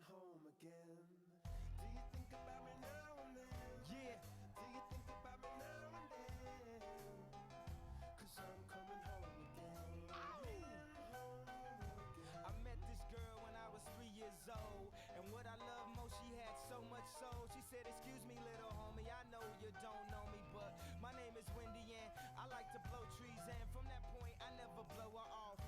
coming home again? Do you think about me now and then? Yeah. Do you think about me now and then? 'Cause I'm coming home again. I met this girl when I was 3 years old, and what I love most, she had so much soul. She said, excuse me, little homie, I know you don't know me, but my name is Wendy, and I like to blow trees, and from that point, I never blow her off.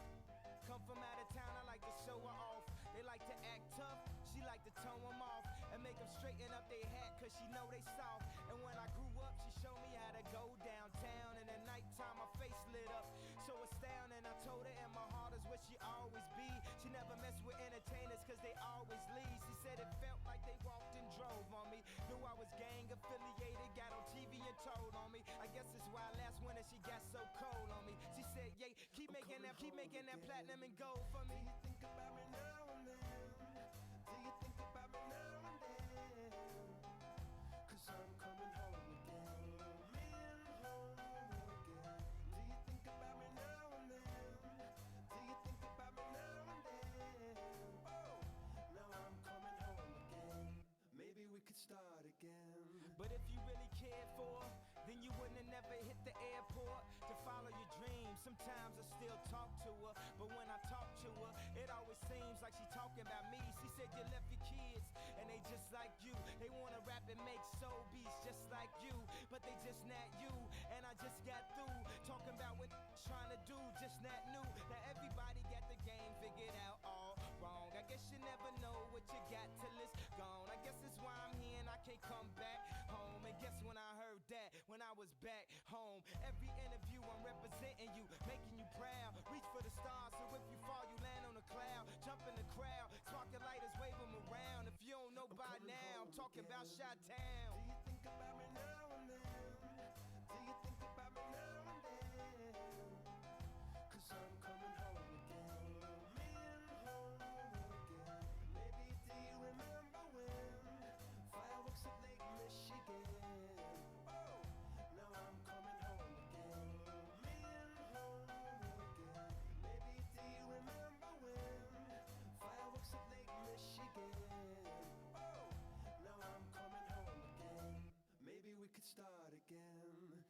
Come from out of town, I like to show her off. They like to act tough, she like to tone them off and make them straighten up their hat, cause she know they soft. And when I grew up, she showed me how to go downtown. And at nighttime, my face lit up, so astounding. I told her in my heart is where she always be. She never mess with entertainers, cause they always leave. She said it felt like they walked and drove on me. Knew I was gang affiliated, got on TV and told on me. I guess it's why last winter she got so cold on me. She said, yeah, keep making that platinum and gold for me. Do you think about me now and then? Do you think about me now and then? 'Cause I'm coming home again. Home again. Do you think about me now and then? Do you think about me now and then? Oh, now I'm coming home again. Maybe we could start again. But if you really cared for her, then you wouldn't have never hit the airport to follow your dreams. Sometimes I still talk to her, but when I talk to her, it always seems like she talking about me. She said you left your kids, and they just like you. They wanna rap and make soul beats just like you, but they just not you. And I just got through talking about what trying to do, just not new. Now everybody got the game figured out all wrong. I guess you never know what you got till it's gone. I guess that's why I'm here and I can't come back home. And guess when I heard that, when I was back home. Every interview I'm representing you, making you proud. Reach for the stars, so if you fall you land on a cloud. Jump in the crowd, spark your lighters, wave them around. If you don't know by now, I'm talking about Chi-Town. Do you think about me now and then? Do you think about me now and then? 'Cause I'm coming home again. Home again. Maybe do you remember when fireworks at Lake Michigan? Oh, now I'm coming home again. Home again. Maybe do you remember when fireworks at Lake Michigan? Oh, now I'm coming home again. Maybe we could start again.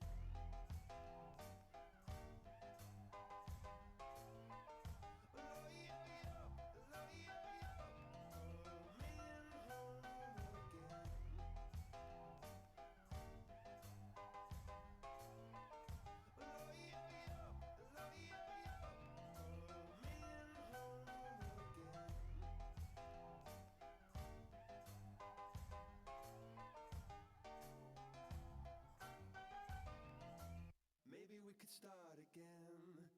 Maybe we could start again.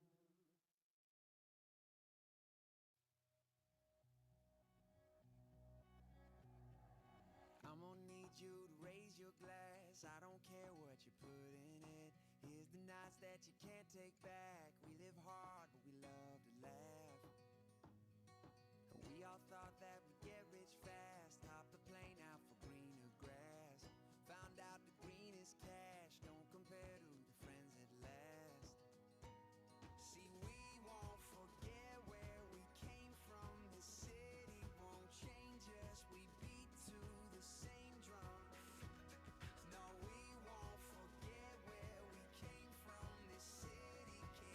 I'm gonna need you to raise your glass. I don't care what you put in it. Here's the nights that you can't take back. We live hard, but we love to laugh. And we all thought that we'd get rich fast. Hopped the plane out for greener grass. Found out the greenest cash don't compare to the friends that last. See, we won't forget where we came from. This city won't change us. We beat to the same drum. No, we won't forget where we came from. This city can't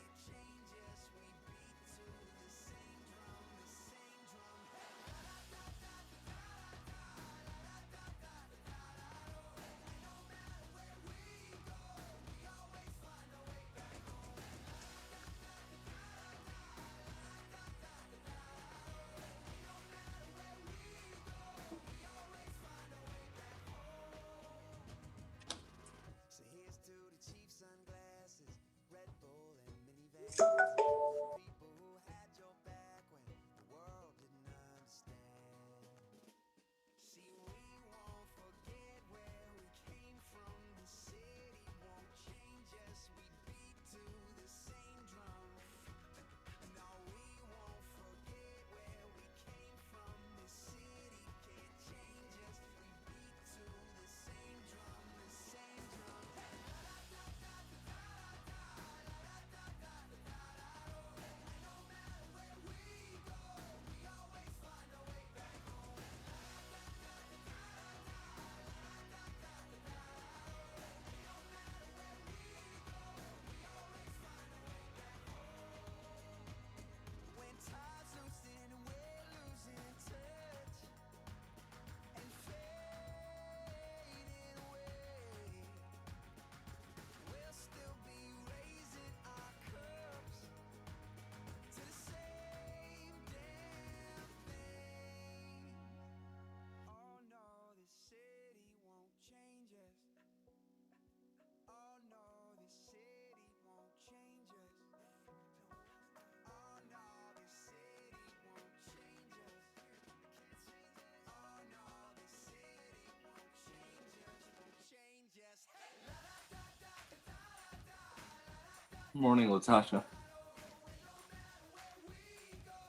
Morning, Latasha.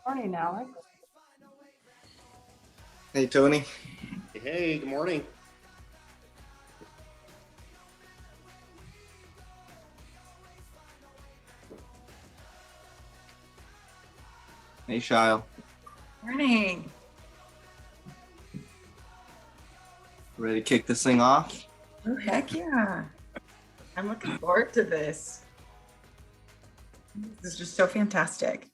Morning, Alex. Hey, Tony. Hey, good morning. Hey, Shile. Morning. Ready to kick this thing off? Oh, heck yeah. I'm looking forward to this. This is just so fantastic.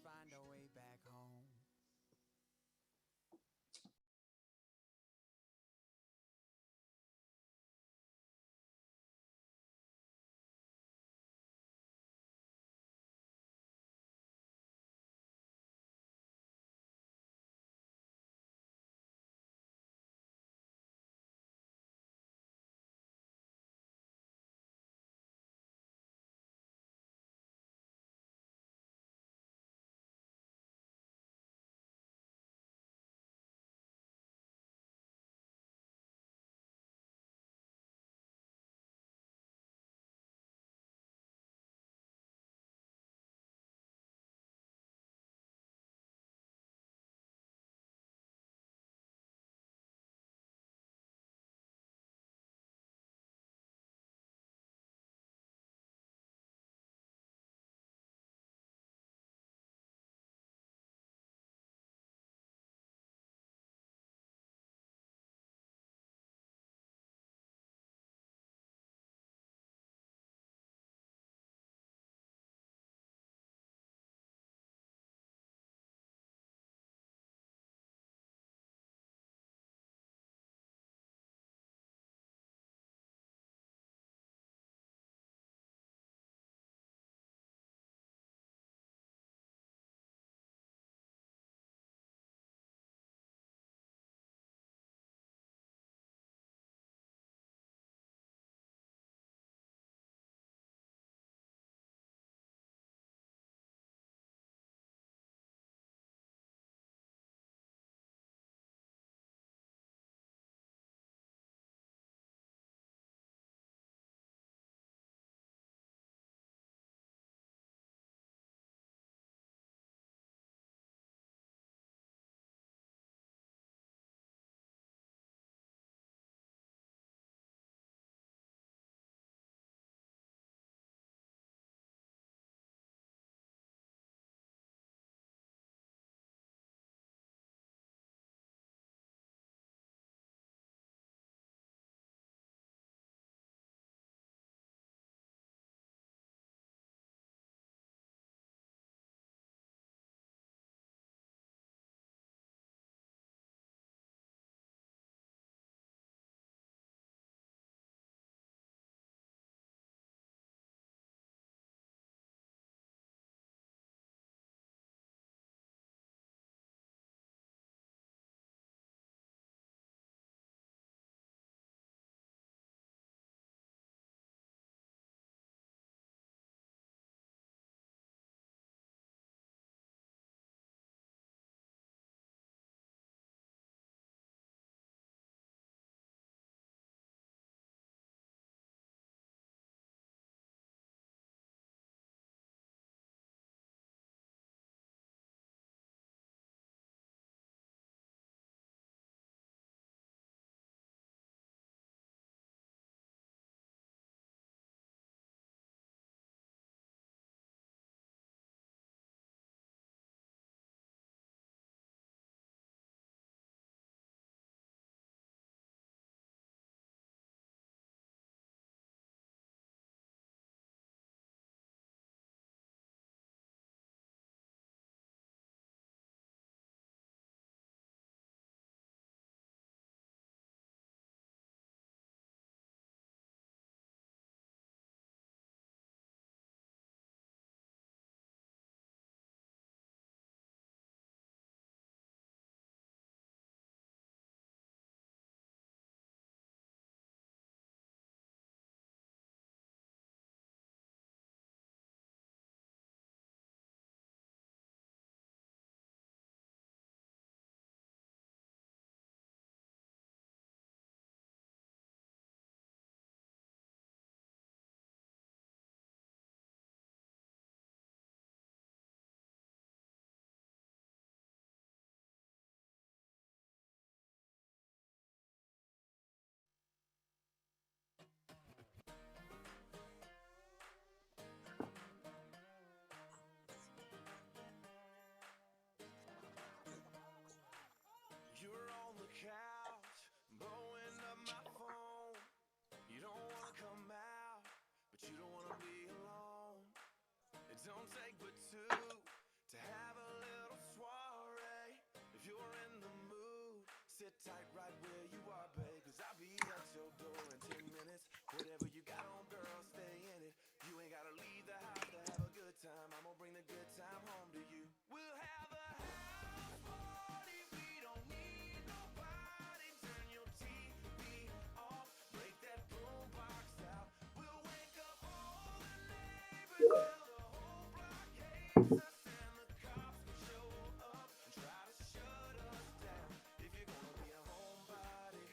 don't take but two to have a little soiree. If you're in the mood, sit tight right where you are, babe, 'cause I'll be at your door in 10 minutes. Whatever you got on, girl, stay in it. You ain't gotta leave the house to have a good time. I'm gonna bring the good time home to you. We'll have a house party. We don't need nobody. Turn your TV off. Break that boombox out. We'll wake up all the neighbors till the whole block hates us, and the cops will show up and try to shut us down. If you're gonna be a homebody,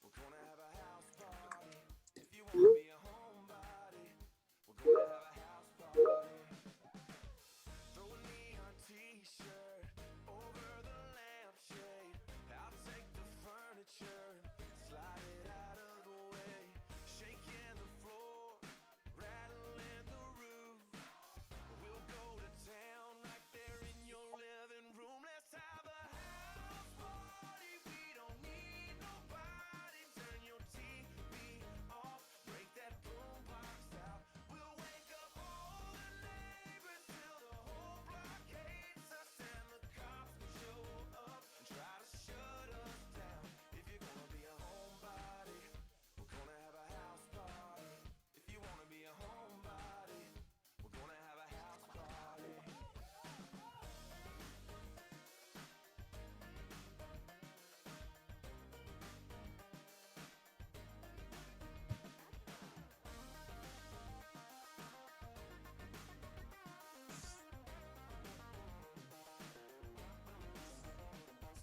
we're gonna have a house party. If you wanna be a homebody, we're gonna have a house party. Throw a neon t-shirt over the lampshade. I'll take the furniture, slide it out of the way. Shaking the floor, rattling the roof. We'll go to town right there in your living room. Let's have a house party. We don't need nobody. Turn your TV off. Break that boombox out. We'll wake up all the neighbors till the whole block hates us, and the cops will show up and try to shut us down. If you're gonna be a homebody, we're gonna have a house party. If you wanna be a homebody, we're gonna have a house party.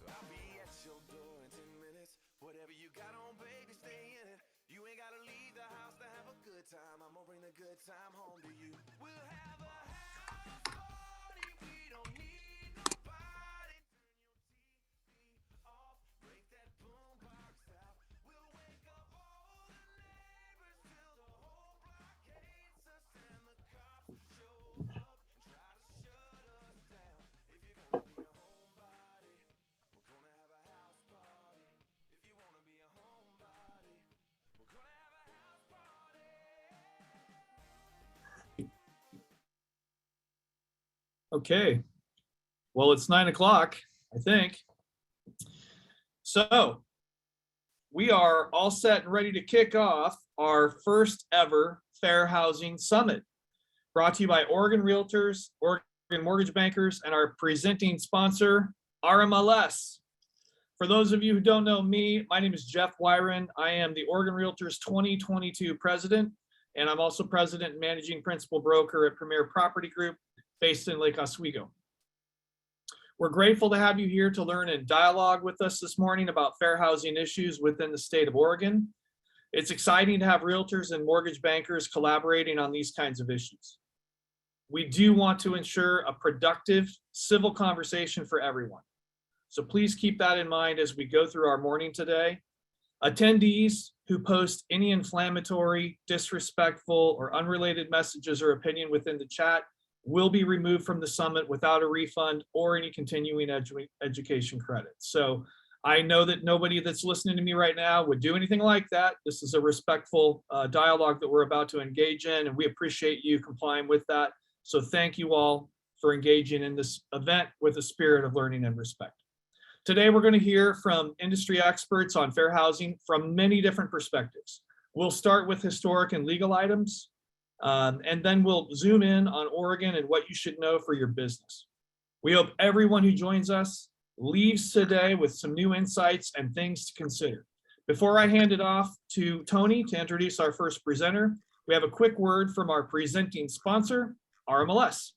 So I'll be at your door in 10 minutes. Whatever you got on, baby, stay in it. You ain't gotta leave the house to have a good time. I'm gonna bring the good time home to you. We'll have a house party. We don't need nobody. Turn your TV off. Break that boombox out. We'll wake up all the neighbors till the whole block hates us, and the cops will show up and try to shut us down. If you're gonna be a homebody, we're gonna have a house party. If you wanna be a homebody, we're gonna have a house party. Okay. Well, it's 9 o'clock, I think. So we are all set and ready to kick off our first ever Fair Housing Summit, brought to you by Oregon Realtors, Oregon Mortgage Bankers, and our presenting sponsor, RMLS. For those of you who don't know me, my name is Jeff Wyron. I am the Oregon Realtors 2022 president, and I'm also president and managing principal broker at Premier Property Group, based in Lake Oswego. We're grateful to have you here to learn and dialogue with us this morning about fair housing issues within the state of Oregon. It's exciting to have realtors and mortgage bankers collaborating on these kinds of issues. We do want to ensure a productive civil conversation for everyone. So please keep that in mind as we go through our morning today. Attendees who post any inflammatory, disrespectful, or unrelated messages or opinion within the chat will be removed from the summit without a refund or any continuing education credits. So I know that nobody that's listening to me right now would do anything like that. This is a respectful dialogue that we're about to engage in, and we appreciate you complying with that. So thank you all for engaging in this event with a spirit of learning and respect. Today, we're going to hear from industry experts on fair housing from many different perspectives. We'll start with historic and legal items, and then we'll zoom in on Oregon and what you should know for your business. We hope everyone who joins us leaves today with some new insights and things to consider. Before I hand it off to Tony to introduce our first presenter, we have a quick word from our presenting sponsor, RMLS.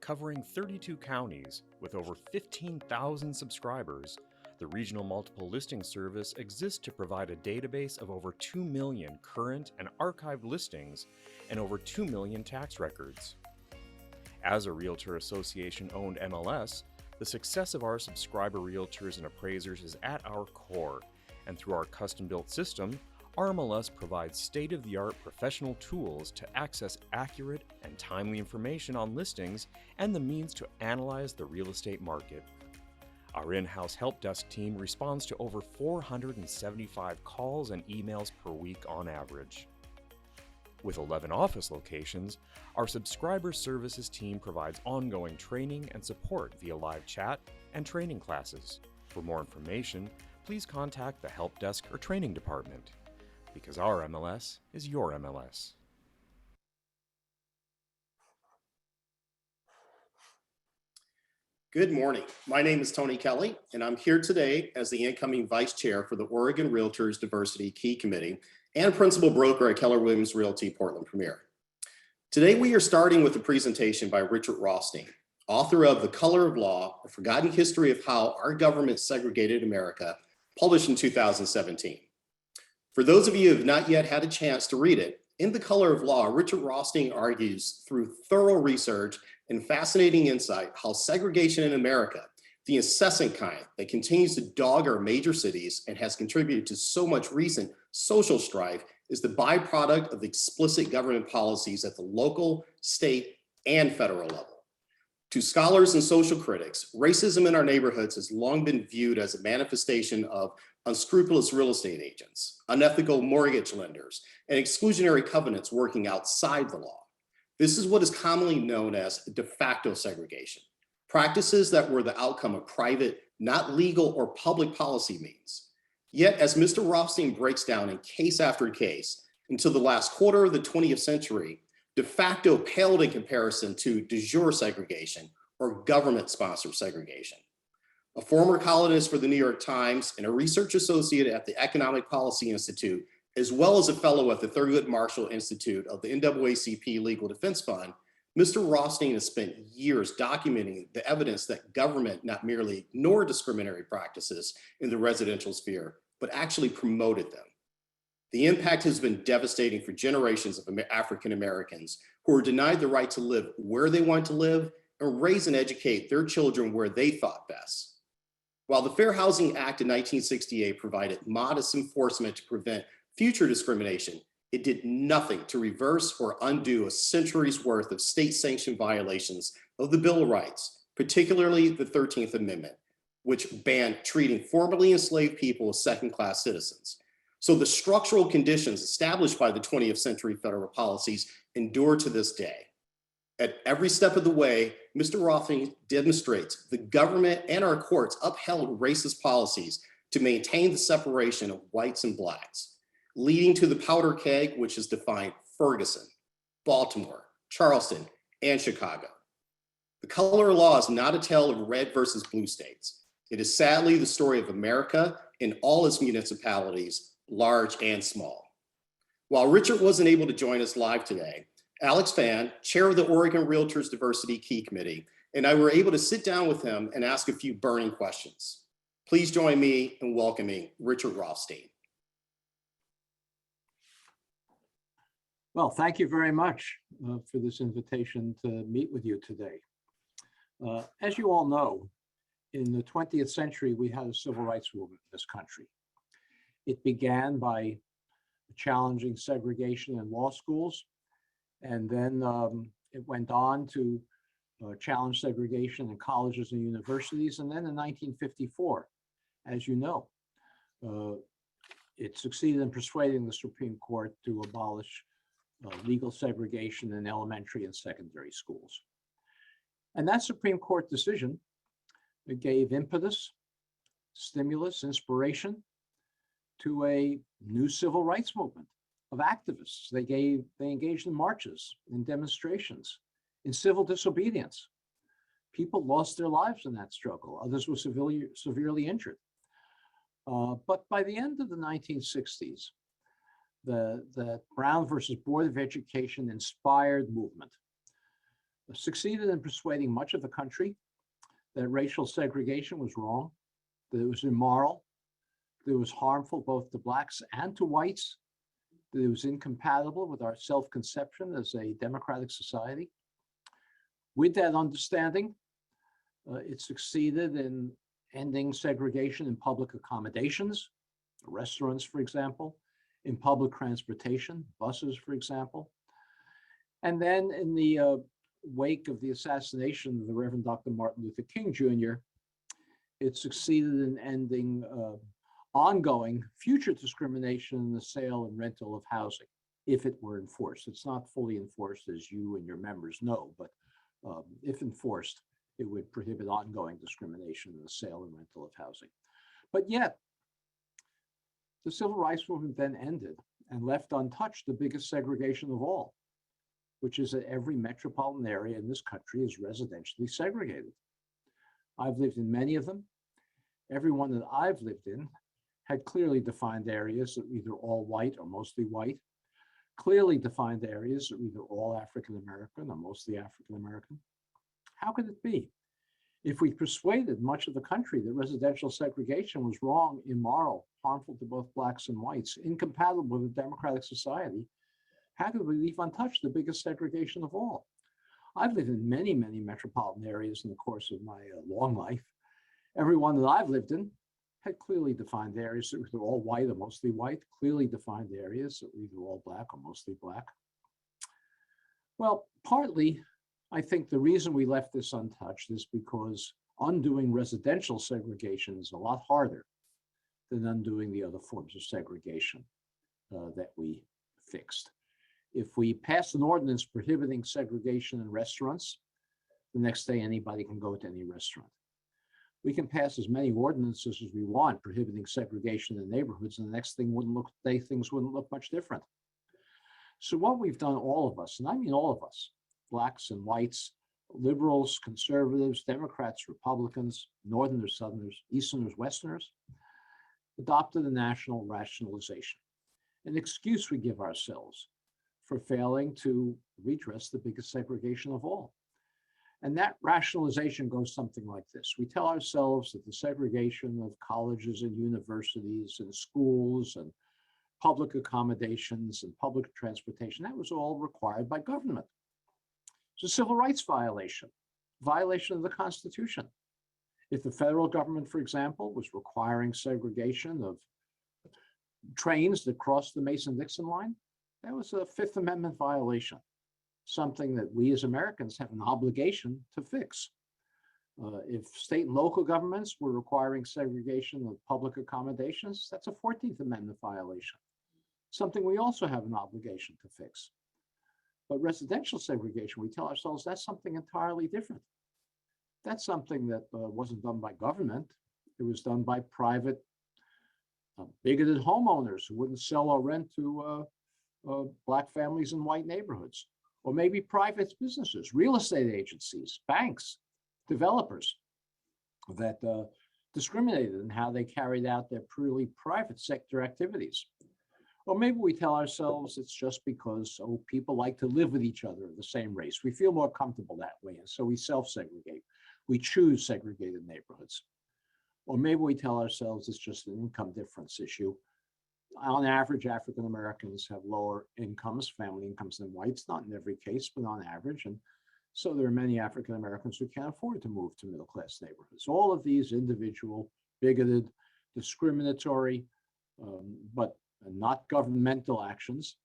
Covering 32 counties with over 15,000 subscribers, the Regional Multiple Listing Service exists to provide a database of over 2 million current and archived listings and over 2 million tax records. As a Realtor Association-owned MLS, the success of our subscriber realtors and appraisers is at our core, and through our custom-built system, RMLS provides state-of-the-art professional tools to access accurate and timely information on listings and the means to analyze the real estate market. Our in-house help desk team responds to over 475 calls and emails per week on average. With 11 office locations, our subscriber services team provides ongoing training and support via live chat and training classes. For more information, please contact the help desk or training department, because our MLS is your MLS. Good morning. My name is Tony Kelly, and I'm here today as the incoming Vice Chair for the Oregon Realtors Diversity Key Committee and Principal Broker at Keller Williams Realty Portland Premier. Today, we are starting with a presentation by Richard Rothstein, author of The Color of Law, A Forgotten History of How Our Government Segregated America, published in 2017. For those of you who have not yet had a chance to read it, in The Color of Law, Richard Rothstein argues through thorough research and fascinating insight how segregation in America, the incessant kind that continues to dog our major cities and has contributed to so much recent social strife, is the byproduct of explicit government policies at the local, state, and federal level. To scholars and social critics, racism in our neighborhoods has long been viewed as a manifestation of unscrupulous real estate agents, unethical mortgage lenders, and exclusionary covenants working outside the law. This is what is commonly known as de facto segregation, practices that were the outcome of private, not legal or public policy means. Yet, as Mr. Rothstein breaks down in case after case, until the last quarter of the 20th century, de facto paled in comparison to de jure segregation or government-sponsored segregation. A former columnist for the New York Times and a research associate at the Economic Policy Institute, as well as a fellow at the Thurgood Marshall Institute of the NAACP Legal Defense Fund, Mr. Rothstein has spent years documenting the evidence that government not merely ignored discriminatory practices in the residential sphere, but actually promoted them. The impact has been devastating for generations of African Americans who were denied the right to live where they want to live and raise and educate their children where they thought best. While the Fair Housing Act of 1968 provided modest enforcement to prevent future discrimination, it did nothing to reverse or undo a century's worth of state-sanctioned violations of the Bill of Rights, particularly the 13th Amendment, which banned treating formerly enslaved people as second-class citizens. So the structural conditions established by the 20th century federal policies endure to this day. At every step of the way, Mr. Rothstein demonstrates the government and our courts upheld racist policies to maintain the separation of whites and blacks, leading to the powder keg, which has defined Ferguson, Baltimore, Charleston, and Chicago. The color of law is not a tale of red versus blue states. It is sadly the story of America in all its municipalities, large and small. While Richard wasn't able to join us live today, Alex Fan, chair of the Oregon Realtors Diversity Key Committee, and I were able to sit down with him and ask a few burning questions. Please join me in welcoming Richard Rothstein. Well, thank you very much for this invitation to meet with you today. As you all know, in the 20th century, we had a civil rights movement in this country. It began by challenging segregation in law schools, and then it went on to challenge segregation in colleges and universities. And then in 1954, as you know, it succeeded in persuading the Supreme Court to abolish legal segregation in elementary and secondary schools. And that Supreme Court decision gave impetus, stimulus, inspiration to a new civil rights movement of activists. They engaged in marches, in demonstrations, in civil disobedience. People lost their lives in that struggle. Others were severely injured. But by the end of the 1960s, the Brown versus Board of Education inspired movement succeeded in persuading much of the country that racial segregation was wrong, that it was immoral, that it was harmful both to blacks and to whites, that it was incompatible with our self-conception as a democratic society. With that understanding, it succeeded in ending segregation in public accommodations, restaurants, for example, in public transportation, buses, for example. And then in the wake of the assassination of the Reverend Dr. Martin Luther King Jr., it succeeded in ending ongoing future discrimination in the sale and rental of housing, if it were enforced. It's not fully enforced, as you and your members know, but if enforced, it would prohibit ongoing discrimination in the sale and rental of housing. But yet, the civil rights movement then ended and left untouched the biggest segregation of all, which is that every metropolitan area in this country is residentially segregated. I've lived in many of them. Every one that I've lived in had clearly defined areas that were either all white or mostly white, clearly defined areas that were either all African American or mostly African American. How could it be? If we persuaded much of the country that residential segregation was wrong, immoral, harmful to both blacks and whites, incompatible with a democratic society, how could we leave untouched the biggest segregation of all? I've lived in many, many metropolitan areas in the course of my long life. Every one that I've lived in had clearly defined areas that were either all white or mostly white, clearly defined areas that were either all black or mostly black. Well, partly, I think the reason we left this untouched is because undoing residential segregation is a lot harder than undoing the other forms of segregation that we fixed. If we pass an ordinance prohibiting segregation in restaurants, the next day anybody can go to any restaurant. We can pass as many ordinances as we want prohibiting segregation in neighborhoods, and the next thing things wouldn't look much different. So what we've done, all of us, and I mean all of us, blacks and whites, liberals, conservatives, Democrats, Republicans, Northerners, Southerners, Easterners, Westerners, adopted a national rationalization, an excuse we give ourselves for failing to redress the biggest segregation of all. And that rationalization goes something like this. We tell ourselves that the segregation of colleges and universities and schools and public accommodations and public transportation, that was all required by government. It's a civil rights violation of the Constitution. If the federal government, for example, was requiring segregation of trains that crossed the Mason-Dixon line, that was a Fifth Amendment violation, something that we as Americans have an obligation to fix. If state and local governments were requiring segregation of public accommodations, that's a 14th Amendment violation, something we also have an obligation to fix. But residential segregation, we tell ourselves that's something entirely different. That's something that wasn't done by government. It was done by private, bigoted homeowners who wouldn't sell or rent to black families in white neighborhoods. Or maybe private businesses, real estate agencies, banks, developers that discriminated in how they carried out their purely private sector activities. Or maybe we tell ourselves it's just because people like to live with each other of the same race. We feel more comfortable that way, and so we self-segregate. We choose segregated neighborhoods. Or maybe we tell ourselves it's just an income difference issue. On average, African Americans have lower incomes, family incomes than whites, not in every case, but on average. And so there are many African Americans who can't afford to move to middle-class neighborhoods. All of these individual, bigoted, discriminatory, but not governmental actions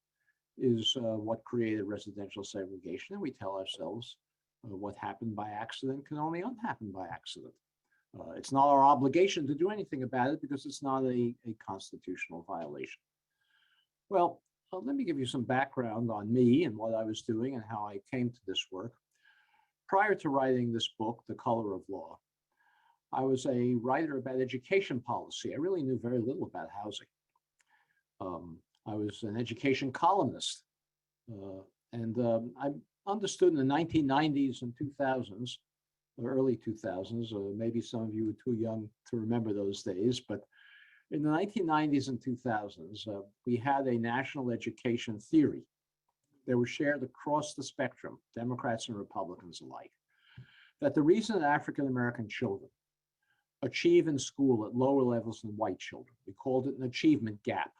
is what created residential segregation. And we tell ourselves what happened by accident can only unhappen by accident. It's not our obligation to do anything about it because it's not a constitutional violation. Well, let me give you some background on me and what I was doing and how I came to this work. Prior to writing this book, The Color of Law, I was a writer about education policy. I really knew very little about housing. I was an education columnist, and I understood in the 1990s and 2000s, early 2000s, or maybe some of you were too young to remember those days, but in the 1990s and 2000s, we had a national education theory that was shared across the spectrum, Democrats and Republicans alike, that the reason that African American children achieve in school at lower levels than white children, we called it an achievement gap.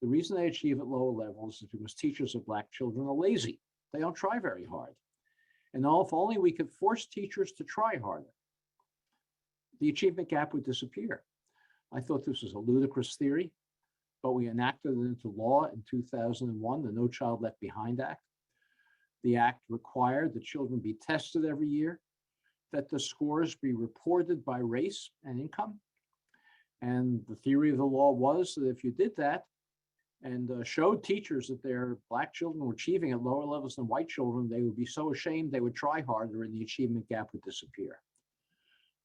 The reason they achieve at lower levels is because teachers of black children are lazy. They don't try very hard. And if only we could force teachers to try harder, the achievement gap would disappear. I thought this was a ludicrous theory, but we enacted it into law in 2001, the No Child Left Behind Act. The act required that children be tested every year, that the scores be reported by race and income. And the theory of the law was that if you did that and showed teachers that their Black children were achieving at lower levels than white children, they would be so ashamed they would try harder and the achievement gap would disappear.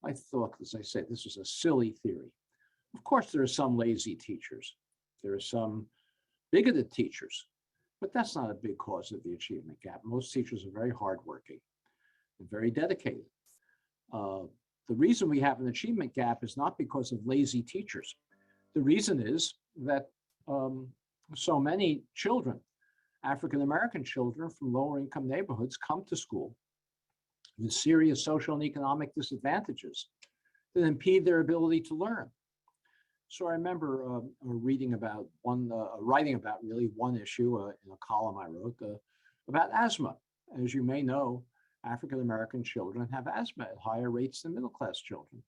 I thought, as I said, this was a silly theory. Of course, there are some lazy teachers. There are some bigoted teachers, but that's not a big cause of the achievement gap. Most teachers are very hardworking and very dedicated. The reason we have an achievement gap is not because of lazy teachers. The reason is that so many children, African-American children from lower income neighborhoods, come to school with serious social and economic disadvantages that impede their ability to learn. So I remember writing about really one issue in a column I wrote about asthma. As you may know, African-American children have asthma at higher rates than middle-class children.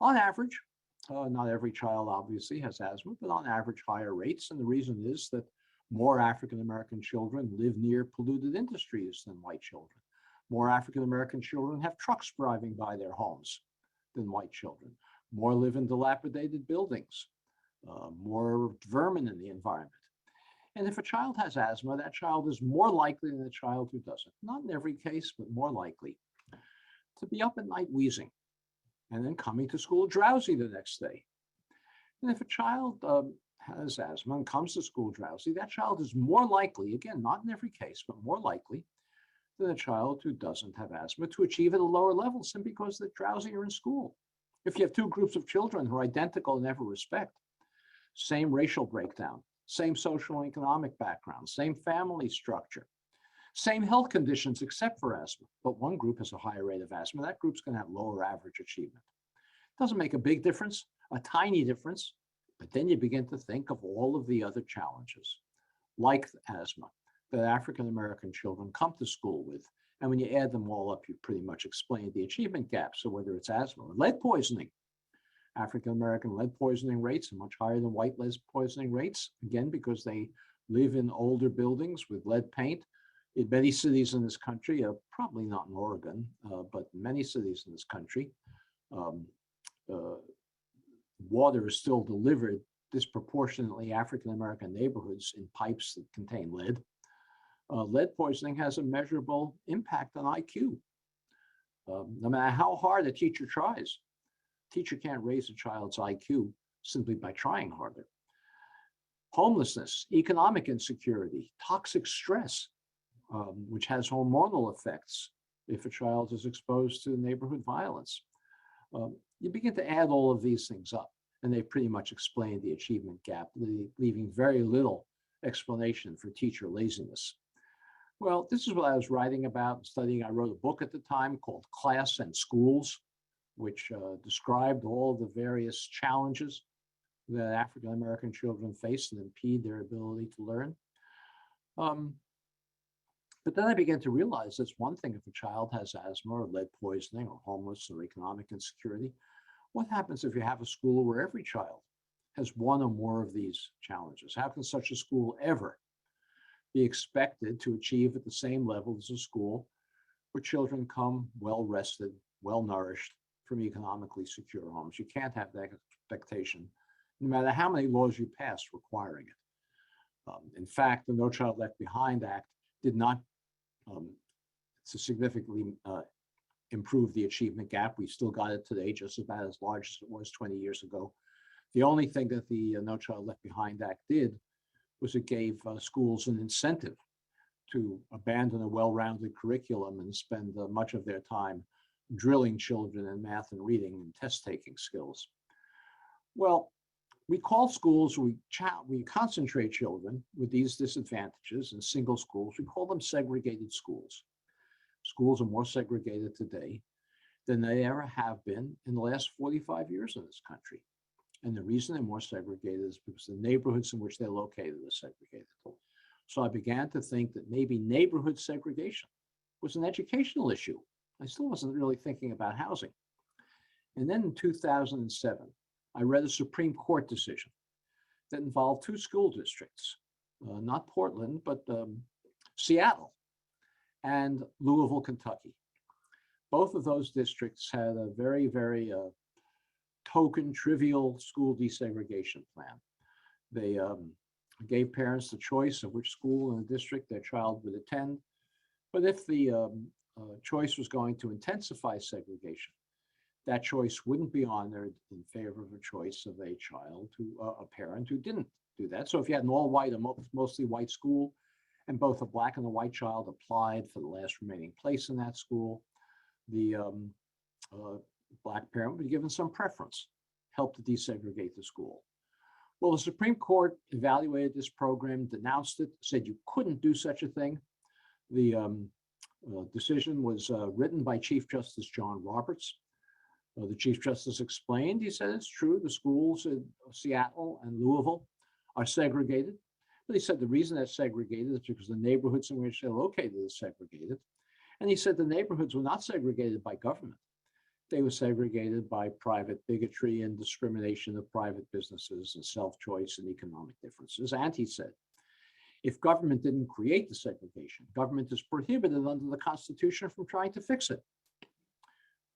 On average, not every child obviously has asthma, but on average higher rates. And the reason is that more African-American children live near polluted industries than white children. More African-American children have trucks driving by their homes than white children. More live in dilapidated buildings, more vermin in the environment. And if a child has asthma, that child is more likely than a child who doesn't, not in every case, but more likely, to be up at night wheezing and then coming to school drowsy the next day. And if a child has asthma and comes to school drowsy, that child is more likely, again, not in every case, but more likely than a child who doesn't have asthma to achieve at a lower level simply because they're drowsier in school. If you have two groups of children who are identical in every respect, same racial breakdown, same social and economic background, same family structure, same health conditions except for asthma, but one group has a higher rate of asthma, that group's going to have lower average achievement. Doesn't make a big difference, a tiny difference, but then you begin to think of all of the other challenges, like asthma, that African-American children come to school with. And when you add them all up, you pretty much explain the achievement gap. So whether it's asthma or lead poisoning, African-American lead poisoning rates are much higher than white lead poisoning rates, again, because they live in older buildings with lead paint. In many cities in this country, probably not in Oregon, but in many cities in this country, water is still delivered disproportionately African-American neighborhoods in pipes that contain lead. Lead poisoning has a measurable impact on IQ. No matter how hard a teacher tries, teacher can't raise a child's IQ simply by trying harder. Homelessness, economic insecurity, toxic stress, which has hormonal effects if a child is exposed to neighborhood violence. You begin to add all of these things up, and they pretty much explain the achievement gap, leaving very little explanation for teacher laziness. Well, this is what I was writing about, studying. I wrote a book at the time called Class and Schools, which described all the various challenges that African-American children face that impede their ability to learn. But then I began to realize it's one thing if a child has asthma or lead poisoning or homeless or economic insecurity. What happens if you have a school where every child has one or more of these challenges? How can such a school ever be expected to achieve at the same level as a school where children come well-rested, well-nourished from economically secure homes? You can't have that expectation, no matter how many laws you pass requiring it. In fact, the No Child Left Behind Act did not significantly improve the achievement gap. We still got it today, just about as large as it was 20 years ago. The only thing that the No Child Left Behind Act did was it gave schools an incentive to abandon a well-rounded curriculum and spend much of their time drilling children in math and reading and test-taking skills. Well, we call schools, we concentrate children with these disadvantages in single schools. We call them segregated schools. Schools are more segregated today than they ever have been in the last 45 years in this country. And the reason they're more segregated is because the neighborhoods in which they're located are segregated. So I began to think that maybe neighborhood segregation was an educational issue. I still wasn't really thinking about housing. And then in 2007, I read a Supreme Court decision that involved two school districts, not Portland, but Seattle and Louisville, Kentucky. both of those districts had a very, very token, trivial school desegregation plan. They gave parents the choice of which school in the district their child would attend. But if the choice was going to intensify segregation, that choice wouldn't be honored in favor of a choice of a child a parent who didn't do that. So if you had an all-white, mostly white school, and both a black and a white child applied for the last remaining place in that school, the black parent would be given some preference, help to desegregate the school. Well, the Supreme Court evaluated this program, denounced it, said you couldn't do such a thing. The decision was written by Chief Justice John Roberts. The Chief Justice explained, he said, it's true, the schools in Seattle and Louisville are segregated. But he said the reason they're segregated is because the neighborhoods in which they're located are segregated. And he said the neighborhoods were not segregated by government. They were segregated by private bigotry and discrimination of private businesses and self-choice and economic differences. And he said, if government didn't create the segregation, government is prohibited under the Constitution from trying to fix it.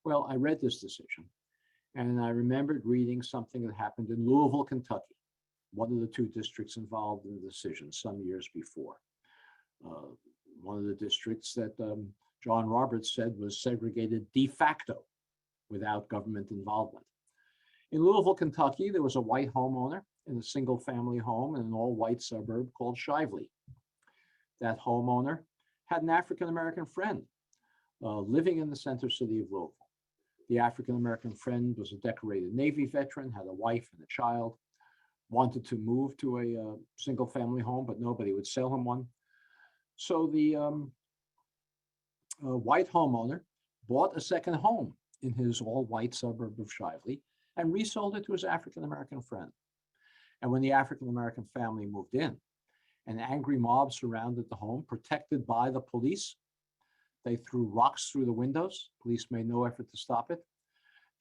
Well, I read this decision, and I remembered reading something that happened in Louisville, Kentucky, one of the two districts involved in the decision some years before. One of the districts that John Roberts said was segregated de facto without government involvement. In Louisville, Kentucky, there was a white homeowner in a single-family home in an all-white suburb called Shively. That homeowner had an African-American friend living in the center city of Louisville. The African-American friend was a decorated Navy veteran, had a wife and a child, wanted to move to a single-family home, but nobody would sell him one. So the white homeowner bought a second home in his all-white suburb of Shively and resold it to his African-American friend. And when the African-American family moved in, an angry mob surrounded the home, protected by the police. They threw rocks through the windows. Police made no effort to stop it.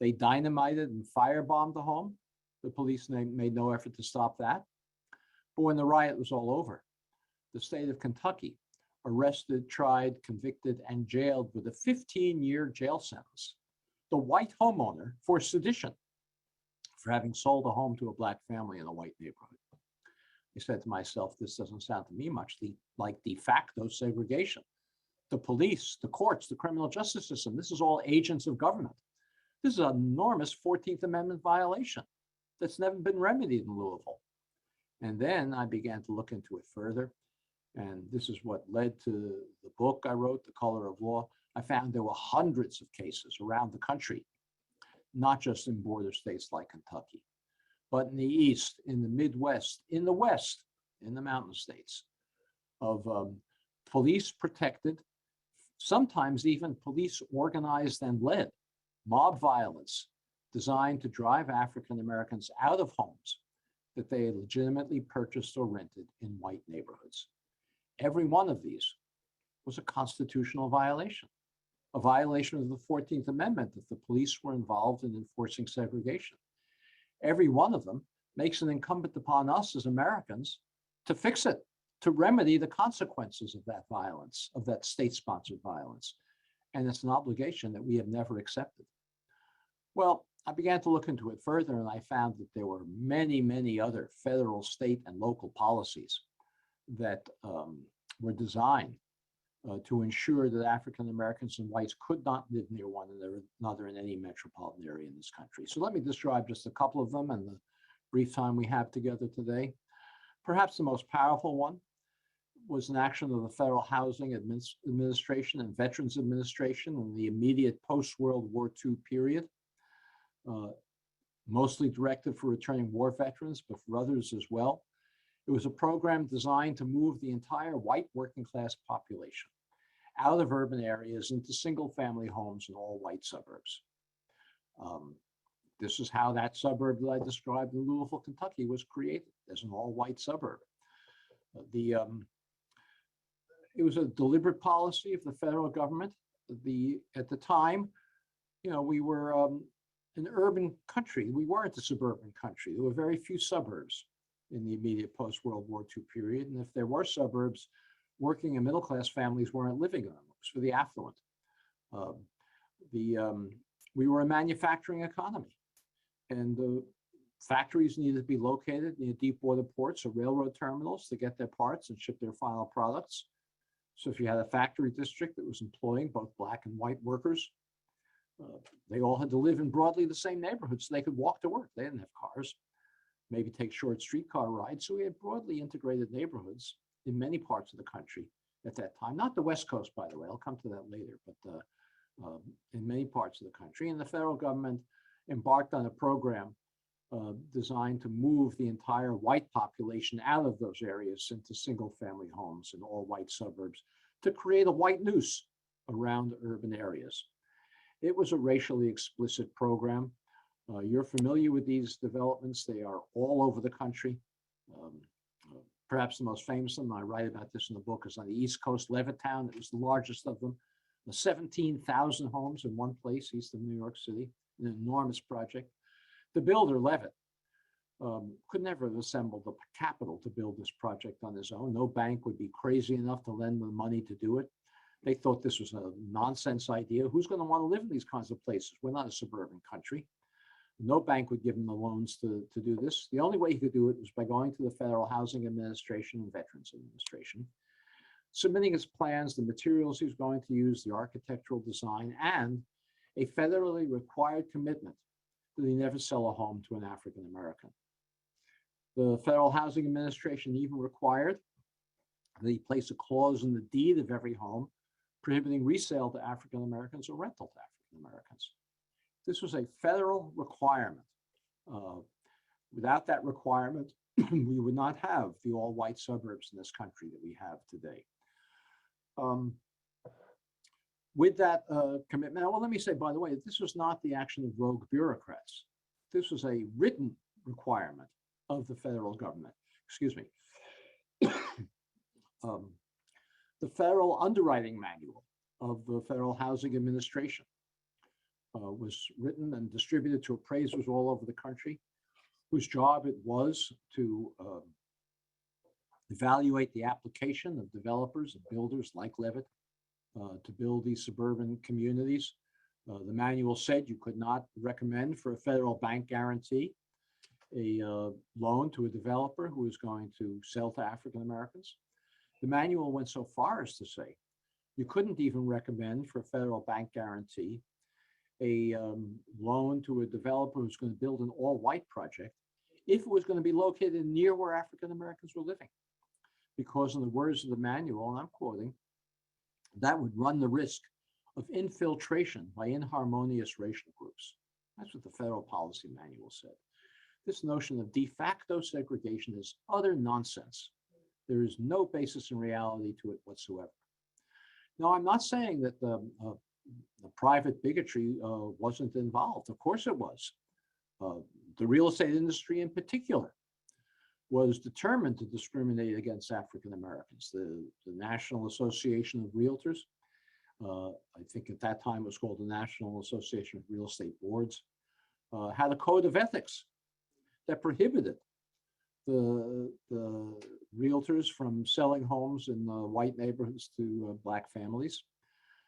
They dynamited and firebombed the home. The police made no effort to stop that. But when the riot was all over, the state of Kentucky arrested, tried, convicted, and jailed with a 15-year jail sentence the white homeowner for sedition, for having sold a home to a black family in a white neighborhood. I said to myself, this doesn't sound to me much like de facto segregation. The police, the courts, the criminal justice system, this is all agents of government. This is an enormous 14th Amendment violation that's never been remedied in Louisville. And then I began to look into it further. And this is what led to the book I wrote, The Color of Law. I found there were hundreds of cases around the country, not just in border states like Kentucky, but in the East, in the Midwest, in the West, in the mountain states, of police protected, sometimes even police organized and led mob violence designed to drive African Americans out of homes that they had legitimately purchased or rented in white neighborhoods. Every one of these was a constitutional violation, a violation of the 14th Amendment if the police were involved in enforcing segregation. Every one of them makes it incumbent upon us as Americans to fix it, to remedy the consequences of that violence, of that state-sponsored violence. And it's an obligation that we have never accepted. Well, I began to look into it further, and I found that there were many, many other federal, state, and local policies that were designed to ensure that African Americans and whites could not live near one another in any metropolitan area in this country. So let me describe just a couple of them in the brief time we have together today. Perhaps the most powerful one was an action of the Federal Housing Administration and Veterans Administration in the immediate post-World War II period, mostly directed for returning war veterans, but for others as well. It was a program designed to move the entire white working class population out of urban areas into single-family homes in all white suburbs. This is how that suburb that I described in Louisville, Kentucky was created as an all-white suburb. It was a deliberate policy of the federal government. At the time, we were an urban country. We weren't a suburban country. There were very few suburbs in the immediate post-World War II period. And if there were suburbs, working and middle-class families weren't living in them. It was for the affluent. We were a manufacturing economy, and the factories needed to be located near deep water ports or railroad terminals to get their parts and ship their final products. So if you had a factory district that was employing both black and white workers, they all had to live in broadly the same neighborhood so they could walk to work. They didn't have cars, maybe take short streetcar rides. So we had broadly integrated neighborhoods in many parts of the country at that time. Not the West Coast, by the way, I'll come to that later, but in many parts of the country. And the federal government embarked on a program designed to move the entire white population out of those areas into single family homes in all white suburbs to create a white noose around urban areas. It was a racially explicit program. You're familiar with these developments. They are all over the country. Perhaps the most famous of them, I write about this in the book, is on the East Coast, Levittown. It was the largest of them. 17,000 homes in one place, east of New York City, an enormous project. The builder, Levitt, could never have assembled the capital to build this project on his own. No bank would be crazy enough to lend the money to do it. They thought this was a nonsense idea. Who's going to want to live in these kinds of places? We're not a suburban country. No bank would give him the loans to do this. The only way he could do it was by going to the Federal Housing Administration and Veterans Administration, submitting his plans, the materials he was going to use, the architectural design, and a federally required commitment that he never sell a home to an African American. The Federal Housing Administration even required that he place a clause in the deed of every home prohibiting resale to African Americans or rental to African Americans. This was a federal requirement. Without that requirement, we would not have the all-white suburbs in this country that we have today. With that commitment, well, let me say, by the way, this was not the action of rogue bureaucrats. This was a written requirement of the federal government. Excuse me. The Federal Underwriting Manual of the Federal Housing Administration was written and distributed to appraisers all over the country, whose job it was to evaluate the application of developers and builders like Levitt to build these suburban communities. The manual said you could not recommend for a federal bank guarantee a loan to a developer who is going to sell to African Americans. The manual went so far as to say you couldn't even recommend for a federal bank guarantee a loan to a developer who's going to build an all-white project if it was going to be located near where African Americans were living. Because in the words of the manual, and I'm quoting, that would run the risk of infiltration by inharmonious racial groups. That's what the federal policy manual said. This notion of de facto segregation is utter nonsense. There is no basis in reality to it whatsoever. Now, I'm not saying that the private bigotry wasn't involved. Of course it was. The real estate industry in particular was determined to discriminate against African Americans. The National Association of Realtors, I think at that time it was called the National Association of Real Estate Boards, had a code of ethics that prohibited the realtors from selling homes in white neighborhoods to black families.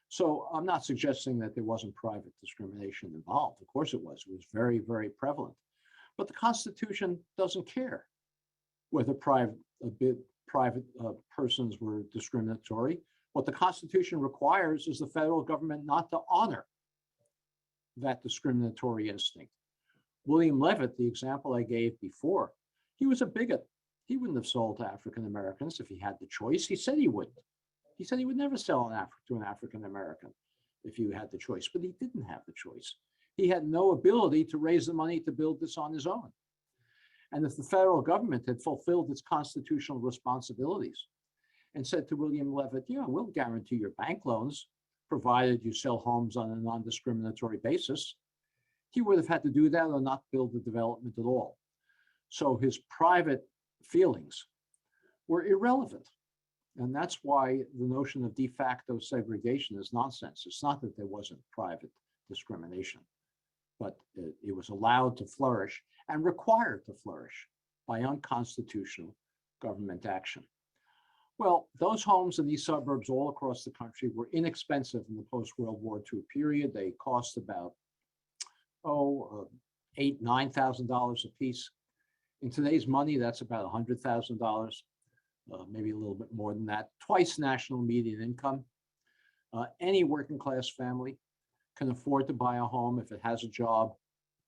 So I'm not suggesting that there wasn't private discrimination involved. Of course it was. It was very, very prevalent. But the Constitution doesn't care whether private persons were discriminatory. What the Constitution requires is the federal government not to honor that discriminatory instinct. William Levitt, the example I gave before, he was a bigot. He wouldn't have sold to African Americans if he had the choice. He said he wouldn't. He said he would never sell to an African American if he had the choice, but he didn't have the choice. He had no ability to raise the money to build this on his own. And if the federal government had fulfilled its constitutional responsibilities and said to William Levitt, yeah, we'll guarantee your bank loans, provided you sell homes on a non-discriminatory basis, he would have had to do that or not build the development at all. So his private feelings were irrelevant. And that's why the notion of de facto segregation is nonsense. It's not that there wasn't private discrimination, but it was allowed to flourish and required to flourish by unconstitutional government action. Well, those homes in these suburbs all across the country were inexpensive in the post-World War II period. They cost about, $8,000-9,000 a piece. In today's money, that's about $100,000, maybe a little bit more than that, twice national median income. Any working class family can afford to buy a home if it has a job.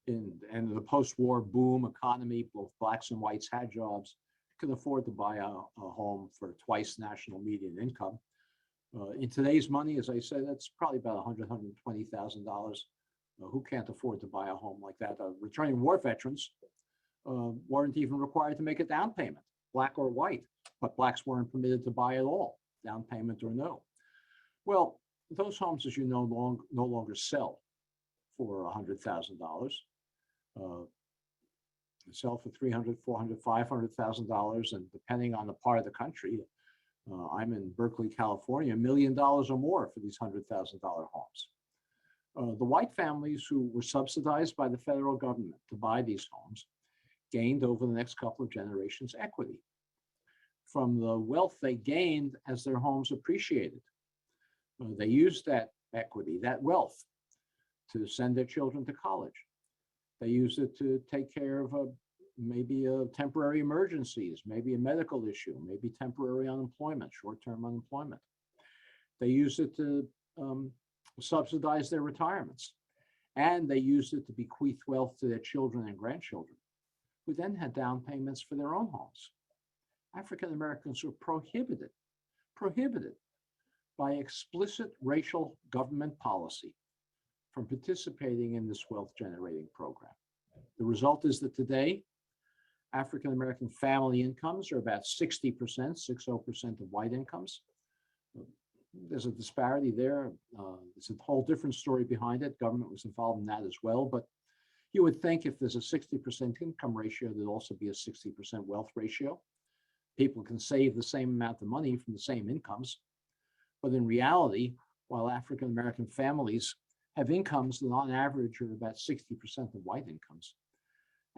In the post-war boom economy, both blacks and whites had jobs, could afford to buy a home for twice national median income. In today's money, as I said, that's probably about $120,000. Who can't afford to buy a home like that? Returning war veterans weren't even required to make a down payment, black or white, but blacks weren't permitted to buy at all, down payment or no. Well, those homes, as you know, no longer sell for $100,000. Sell for $300,000, $400,000, $500,000, and depending on the part of the country, I'm in Berkeley, California, $1 million or more for these $100,000 homes. The white families who were subsidized by the federal government to buy these homes gained over the next couple of generations equity from the wealth they gained as their homes appreciated. They used that equity, that wealth, to send their children to college. They used it to take care of maybe temporary emergencies, maybe a medical issue, maybe temporary unemployment, short-term unemployment. They used it to subsidize their retirements. And they used it to bequeath wealth to their children and grandchildren, who then had down payments for their own homes. African Americans were prohibited by explicit racial government policy from participating in this wealth generating program. The result is that today, African American family incomes are about 60%, 60% of white incomes. There's a disparity there. It's a whole different story behind it. Government was involved in that as well. But you would think if there's a 60% income ratio, there'd also be a 60% wealth ratio. People can save the same amount of money from the same incomes. But in reality, while African American families have incomes that on average are about 60% of white incomes,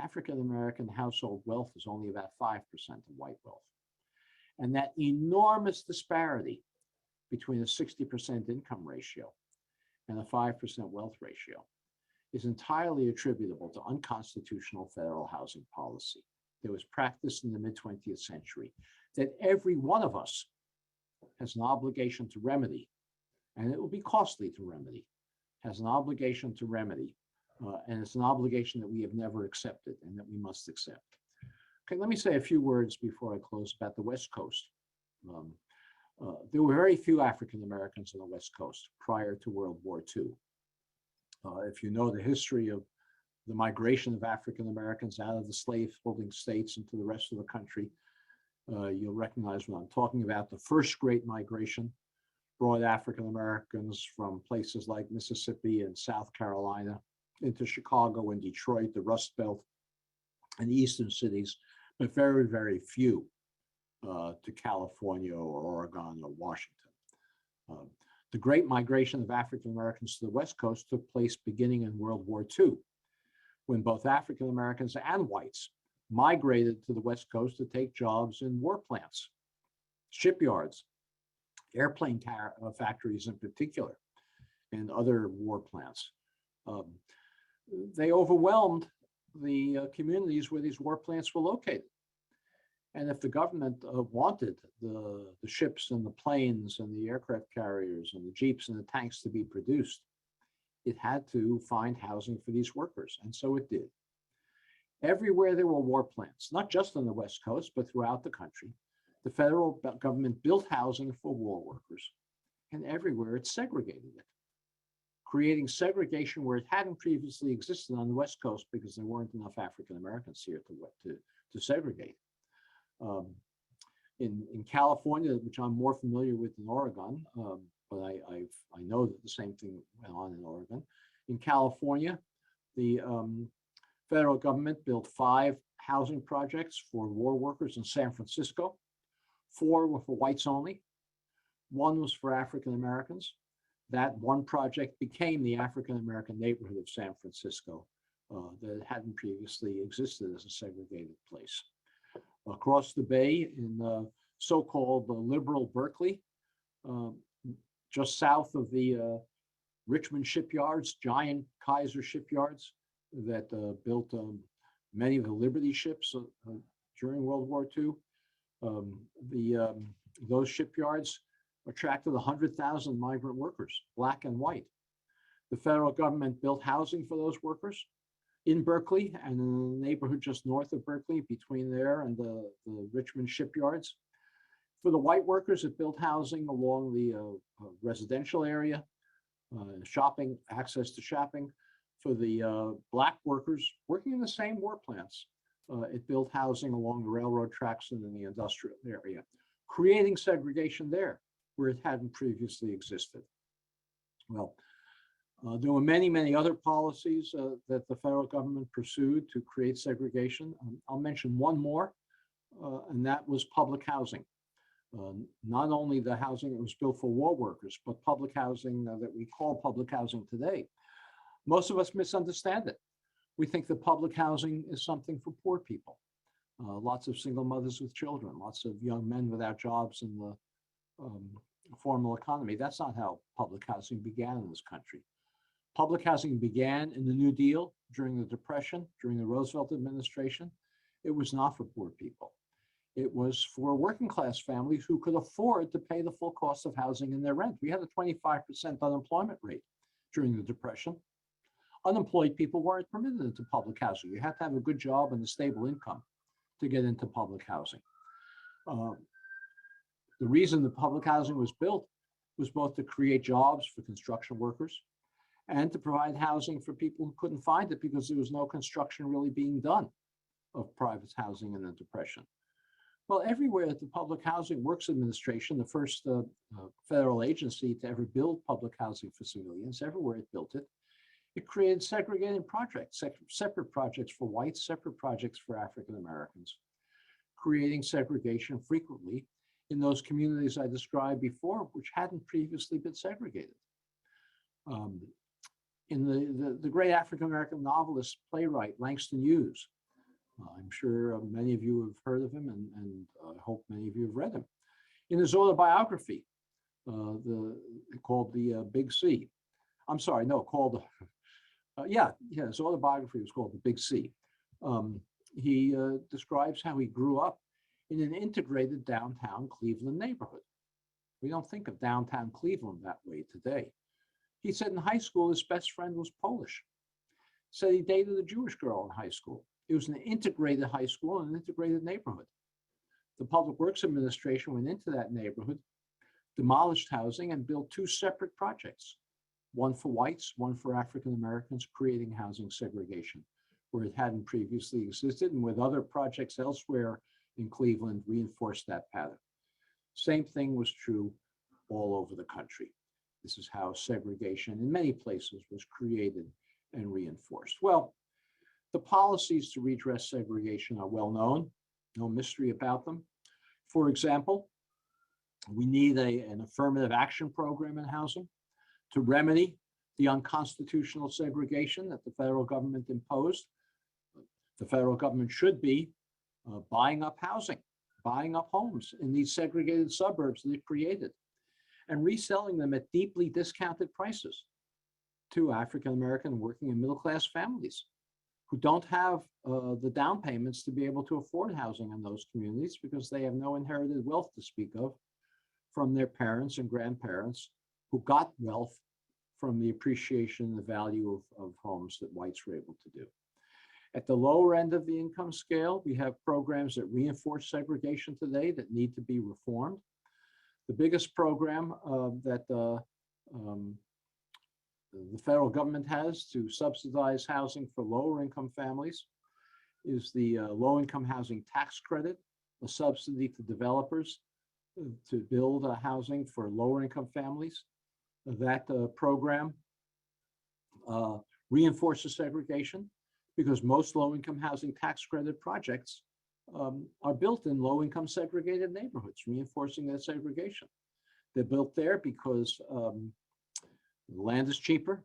African American household wealth is only about 5% of white wealth. And that enormous disparity between a 60% income ratio and a 5% wealth ratio is entirely attributable to unconstitutional federal housing policy that was practiced in the mid-20th century, that every one of us has an obligation to remedy, and it will be costly to remedy, has an obligation to remedy, and it's an obligation that we have never accepted and that we must accept. Okay, let me say a few words before I close about the West Coast. There were very few African Americans on the West Coast prior to World War II. If you know the history of the migration of African Americans out of the slave-holding states into the rest of the country, you'll recognize what I'm talking about. The first great migration brought African Americans from places like Mississippi and South Carolina into Chicago and Detroit, the Rust Belt, and the eastern cities, but very, very few to California or Oregon or Washington. The great migration of African Americans to the West Coast took place beginning in World War II, when both African Americans and whites migrated to the West Coast to take jobs in war plants, shipyards, airplane factories in particular, and other war plants. They overwhelmed the communities where these war plants were located. And if the government wanted the ships and the planes and the aircraft carriers and the jeeps and the tanks to be produced, it had to find housing for these workers. And so it did. Everywhere there were war plants, not just on the West Coast, but throughout the country, the federal government built housing for war workers. And everywhere it segregated it, creating segregation where it hadn't previously existed on the West Coast because there weren't enough African Americans here to segregate. In California, which I'm more familiar with than Oregon, but I know that the same thing went on in Oregon. In California, the federal government built 5 housing projects for war workers in San Francisco. 4 were for whites only. 1 was for African Americans. That one project became the African American neighborhood of San Francisco that hadn't previously existed as a segregated place. Across the bay in so-called liberal Berkeley, um, just south of the Richmond shipyards, giant Kaiser shipyards that built many of the Liberty ships during World War II. Those shipyards attracted 100,000 migrant workers, black and white. The federal government built housing for those workers in Berkeley and in the neighborhood just north of Berkeley, between there and the Richmond shipyards. For the white workers, it built housing along the residential area, shopping, access to shopping. For the black workers working in the same war plants, it built housing along the railroad tracks and in the industrial area, creating segregation there where it hadn't previously existed. Well, there were many, many other policies that the federal government pursued to create segregation. I'll mention one more, and that was public housing. Not only the housing that was built for war workers, but public housing that we call public housing today. Most of us misunderstand it. We think that public housing is something for poor people. Lots of single mothers with children, lots of young men without jobs in the formal economy. That's not how public housing began in this country. Public housing began in the New Deal during the Depression, during the Roosevelt administration. It was not for poor people. It was for working class families who could afford to pay the full cost of housing in their rent. We had a 25% unemployment rate during the Depression. Unemployed people weren't permitted into public housing. You had to have a good job and a stable income to get into public housing. The reason the public housing was built was both to create jobs for construction workers and to provide housing for people who couldn't find it because there was no construction really being done of private housing in the Depression. Well, everywhere at the Public Housing Works Administration, the first federal agency to ever build public housing for civilians, everywhere it built it, it created segregated projects, separate projects for whites, separate projects for African Americans, creating segregation frequently in those communities I described before, which hadn't previously been segregated. In the great African American novelist, playwright, Langston Hughes, I'm sure many of you have heard of him, and I hope many of you have read him. In his autobiography, called The Big C, I'm sorry, no, called, his autobiography was called The Big C. He describes how he grew up in an integrated downtown Cleveland neighborhood. We don't think of downtown Cleveland that way today. He said in high school, his best friend was Polish. Said he dated a Jewish girl in high school. It was an integrated high school and an integrated neighborhood. The Public Works Administration went into that neighborhood, demolished housing, and built two separate projects, one for whites, one for African Americans, creating housing segregation where it hadn't previously existed, and with other projects elsewhere in Cleveland reinforced that pattern. Same thing was true all over the country. This is how segregation in many places was created and reinforced. Well, the policies to redress segregation are well known, no mystery about them. For example, we need an affirmative action program in housing to remedy the unconstitutional segregation that the federal government imposed. The federal government should be buying up housing, buying up homes in these segregated suburbs that it created, and reselling them at deeply discounted prices to African American working and middle class families who don't have the down payments to be able to afford housing in those communities because they have no inherited wealth to speak of from their parents and grandparents who got wealth from the appreciation and the value of homes that whites were able to do. At the lower end of the income scale, we have programs that reinforce segregation today that need to be reformed. The biggest program that the federal government has to subsidize housing for lower income families is the low income housing tax credit, a subsidy to developers to build housing for lower income families. That program reinforces segregation because most low income housing tax credit projects are built in low income segregated neighborhoods, reinforcing that segregation. They're built there because land is cheaper.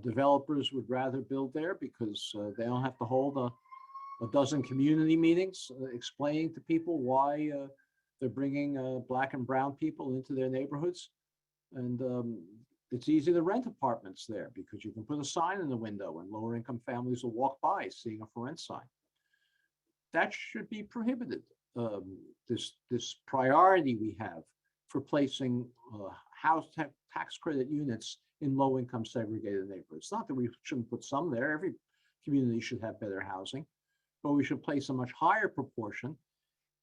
Developers would rather build there because they don't have to hold a dozen community meetings explaining to people why They're bringing Black and brown people into their neighborhoods. And it's easy to rent apartments there because you can put a sign in the window and lower income families will walk by seeing a for rent sign. That should be prohibited. This priority we have for placing tax credit units in low income segregated neighborhoods. Not that we shouldn't put some there. Every community should have better housing, but we should place a much higher proportion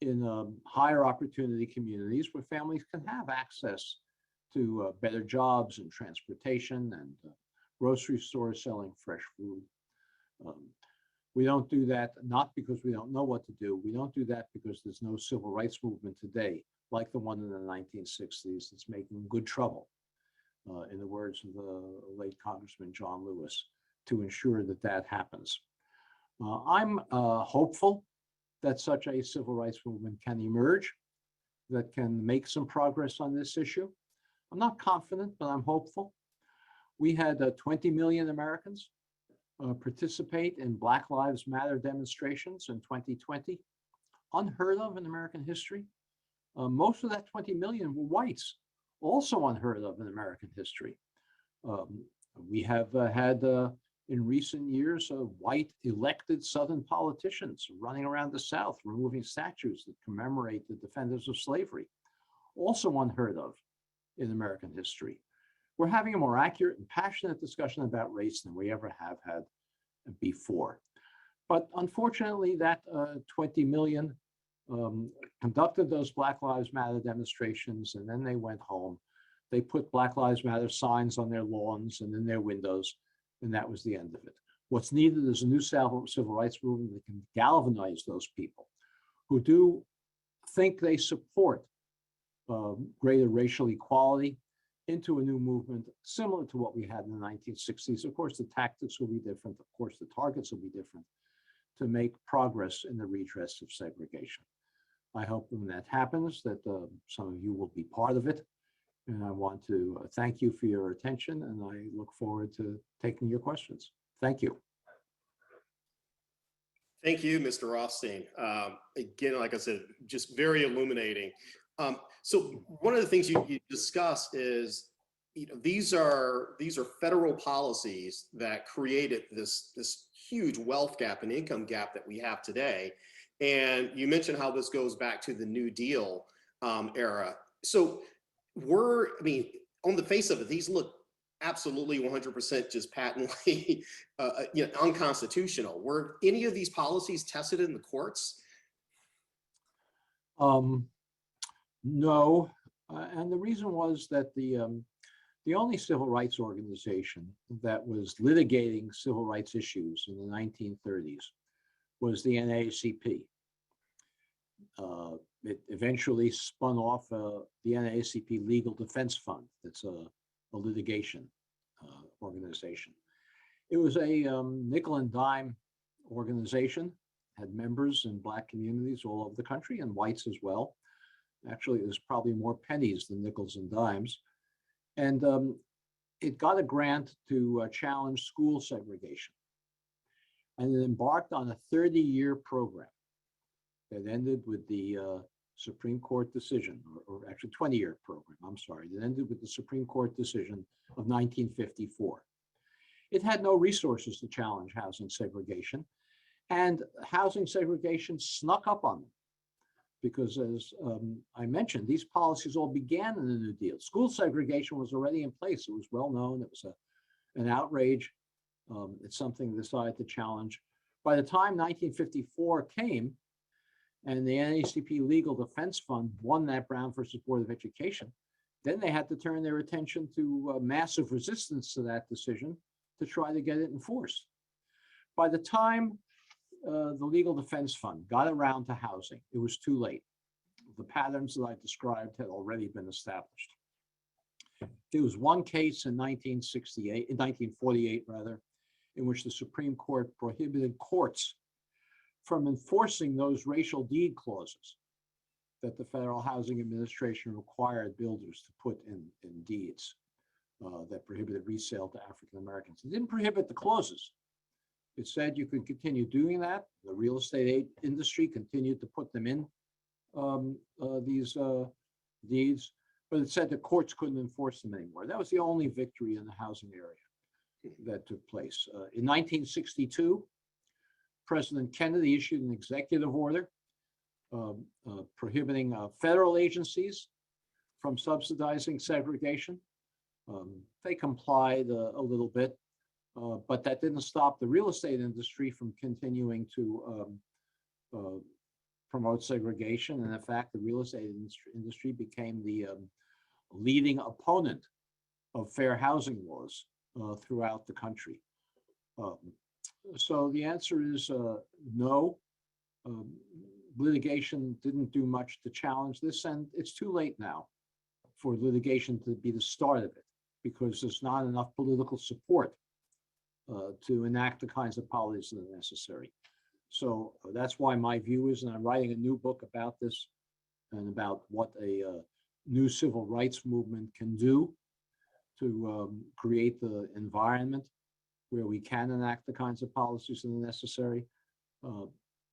in higher opportunity communities where families can have access to better jobs and transportation and grocery stores selling fresh food. We don't do that, not because we don't know what to do. We don't do that because there's no civil rights movement today, like the one in the 1960s that's making good trouble, in the words of the late Congressman John Lewis, to ensure that that happens. I'm hopeful that such a civil rights movement can emerge, that can make some progress on this issue. I'm not confident, but I'm hopeful. We had 20 million Americans participate in Black Lives Matter demonstrations in 2020, unheard of in American history. Most of that 20 million were whites, also unheard of in American history. We have had in recent years white elected Southern politicians running around the South, removing statues that commemorate the defenders of slavery, also unheard of in American history. We're having a more accurate and passionate discussion about race than we ever have had before. But unfortunately, that 20 million conducted those Black Lives Matter demonstrations, and then they went home. They put Black Lives Matter signs on their lawns and in their windows, and that was the end of it. What's needed is a new civil rights movement that can galvanize those people who do think they support greater racial equality into a new movement similar to what we had in the 1960s. Of course, the tactics will be different. Of course, the targets will be different to make progress in the redress of segregation. I hope when that happens that some of you will be part of it. And I want to thank you for your attention, and I look forward to taking your questions. Thank you. Thank you, Mr. Rothstein. Again, like I said, just very illuminating. So one of the things you discuss is, these are federal policies that created this huge wealth gap and income gap that we have today. And you mentioned how this goes back to the New Deal era. So on the face of it, these look absolutely 100% just patently unconstitutional. Were any of these policies tested in the courts? No, and the reason was that the only civil rights organization that was litigating civil rights issues in the 1930s was the NAACP. It eventually spun off the NAACP Legal Defense Fund. That's a litigation organization. It was a nickel and dime organization, had members in Black communities all over the country and whites as well. Actually, it was probably more pennies than nickels and dimes. And it got a grant to challenge school segregation. And it embarked on a 30-year program that ended with the Supreme Court decision, or actually 20-year program, I'm sorry, that ended with the Supreme Court decision of 1954. It had no resources to challenge housing segregation, and housing segregation snuck up on them. Because as I mentioned, these policies all began in the New Deal. School segregation was already in place. It was well known. It was an outrage. It's something they decided to challenge. By the time 1954 came and the NAACP Legal Defense Fund won that Brown versus Board of Education, then they had to turn their attention to massive resistance to that decision to try to get it enforced. By the time the Legal Defense Fund got around to housing, it was too late. The patterns that I described had already been established. There was one case in 1948 rather, in which the Supreme Court prohibited courts from enforcing those racial deed clauses that the Federal Housing Administration required builders to put in deeds that prohibited resale to African Americans. It didn't prohibit the clauses. It said you could continue doing that. The real estate industry continued to put them in these deeds, but it said the courts couldn't enforce them anymore. That was the only victory in the housing area that took place. In 1962, President Kennedy issued an executive order prohibiting federal agencies from subsidizing segregation. They complied a little bit, but that didn't stop the real estate industry from continuing to promote segregation. And in fact, the real estate industry became the leading opponent of fair housing laws throughout the country. So the answer is no. Litigation didn't do much to challenge this, and it's too late now for litigation to be the start of it, because there's not enough political support to enact the kinds of policies that are necessary. So that's why my view is, and I'm writing a new book about this and about what a new civil rights movement can do to create the environment where we can enact the kinds of policies that are necessary.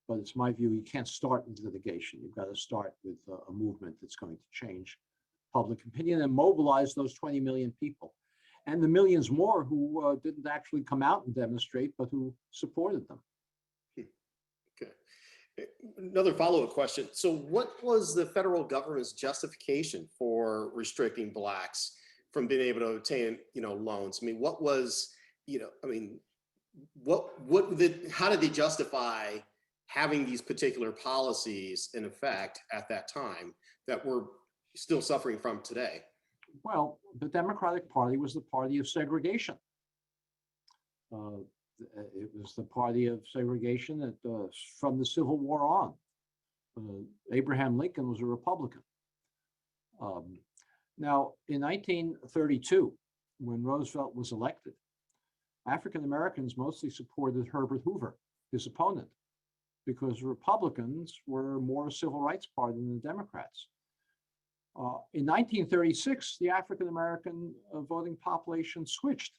But it's my view, you can't start with litigation. You've got to start with a movement that's going to change public opinion and mobilize those 20 million people and the millions more who didn't actually come out and demonstrate, but who supported them. Okay. Another follow-up question. So what was the federal government's justification for restricting Blacks from being able to obtain, loans? I mean, what was, how did they justify having these particular policies in effect at that time that we're still suffering from today? Well, the Democratic Party was the party of segregation. It was the party of segregation that from the Civil War on. Abraham Lincoln was a Republican. Now, in 1932, when Roosevelt was elected, African Americans mostly supported Herbert Hoover, his opponent, because Republicans were more a civil rights party than the Democrats. In 1936, the African American voting population switched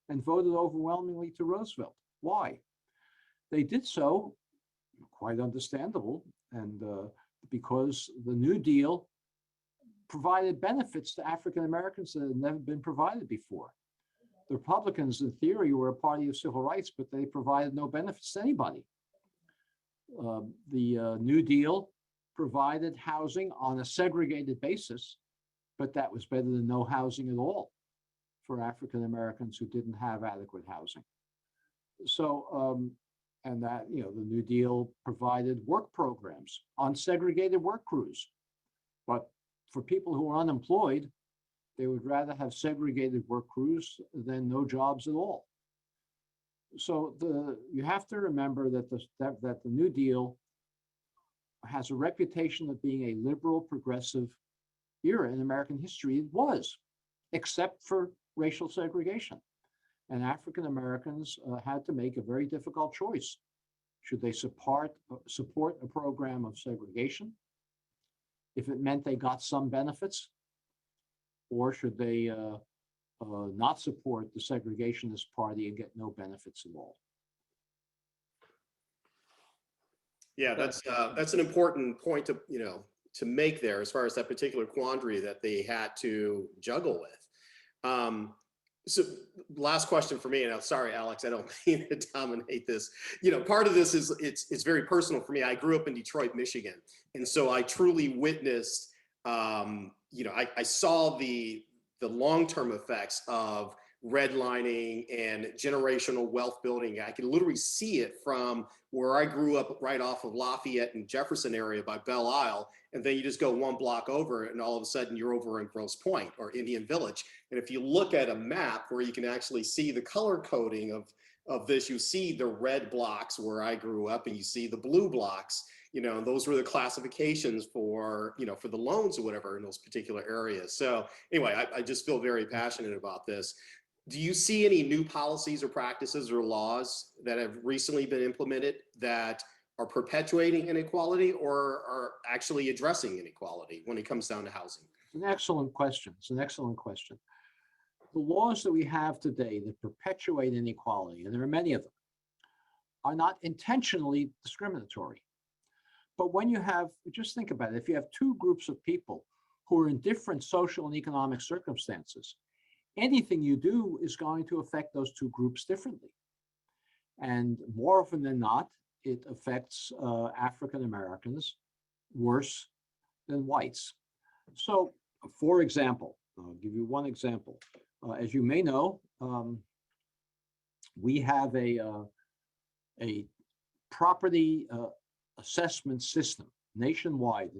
and voted overwhelmingly to Roosevelt. Why? They did so, quite understandable, and because the New Deal provided benefits to African Americans that had never been provided before. The Republicans, in theory, were a party of civil rights, but they provided no benefits to anybody. The New Deal provided housing on a segregated basis, but that was better than no housing at all for African Americans who didn't have adequate housing. So, and that, the New Deal provided work programs on segregated work crews. But for people who are unemployed, they would rather have segregated work crews than no jobs at all. So you have to remember that the New Deal has a reputation of being a liberal, progressive era in American history. It was, except for racial segregation. And African Americans had to make a very difficult choice. Should they support a program of segregation if it meant they got some benefits? Or should they not support the segregationist party and get no benefits at all? Yeah, that's an important point to make there, as far as that particular quandary that they had to juggle with. So last question for me, and I'm sorry, Alex, I don't mean to dominate this. Part of this is it's very personal for me. I grew up in Detroit, Michigan, and so I truly witnessed. I saw the long-term effects of redlining and generational wealth building. I could literally see it from where I grew up, right off of Lafayette and Jefferson area by Belle Isle. And then you just go one block over and all of a sudden you're over in Grosse Pointe or Indian Village. And if you look at a map where you can actually see the color coding of this, you see the red blocks where I grew up and you see the blue blocks, and those were the classifications for, for the loans or whatever in those particular areas. So anyway, I just feel very passionate about this. Do you see any new policies or practices or laws that have recently been implemented that are perpetuating inequality or are actually addressing inequality when it comes down to housing? It's an excellent question. It's an excellent question. The laws that we have today that perpetuate inequality, and there are many of them, are not intentionally discriminatory. But when you have, just think about it, if you have two groups of people who are in different social and economic circumstances, anything you do is going to affect those two groups differently. And more often than not, it affects African Americans worse than whites. So, for example, I'll give you one example. As you may know, we have a property assessment system nationwide.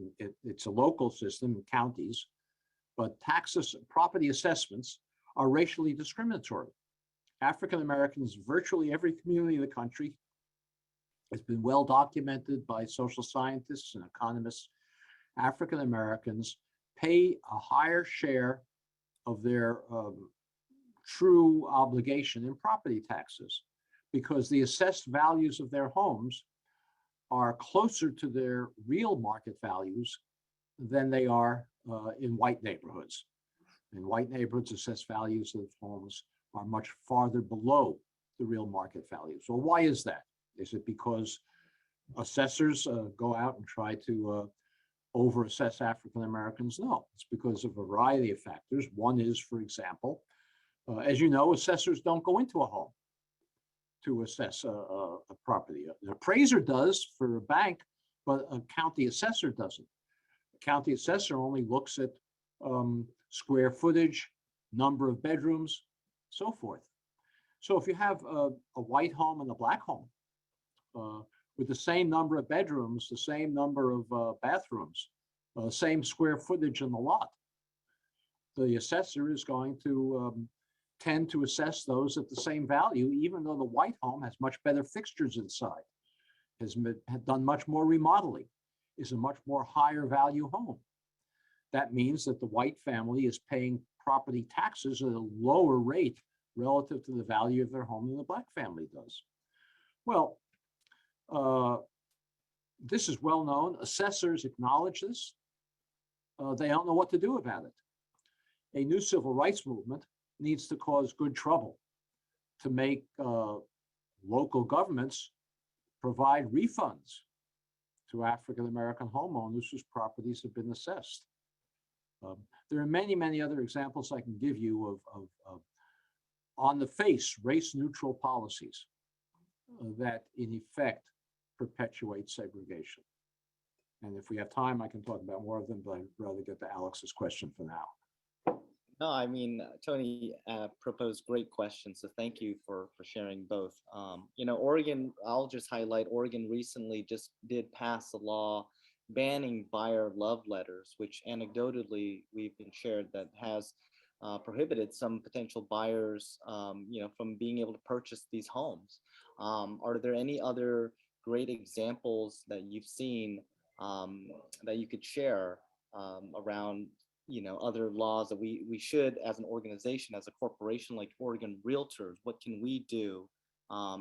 It's a local system in counties, but taxes, property assessments are racially discriminatory. African Americans, virtually every community in the country, has been well documented by social scientists and economists. African Americans pay a higher share of their true obligation in property taxes because the assessed values of their homes are closer to their real market values than they are in white neighborhoods. In white neighborhoods, assessed values of homes are much farther below the real market value. So why is that? Is it because assessors go out and try to over-assess African Americans? No, it's because of a variety of factors. One is, for example, as you know, assessors don't go into a home to assess a property. An appraiser does for a bank, but a county assessor doesn't. A county assessor only looks at square footage, number of bedrooms, so forth. So if you have a white home and a black home with the same number of bedrooms, the same number of bathrooms, same square footage in the lot, the assessor is going to tend to assess those at the same value, even though the white home has much better fixtures inside, has done much more remodeling, is a much more higher value home. That means that the white family is paying property taxes at a lower rate relative to the value of their home than the black family does. Well, this is well known. Assessors acknowledge this. They don't know what to do about it. A new civil rights movement needs to cause good trouble to make local governments provide refunds to African American homeowners whose properties have been assessed. There are many, many other examples I can give you of on the face, race-neutral policies that in effect perpetuate segregation. And if we have time, I can talk about more of them, but I'd rather get to Alex's question for now. No, I mean, Tony proposed great questions, so thank you for sharing both. You know, Oregon, I'll just highlight, Oregon recently just did pass a law banning buyer love letters, which anecdotally we've been shared that has prohibited some potential buyers, you know, from being able to purchase these homes. Are there any other great examples that you've seen that you could share around, you know, other laws that we should, as an organization, as a corporation like Oregon Realtors, what can we do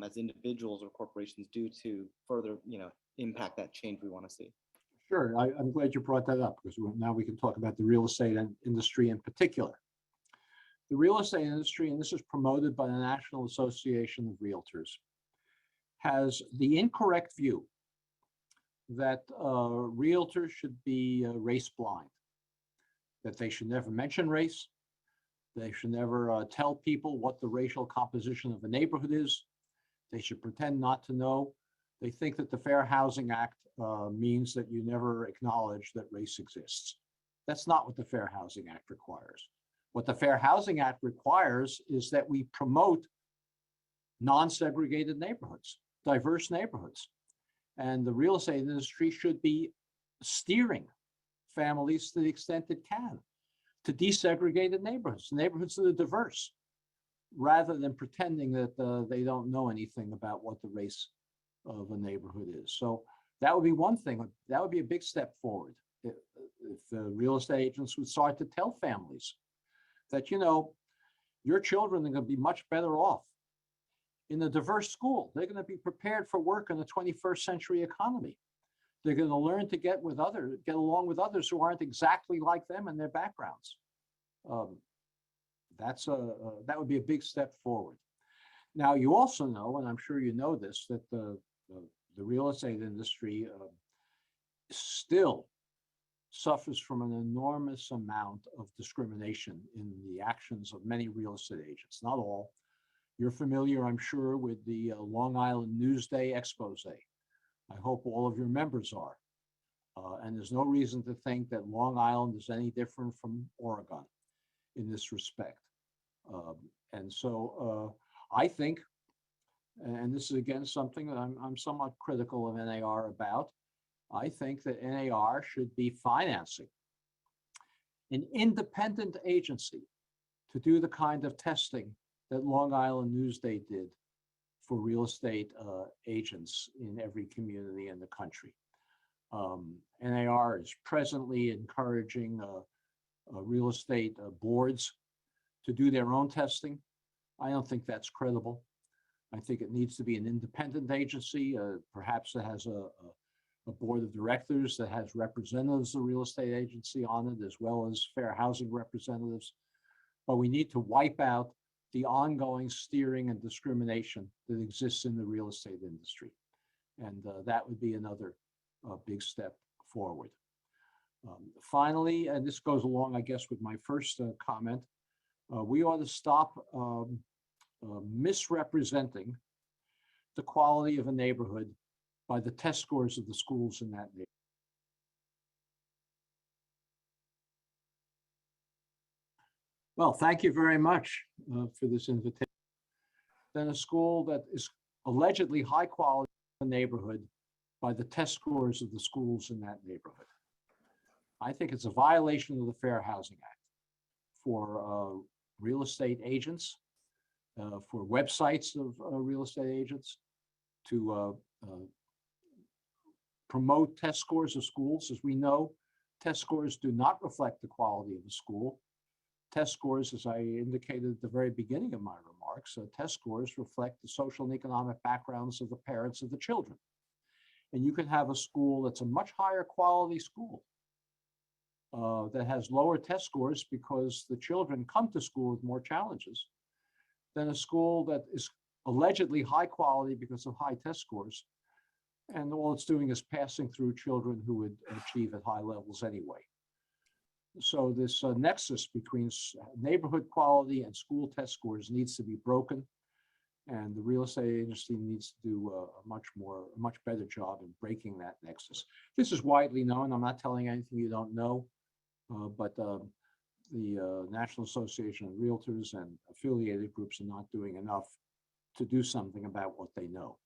as individuals or corporations do to further, you know, impact that change we want to see? Sure, I'm glad you brought that up because now we can talk about the real estate industry in particular. The real estate industry, and this is promoted by the National Association of Realtors, has the incorrect view that realtors should be race blind, that they should never mention race, they should never tell people what the racial composition of a neighborhood is, they should pretend not to know. They think that the Fair Housing Act means that you never acknowledge that race exists. That's not what the Fair Housing Act requires. What the Fair Housing Act requires is that we promote non-segregated neighborhoods, diverse neighborhoods. And the real estate industry should be steering families to the extent it can to desegregated neighborhoods, neighborhoods that are diverse, rather than pretending that they don't know anything about what the race of a neighborhood is. So that would be one thing. That would be a big step forward if the real estate agents would start to tell families that, you know, your children are going to be much better off in a diverse school. They're going to be prepared for work in the 21st century economy. They're going to learn to get along with others who aren't exactly like them in their backgrounds. That would be a big step forward. Now, you also know, and I'm sure you know this, that the real estate industry still suffers from an enormous amount of discrimination in the actions of many real estate agents, not all. You're familiar, I'm sure, with the Long Island Newsday expose. I hope all of your members are. And there's no reason to think that Long Island is any different from Oregon in this respect. And so I think, and this is again something that I'm somewhat critical of NAR about, I think that NAR should be financing an independent agency to do the kind of testing that Long Island Newsday did for real estate agents in every community in the country. NAR is presently encouraging real estate boards to do their own testing. I don't think that's credible. I think it needs to be an independent agency, perhaps that has a board of directors that has representatives of the real estate agency on it, as well as fair housing representatives. But we need to wipe out the ongoing steering and discrimination that exists in the real estate industry. And that would be another big step forward. Finally, and this goes along, I guess, with my first comment, we ought to stop misrepresenting the quality of a neighborhood by the test scores of the schools in that neighborhood. Well, thank you very much for this invitation. Then a school that is allegedly high quality neighborhood by the test scores of the schools in that neighborhood. I think it's a violation of the Fair Housing Act for real estate agents, for websites of real estate agents to promote test scores of schools. As we know, test scores do not reflect the quality of the school. Test scores, as I indicated at the very beginning of my remarks, test scores reflect the social and economic backgrounds of the parents of the children. And you can have a school that's a much higher quality school that has lower test scores because the children come to school with more challenges than a school that is allegedly high quality because of high test scores. And all it's doing is passing through children who would achieve at high levels anyway. So this nexus between neighborhood quality and school test scores needs to be broken. And the real estate industry needs to do a much better job in breaking that nexus. This is widely known. I'm not telling anything you don't know, but the National Association of Realtors and affiliated groups are not doing enough to do something about what they know.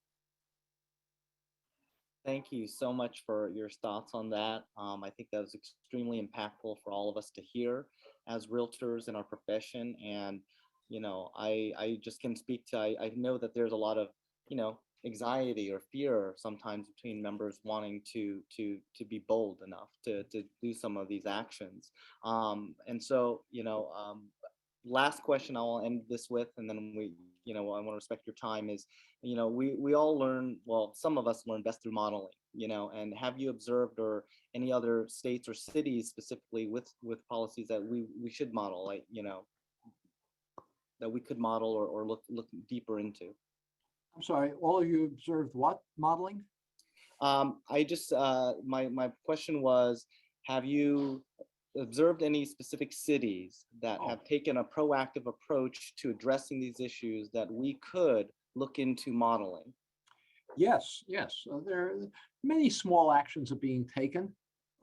Thank you so much for your thoughts on that. I think that was extremely impactful for all of us to hear as realtors in our profession. And, you know, I just can speak to, I know that there's a lot of, you know, anxiety or fear sometimes between members wanting to be bold enough to do some of these actions. And so, you know, last question I'll end this with, and then we, you know, I want to respect your time, is, you know, we all learn, well, some of us learn best through modeling, you know, and have you observed or any other states or cities specifically with policies that we should model, like, you know, that we could model or look deeper into? I'm sorry, all of you observed what modeling? I just, my question was, have you observed any specific cities that have taken a proactive approach to addressing these issues that we could look into modeling? Yes, yes. There are many small actions are being taken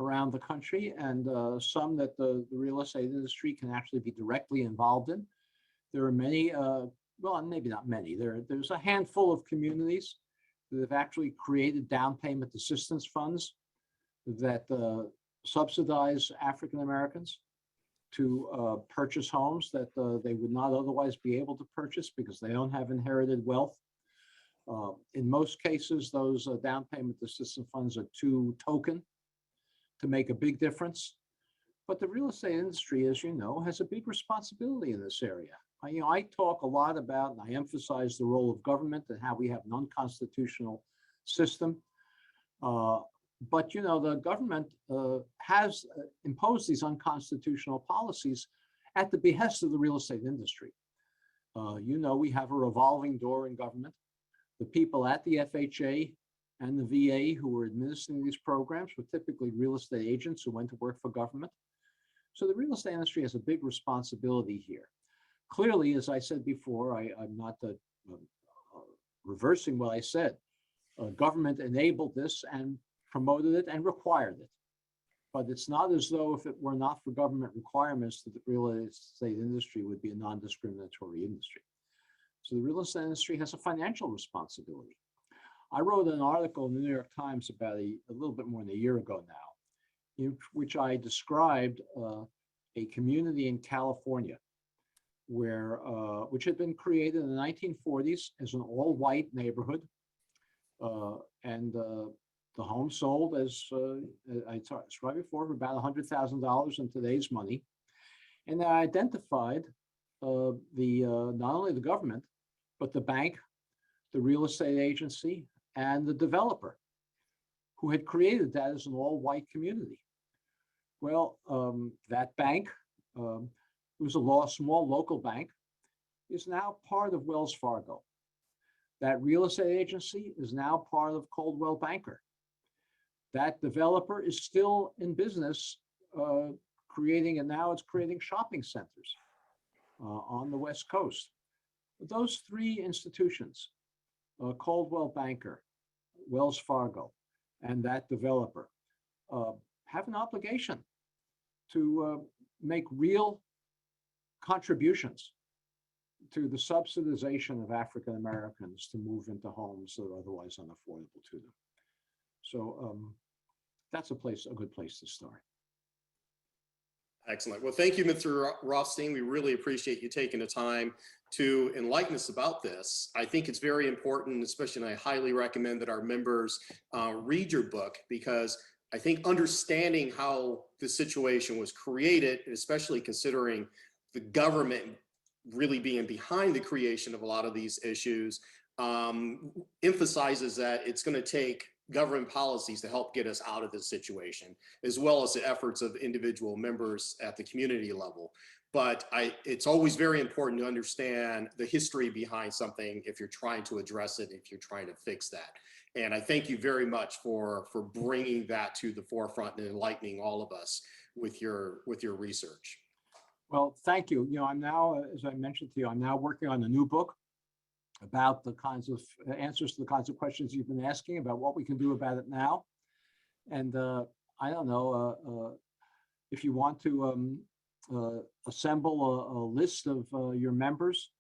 around the country, and some that the real estate industry can actually be directly involved in. There are many, well, maybe not many. There's a handful of communities that have actually created down payment assistance funds that subsidize African Americans to purchase homes that they would not otherwise be able to purchase because they don't have inherited wealth. In most cases, those down payment assistance funds are too token to make a big difference. But the real estate industry, as you know, has a big responsibility in this area. I talk a lot about, and I emphasize the role of government and how we have an unconstitutional system. But, you know, the government has imposed these unconstitutional policies at the behest of the real estate industry. You know, we have a revolving door in government. The people at the FHA and the VA who were administering these programs were typically real estate agents who went to work for government. So the real estate industry has a big responsibility here. Clearly, as I said before, I'm not reversing what I said. Government enabled this and promoted it and required it. But it's not as though if it were not for government requirements that the real estate industry would be a non-discriminatory industry. So the real estate industry has a financial responsibility. I wrote an article in the New York Times about a little bit more than a year ago now, in which I described a community in California where, which had been created in the 1940s as an all-white neighborhood. And the home sold, as I described before, for about $100,000 in today's money. And I identified not only the government, but the bank, the real estate agency, and the developer who had created that as an all-white community. Well, that bank, it was a small local bank, is now part of Wells Fargo. That real estate agency is now part of Coldwell Banker. That developer is still in business creating, and now it's creating shopping centers on the West Coast. Those three institutions, Coldwell Banker, Wells Fargo, and that developer, have an obligation to make real contributions to the subsidization of African Americans to move into homes that are otherwise unaffordable to them. So that's a good place to start. Excellent. Well, thank you, Mr. Rothstein. We really appreciate you taking the time to enlighten us about this. I think it's very important, especially, and I highly recommend that our members read your book, because I think understanding how the situation was created, and especially considering the government really being behind the creation of a lot of these issues, emphasizes that it's going to take government policies to help get us out of this situation, as well as the efforts of individual members at the community level. But it's always very important to understand the history behind something if you're trying to address it, if you're trying to fix that. And I thank you very much for bringing that to the forefront and enlightening all of us with your research. Well, thank you. I'm now, as I mentioned to you, I'm now working on a new book about the kinds of answers to the kinds of questions you've been asking about what we can do about it now. And I don't know if you want to assemble a list of your members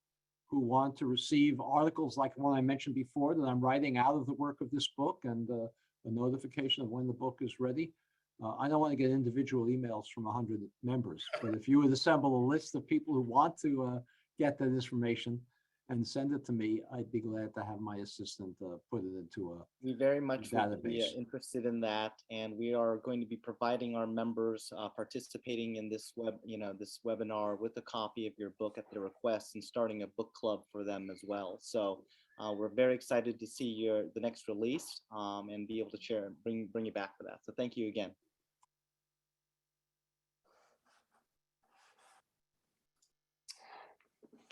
who want to receive articles like the one I mentioned before that I'm writing out of the work of this book, and a notification of when the book is ready. I don't want to get individual emails from 100 members, but if you would assemble a list of people who want to get that information and send it to me, I'd be glad to have my assistant put it into a We very much would be database. interested in that, and we are going to be providing our members participating in this this webinar with a copy of your book at their request, and starting a book club for them as well. So we're very excited to see the next release and be able to share and bring you back for that. So thank you again.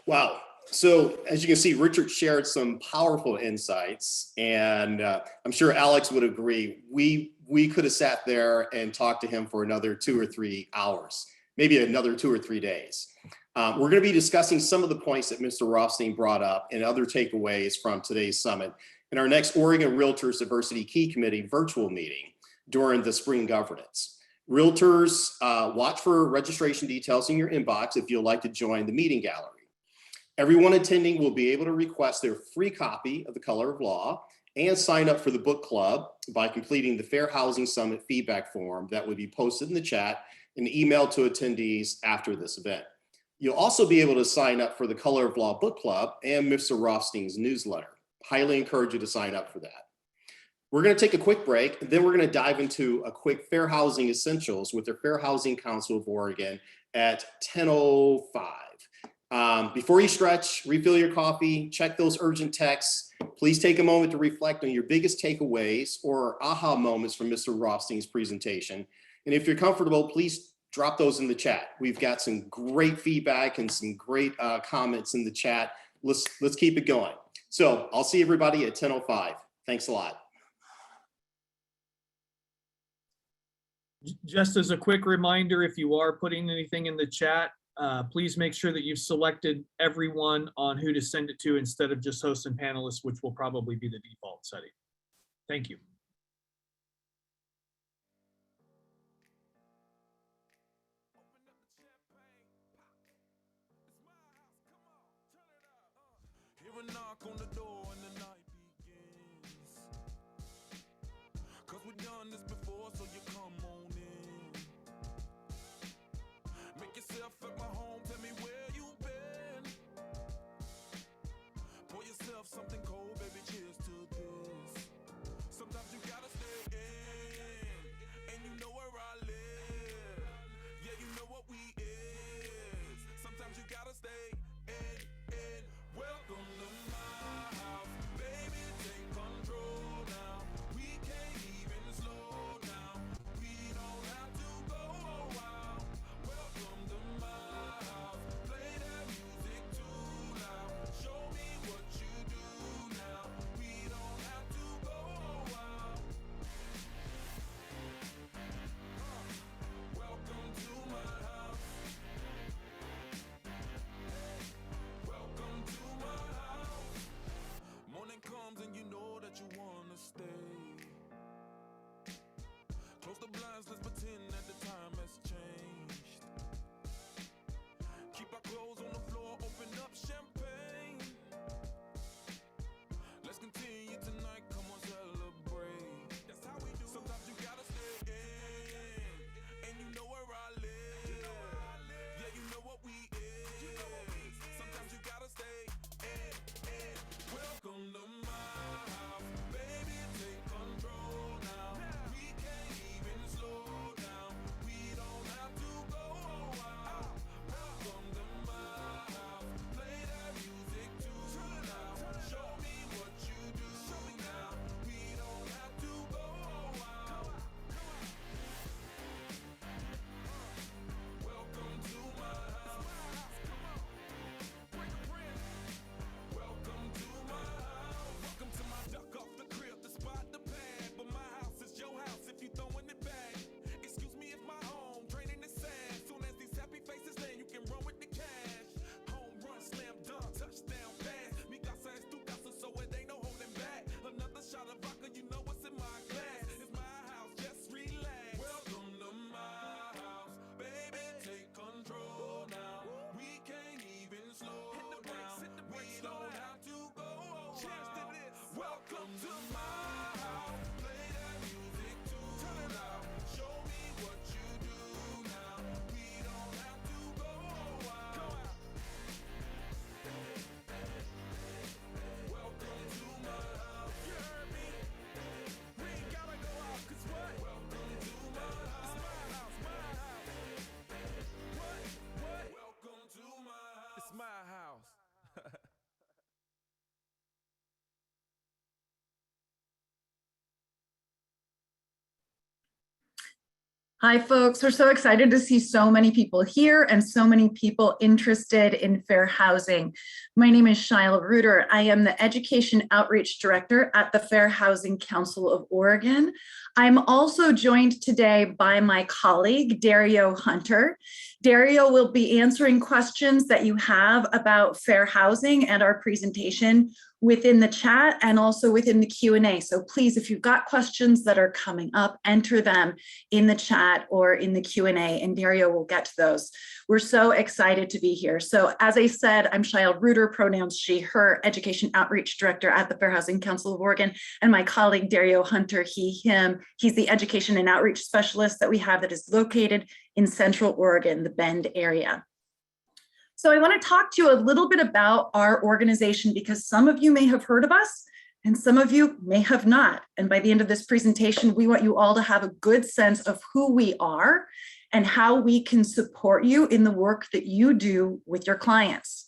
Wow. So as you can see, Richard shared some powerful insights, and I'm sure Alex would agree. We could have sat there and talked to him for another 2 or 3 hours, maybe another 2 or 3 days. We're going to be discussing some of the points that Mr. Rothstein brought up and other takeaways from today's summit in our next Oregon Realtors Diversity Key Committee virtual meeting during the spring governance. Realtors, watch for registration details in your inbox if you'd like to join the meeting gallery. Everyone attending will be able to request their free copy of The Color of Law and sign up for the book club by completing the Fair Housing Summit feedback form that would be posted in the chat and emailed to attendees after this event. You'll also be able to sign up for the Color of Law book club and Mr. Rothstein's newsletter. Highly encourage you to sign up for that. We're going to take a quick break, and then we're going to dive into a quick Fair Housing Essentials with the Fair Housing Council of Oregon at 10:05. Before you stretch, refill your coffee, check those urgent texts. Please take a moment to reflect on your biggest takeaways or aha moments from Mr. Rothstein's presentation. And if you're comfortable, please drop those in the chat. We've got some great feedback and some great comments in the chat. Let's keep it going. So I'll see everybody at 10:05. Thanks a lot. Just as a quick reminder, if you are putting anything in the chat, please make sure that you've selected everyone on who to send it to instead of just hosts and panelists, which will probably be the default setting. Thank you. Hear a knock on the door and the night begins. 'Cause we've done this before, so you come on in. Make yourself at my home, tell me where you've been. Pour yourself something cold, baby, cheers to this. Sometimes you gotta stay in, and you know where I live. Yeah, you know what we is. Sometimes you gotta stay in. Welcome to my house, baby, take control now. We can't even slow down. We don't have to go a while. Welcome to my house, play that music too loud. Show me what you do now. We don't have to go a while. Welcome to my house. Welcome to my house. Morning comes and you know that you wanna stay. Close the blinds, let's pretend that the time has changed. Keep our clothes on the floor, open up champagne. Let's continue tonight, come on, celebrate. That's how we do. Sometimes you gotta stay in, and you know where I live. Yeah, you know what we is. Sometimes you gotta stay in. Welcome to my house, baby, take control now. We can't even slow down. We don't have to go a while. Welcome to my house, play that music too loud. Show me what you do now. We don't have to go a while. Welcome to my house. Welcome to my house. Welcome to my duck off the crib, the spot, the pad. But my house is your house if you throwing it back. Excuse me if my home draining is sad. Soon as these happy faces land, you can run with the cash. Home run, slam dunk, touchdown pass. Mi casa es tu casa, so it ain't no holding back. Another shot of vodka, you know what's in my glass. It's my house, just relax. Welcome to my house, baby, take control now. We can't even slow down. We don't have to go a while. Welcome to my house, play that music too loud. Show me what you do now. We don't have to go a while. Welcome to my house. You heard me? We ain't gotta go out, 'cause what? Welcome to my house. It's my house, What? Welcome to my house. It's my house. Hi, folks. We're so excited to see so many people here and so many people interested in fair housing. My name is Shaila Reuter. I am the Education Outreach Director at the Fair Housing Council of Oregon. I'm also joined today by my colleague, Dario Hunter. Dario will be answering questions that you have about fair housing and our presentation within the chat and also within the Q&A. So please, if you've got questions that are coming up, enter them in the chat or in the Q&A, and Dario will get to those. We're so excited to be here. So as I said, I'm Shaila Reuter, pronouns she, her, Education Outreach Director at the Fair Housing Council of Oregon, and my colleague Dario Hunter, he, him. He's the Education and Outreach Specialist that we have that is located in Central Oregon, the Bend area. So I want to talk to you a little bit about our organization because some of you may have heard of us and some of you may have not. And by the end of this presentation, we want you all to have a good sense of who we are and how we can support you in the work that you do with your clients.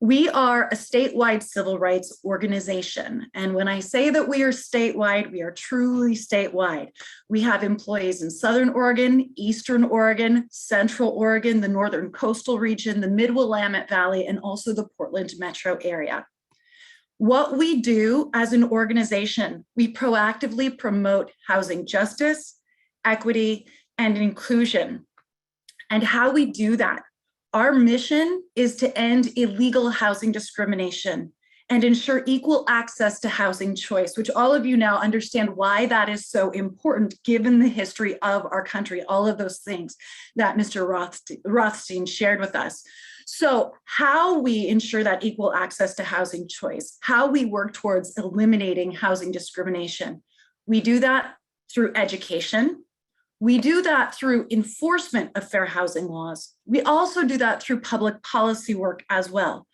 We are a statewide civil rights organization. And when I say that we are statewide, we are truly statewide. We have employees in Southern Oregon, Eastern Oregon, Central Oregon, the Northern Coastal Region, the Mid-Willamette Valley, and also the Portland metro area. What we do as an organization, we proactively promote housing justice, equity, and inclusion. And how we do that. Our mission is to end illegal housing discrimination and ensure equal access to housing choice, which all of you now understand why that is so important given the history of our country, all of those things that Mr. Rothstein shared with us. So how we ensure that equal access to housing choice, how we work towards eliminating housing discrimination. We do that through education. We do that through enforcement of fair housing laws. We also do that through public policy work as well.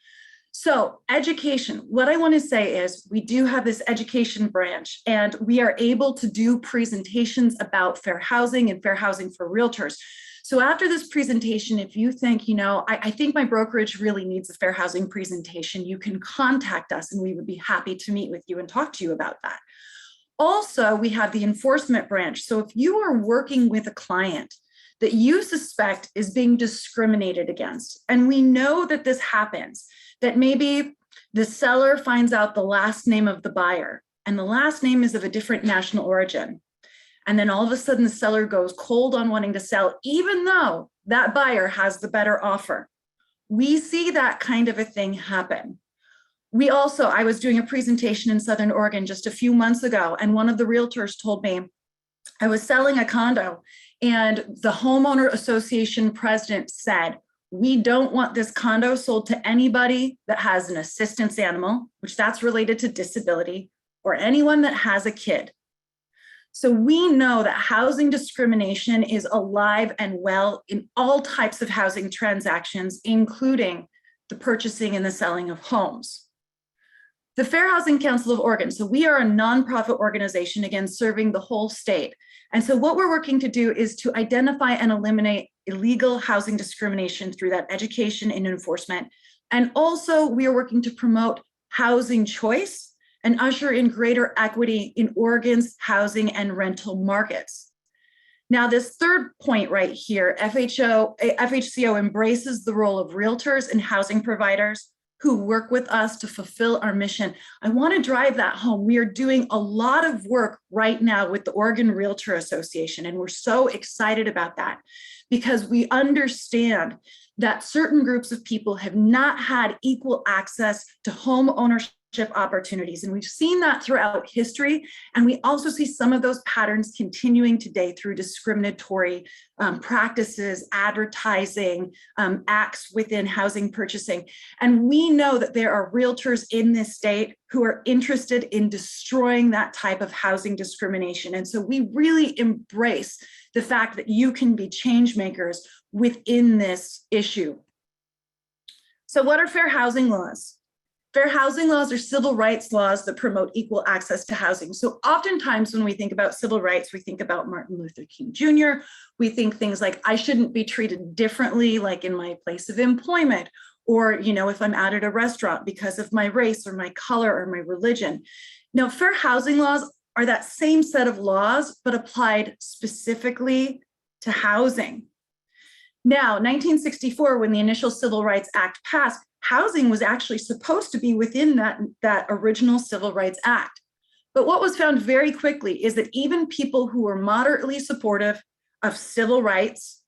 So education, what I want to say is we do have this education branch and we are able to do presentations about fair housing and fair housing for realtors. So after this presentation, if you think, I think my brokerage really needs a fair housing presentation, you can contact us and we would be happy to meet with you and talk to you about that. Also, we have the enforcement branch. So if you are working with a client that you suspect is being discriminated against, and we know that this happens, that maybe the seller finds out the last name of the buyer and the last name is of a different national origin. And then all of a sudden the seller goes cold on wanting to sell, even though that buyer has the better offer. We see that kind of a thing happen. I was doing a presentation in Southern Oregon just a few months ago, and one of the realtors told me I was selling a condo and the homeowner association president said, we don't want this condo sold to anybody that has an assistance animal, which that's related to disability, or anyone that has a kid. So we know that housing discrimination is alive and well in all types of housing transactions, including the purchasing and the selling of homes. The Fair Housing Council of Oregon, so we are a nonprofit organization, again, serving the whole state. And so what we're working to do is to identify and eliminate illegal housing discrimination through that education and enforcement. And also we are working to promote housing choice and usher in greater equity in Oregon's housing and rental markets. Now, this third point right here, FHCO embraces the role of realtors and housing providers who work with us to fulfill our mission. I want to drive that home. We are doing a lot of work right now with the Oregon Realtor Association, and we're so excited about that because we understand that certain groups of people have not had equal access to home ownership opportunities. And we've seen that throughout history. And we also see some of those patterns continuing today through discriminatory practices, advertising, acts within housing purchasing. And we know that there are realtors in this state who are interested in destroying that type of housing discrimination. And so we really embrace the fact that you can be change makers within this issue. So what are fair housing laws? Fair housing laws are civil rights laws that promote equal access to housing. So oftentimes when we think about civil rights, we think about Martin Luther King Jr. We think things like, I shouldn't be treated differently, like in my place of employment, or if I'm out at a restaurant because of my race or my color or my religion. Now, fair housing laws are that same set of laws, but applied specifically to housing. Now, 1964, when the initial Civil Rights Act passed, housing was actually supposed to be within that original Civil Rights Act. But what was found very quickly is that even people who were moderately supportive of civil rights,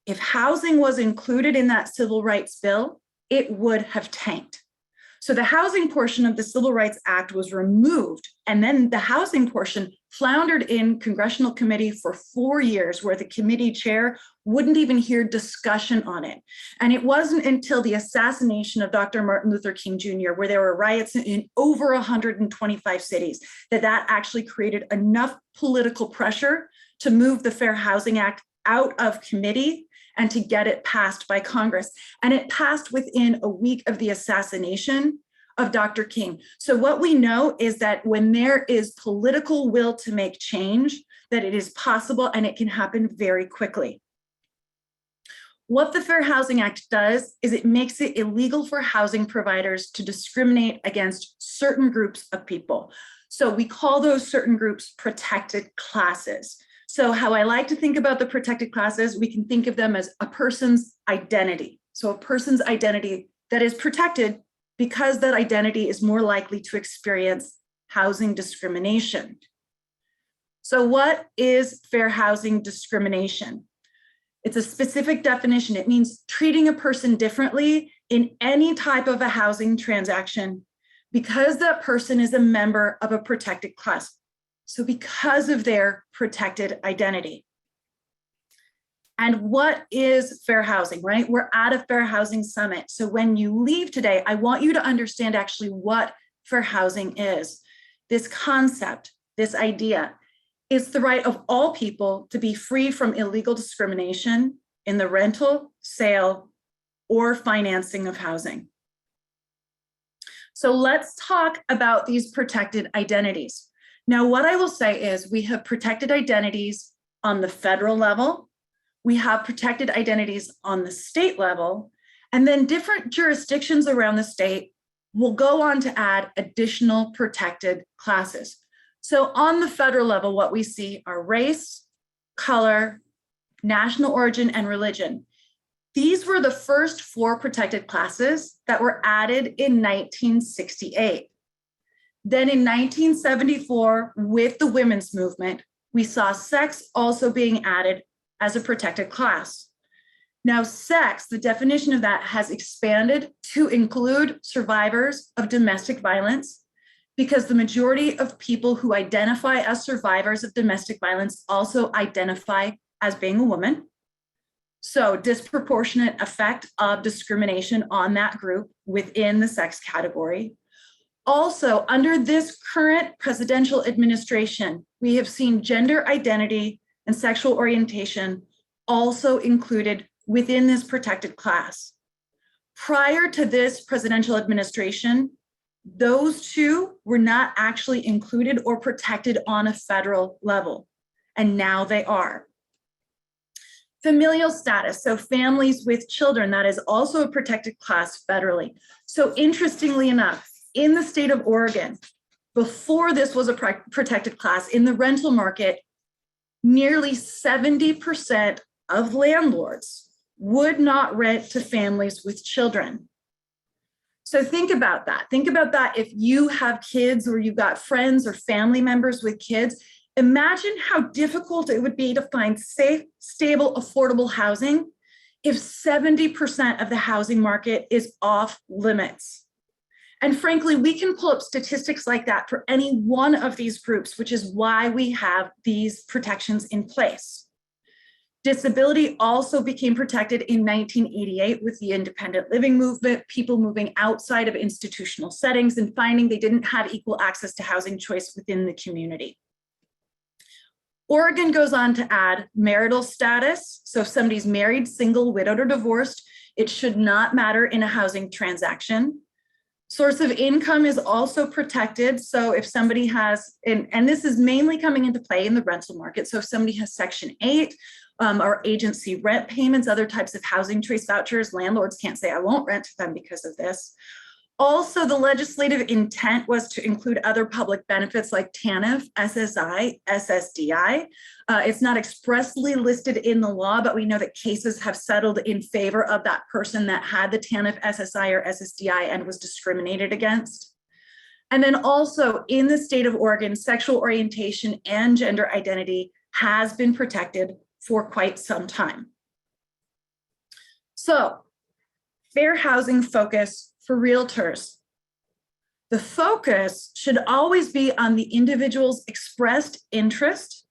if housing was included in that civil rights bill, it would have tanked. So the housing portion of the Civil Rights Act was removed, and then the housing portion floundered in congressional committee for 4 years, where the committee chair wouldn't even hear discussion on it. And it wasn't until the assassination of Dr. Martin Luther King Jr., where there were riots in over 125 cities, that actually created enough political pressure to move the Fair Housing Act out of committee and to get it passed by Congress. And it passed within a week of the assassination of Dr. King. So what we know is that when there is political will to make change, that it is possible and it can happen very quickly. What the Fair Housing Act does is it makes it illegal for housing providers to discriminate against certain groups of people. So we call those certain groups protected classes. So how I like to think about the protected classes, we can think of them as a person's identity. So a person's identity that is protected because that identity is more likely to experience housing discrimination. So what is fair housing discrimination? It's a specific definition. It means treating a person differently in any type of a housing transaction because that person is a member of a protected class. So because of their protected identity. And what is fair housing, right? We're at a Fair Housing Summit. So when you leave today, I want you to understand actually what fair housing is. This concept, this idea, is the right of all people to be free from illegal discrimination in the rental, sale, or financing of housing. So let's talk about these protected identities. Now, what I will say is we have protected identities on the federal level, we have protected identities on the state level, and then different jurisdictions around the state will go on to add additional protected classes. So on the federal level, what we see are race, color, national origin, and religion. These were the first 4 protected classes that were added in 1968. Then in 1974, with the women's movement, we saw sex also being added as a protected class. Now, sex, the definition of that has expanded to include survivors of domestic violence, because the majority of people who identify as survivors of domestic violence also identify as being a woman. So disproportionate effect of discrimination on that group within the sex category. Also, under this current presidential administration, we have seen gender identity and sexual orientation also included within this protected class. Prior to this presidential administration, those two were not actually included or protected on a federal level, and now they are. Familial status, so families with children, that is also a protected class federally. So interestingly enough, in the state of Oregon, before this was a protected class in the rental market, nearly 70% of landlords would not rent to families with children. So think about that. Think about that if you have kids or you've got friends or family members with kids. Imagine how difficult it would be to find safe, stable, affordable housing if 70% of the housing market is off limits. And frankly, we can pull up statistics like that for any one of these groups, which is why we have these protections in place. Disability also became protected in 1988 with the independent living movement, people moving outside of institutional settings and finding they didn't have equal access to housing choice within the community. Oregon goes on to add marital status. So if somebody's married, single, widowed, or divorced, it should not matter in a housing transaction. Source of income is also protected. So if somebody has, and this is mainly coming into play in the rental market. So if somebody has Section 8 or agency rent payments, other types of housing choice vouchers, landlords can't say, I won't rent to them because of this. Also, the legislative intent was to include other public benefits like TANF, SSI, SSDI. It's not expressly listed in the law, but we know that cases have settled in favor of that person that had the TANF, SSI, or SSDI and was discriminated against. And then also in the state of Oregon, sexual orientation and gender identity has been protected for quite some time. So, fair housing focus for realtors. The focus should always be on the individual's expressed interest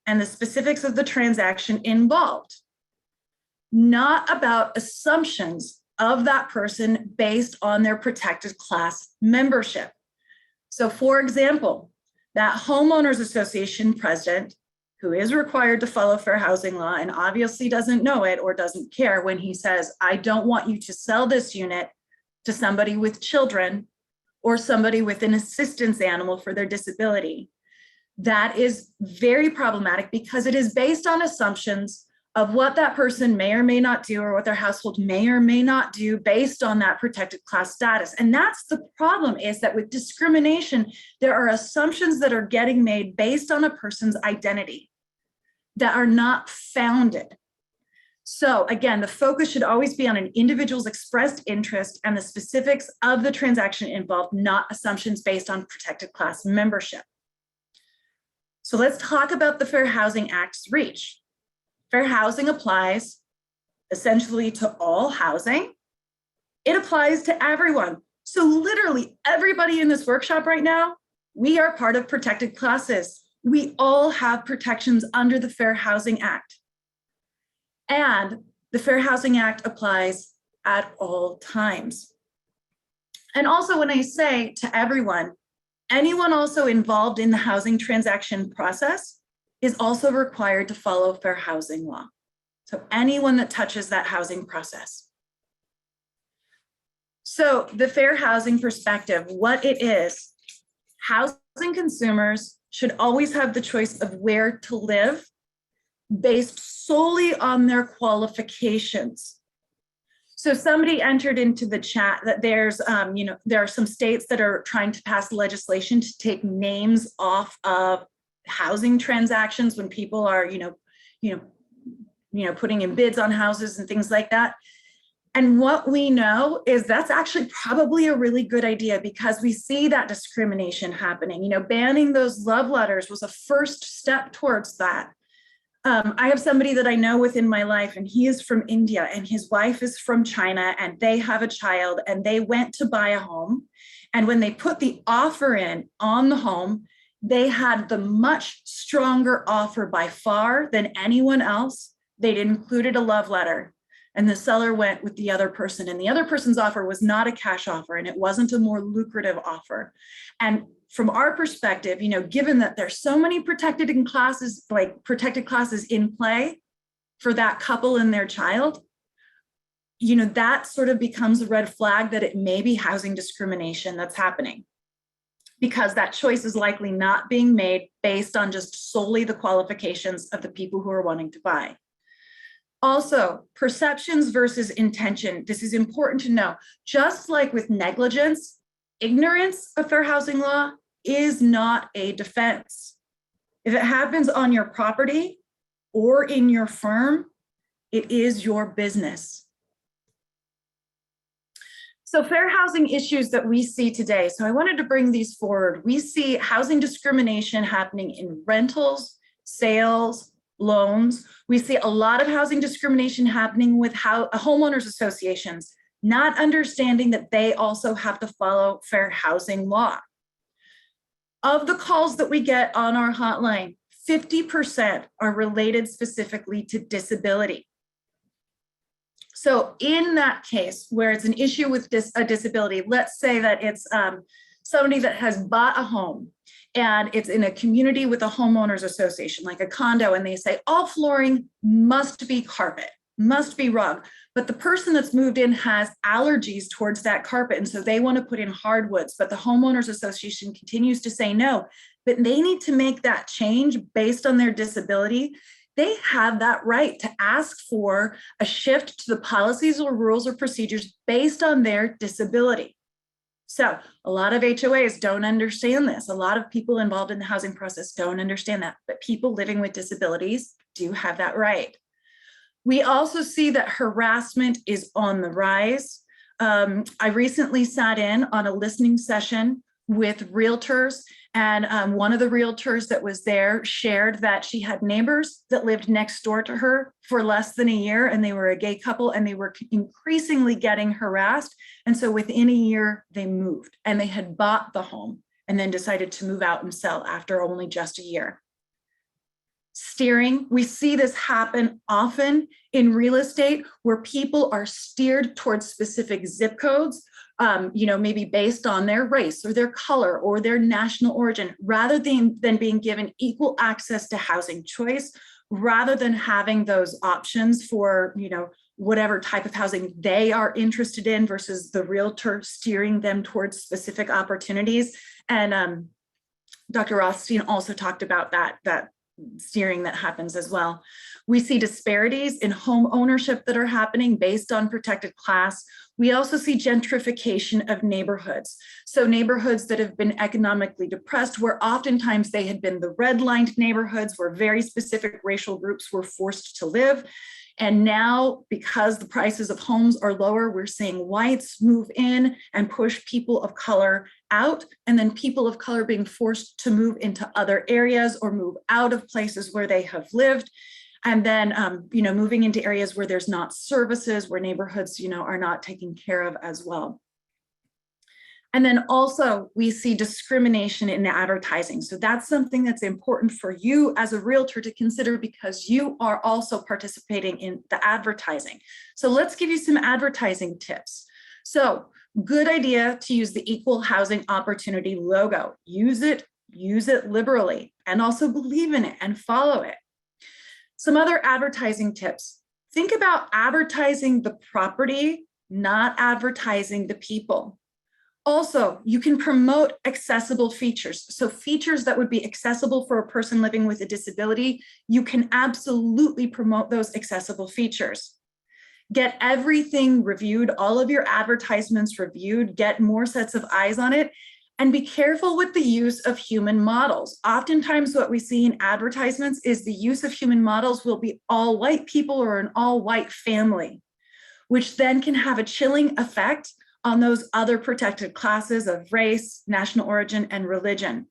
and the specifics of the transaction involved, not about assumptions of that person based on their protected class membership. So for example, that homeowners association president who is required to follow fair housing law and obviously doesn't know it or doesn't care when he says, I don't want you to sell this unit to somebody with children or somebody with an assistance animal for their disability. That is very problematic because it is based on assumptions of what that person may or may not do or what their household may or may not do based on that protected class status. And that's the problem, is that with discrimination, there are assumptions that are getting made based on a person's identity that are not founded. So again, the focus should always be on an individual's expressed interest and the specifics of the transaction involved, not assumptions based on protected class membership. So let's talk about the Fair Housing Act's reach. Fair housing applies essentially to all housing. It applies to everyone. So literally everybody in this workshop right now, we are part of protected classes. We all have protections under the Fair Housing Act. And the Fair Housing Act applies at all times. And also when I say to everyone, anyone also involved in the housing transaction process is also required to follow fair housing law. So anyone that touches that housing process. So the fair housing perspective, what it is, housing consumers should always have the choice of where to live based solely on their qualifications. So somebody entered into the chat that there's, there are some states that are trying to pass legislation to take names off of housing transactions when people are, putting in bids on houses and things like that. And what we know is that's actually probably a really good idea because we see that discrimination happening. Banning those love letters was a first step towards that. I have somebody that I know within my life, and he is from India, and his wife is from China, and they have a child, and they went to buy a home. And when they put the offer in on the home, they had the much stronger offer by far than anyone else. They'd included a love letter, and the seller went with the other person, and the other person's offer was not a cash offer, and it wasn't a more lucrative offer. And from our perspective, given that there's so many protected classes in play for that couple and their child, that sort of becomes a red flag that it may be housing discrimination that's happening because that choice is likely not being made based on just solely the qualifications of the people who are wanting to buy. Also, perceptions versus intention. This is important to know. Just like with negligence, ignorance of fair housing law is not a defense. If it happens on your property or in your firm, it is your business. So fair housing issues that we see today. So I wanted to bring these forward. We see housing discrimination happening in rentals, sales, loans. We see a lot of housing discrimination happening with homeowners associations, not understanding that they also have to follow fair housing law. Of the calls that we get on our hotline, 50% are related specifically to disability. So in that case, where it's an issue with a disability, let's say that it's somebody that has bought a home and it's in a community with a homeowners association, like a condo, and they say all flooring must be carpet, must be rug. But the person that's moved in has allergies towards that carpet. And so they want to put in hardwoods, but the homeowners association continues to say no, but they need to make that change based on their disability. They have that right to ask for a shift to the policies or rules or procedures based on their disability. So a lot of HOAs don't understand this. A lot of people involved in the housing process don't understand that, but people living with disabilities do have that right. We also see that harassment is on the rise. I recently sat in on a listening session with realtors, and one of the realtors that was there shared that she had neighbors that lived next door to her for less than a year, and they were a gay couple, and they were increasingly getting harassed. And so within a year, they moved, and they had bought the home and then decided to move out and sell after only just a year. Steering, we see this happen often in real estate where people are steered towards specific zip codes, maybe based on their race or their color or their national origin, rather than being given equal access to housing choice, rather than having those options for, whatever type of housing they are interested in versus the realtor steering them towards specific opportunities. And Dr. Rothstein also talked about that steering that happens as well. We see disparities in home ownership that are happening based on protected class. We also see gentrification of neighborhoods. So neighborhoods that have been economically depressed, where oftentimes they had been the redlined neighborhoods where very specific racial groups were forced to live. And now, because the prices of homes are lower, we're seeing whites move in and push people of color out, and then people of color being forced to move into other areas or move out of places where they have lived. And then, moving into areas where there's not services, where neighborhoods, are not taken care of as well. And then also we see discrimination in advertising. So that's something that's important for you as a realtor to consider, because you are also participating in the advertising. So let's give you some advertising tips. So good idea to use the Equal Housing Opportunity logo. Use it liberally, and also believe in it and follow it. Some other advertising tips. Think about advertising the property, not advertising the people. Also, you can promote accessible features. So features that would be accessible for a person living with a disability, you can absolutely promote those accessible features. Get everything reviewed, all of your advertisements reviewed, get more sets of eyes on it, and be careful with the use of human models. Oftentimes what we see in advertisements is the use of human models will be all white people or an all white family, which then can have a chilling effect on those other protected classes of race, national origin, and religion.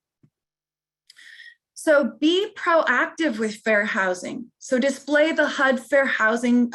So be proactive with fair housing. So display the HUD Fair Housing,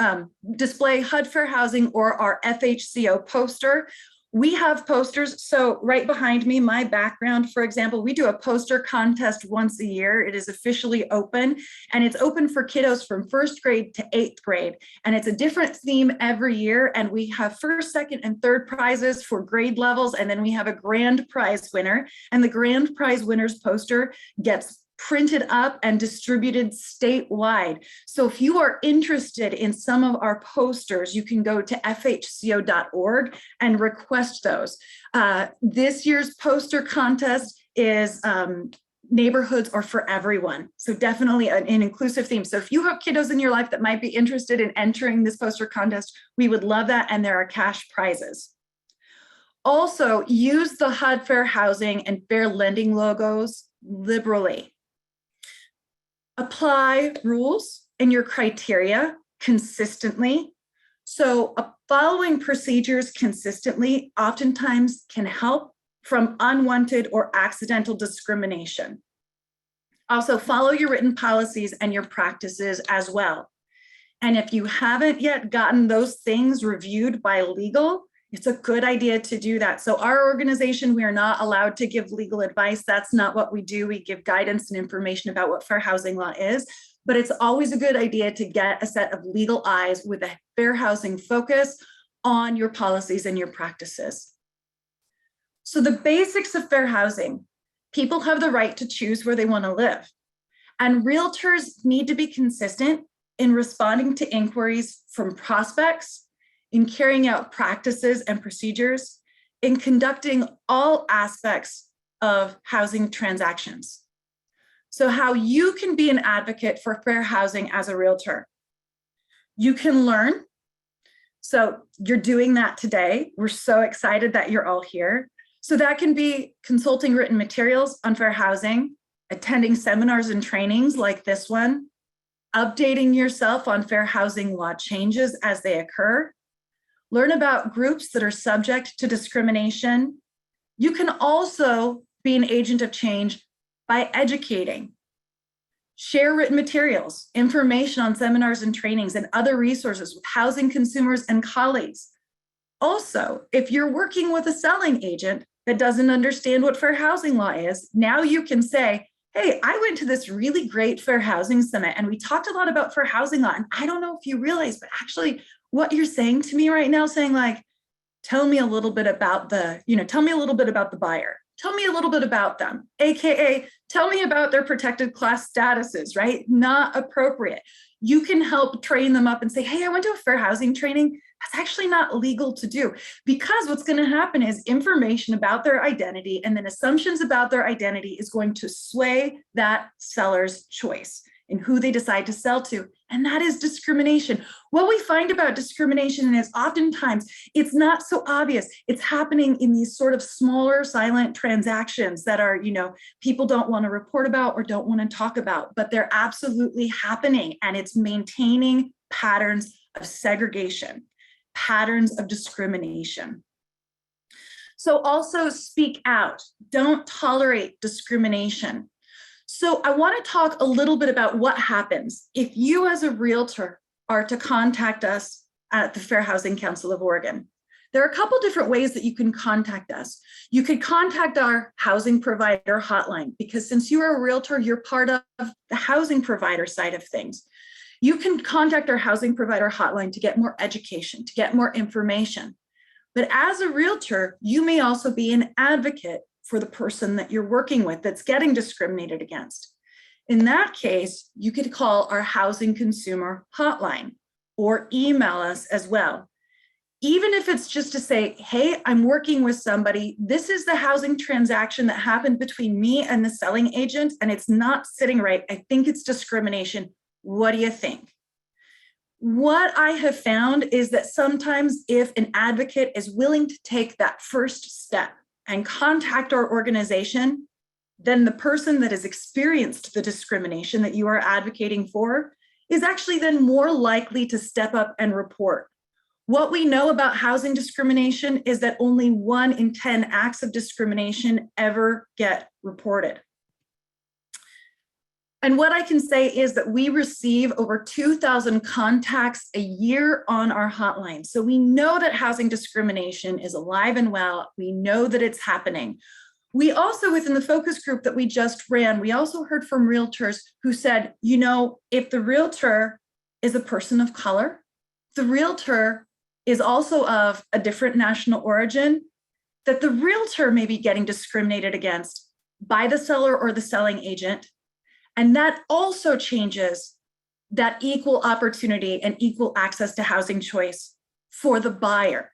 display HUD Fair Housing or our FHCO poster. We have posters. So right behind me, my background, for example, we do a poster contest once a year. It is officially open, and it's open for kiddos from 1st grade to 8th grade. And it's a different theme every year. And we have 1st, 2nd, and 3rd prizes for grade levels. And then we have a grand prize winner, and the grand prize winner's poster gets printed up and distributed statewide. So if you are interested in some of our posters, you can go to fhco.org and request those. This year's poster contest is neighborhoods are for everyone. So definitely an inclusive theme. So if you have kiddos in your life that might be interested in entering this poster contest, we would love that. And there are cash prizes. Also, use the HUD Fair Housing and Fair Lending logos liberally. Apply rules and your criteria consistently. So following procedures consistently oftentimes can help from unwanted or accidental discrimination. Also, follow your written policies and your practices as well. And if you haven't yet gotten those things reviewed by legal, it's a good idea to do that. So our organization, we are not allowed to give legal advice. That's not what we do. We give guidance and information about what fair housing law is, but it's always a good idea to get a set of legal eyes with a fair housing focus on your policies and your practices. So the basics of fair housing: people have the right to choose where they want to live. And realtors need to be consistent in responding to inquiries from prospects, in carrying out practices and procedures, in conducting all aspects of housing transactions. So how you can be an advocate for fair housing as a realtor. You can learn. So you're doing that today. We're so excited that you're all here. So that can be consulting written materials on fair housing, attending seminars and trainings like this one, updating yourself on fair housing law changes as they occur, learn about groups that are subject to discrimination. You can also be an agent of change by educating. Share written materials, information on seminars and trainings, and other resources with housing consumers and colleagues. Also, if you're working with a selling agent that doesn't understand what fair housing law is, now you can say, hey, I went to this really great fair housing summit and we talked a lot about fair housing law. And I don't know if you realize, but actually what you're saying to me right now, saying like, tell me a little bit about the, tell me a little bit about the buyer. Tell me a little bit about them, AKA tell me about their protected class statuses, right? Not appropriate. You can help train them up and say, hey, I went to a fair housing training. That's actually not legal to do, because what's going to happen is information about their identity and then assumptions about their identity is going to sway that seller's choice. in who they decide to sell to. And that is discrimination. What we find about discrimination is oftentimes it's not so obvious. It's happening in these sort of smaller silent transactions that are, people don't want to report about or don't want to talk about, but they're absolutely happening. And it's maintaining patterns of segregation, patterns of discrimination. So also speak out. Don't tolerate discrimination. So I want to talk a little bit about what happens if you as a realtor are to contact us at the Fair Housing Council of Oregon. There are a couple different ways that you can contact us. You could contact our housing provider hotline, because since you are a realtor, you're part of the housing provider side of things. You can contact our housing provider hotline to get more education, to get more information. But as a realtor, you may also be an advocate for the person that you're working with that's getting discriminated against. In that case, you could call our housing consumer hotline or email us as well. Even if it's just to say, hey, I'm working with somebody, this is the housing transaction that happened between me and the selling agent, and it's not sitting right. I think it's discrimination. What do you think? What I have found is that sometimes if an advocate is willing to take that first step and contact our organization, then the person that has experienced the discrimination that you are advocating for is actually then more likely to step up and report. What we know about housing discrimination is that only 1 in 10 acts of discrimination ever get reported. And what I can say is that we receive over 2,000 contacts a year on our hotline. So we know that housing discrimination is alive and well. We know that it's happening. We also, within the focus group that we just ran, we also heard from realtors who said, if the realtor is a person of color, the realtor is also of a different national origin, that the realtor may be getting discriminated against by the seller or the selling agent. And that also changes that equal opportunity and equal access to housing choice for the buyer.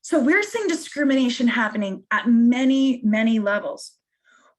So we're seeing discrimination happening at many, many levels.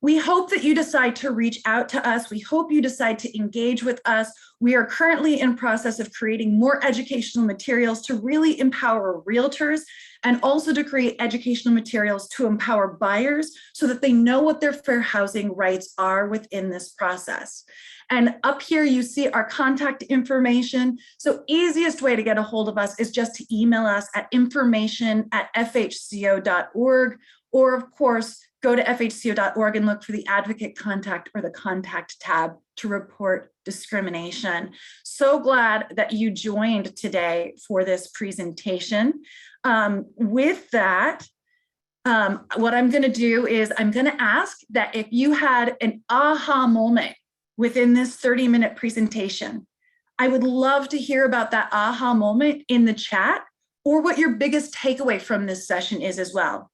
We hope that you decide to reach out to us. We hope you decide to engage with us. We are currently in process of creating more educational materials to really empower realtors, and also to create educational materials to empower buyers so that they know what their fair housing rights are within this process. And up here, you see our contact information. So easiest way to get a hold of us is just to email us at information@fhco.org, or of course, go to fhco.org and look for the advocate contact or the contact tab to report discrimination. So glad that you joined today for this presentation. With that, what I'm going to do is I'm going to ask that if you had an aha moment within this 30-minute presentation, I would love to hear about that aha moment in the chat, or what your biggest takeaway from this session is as well.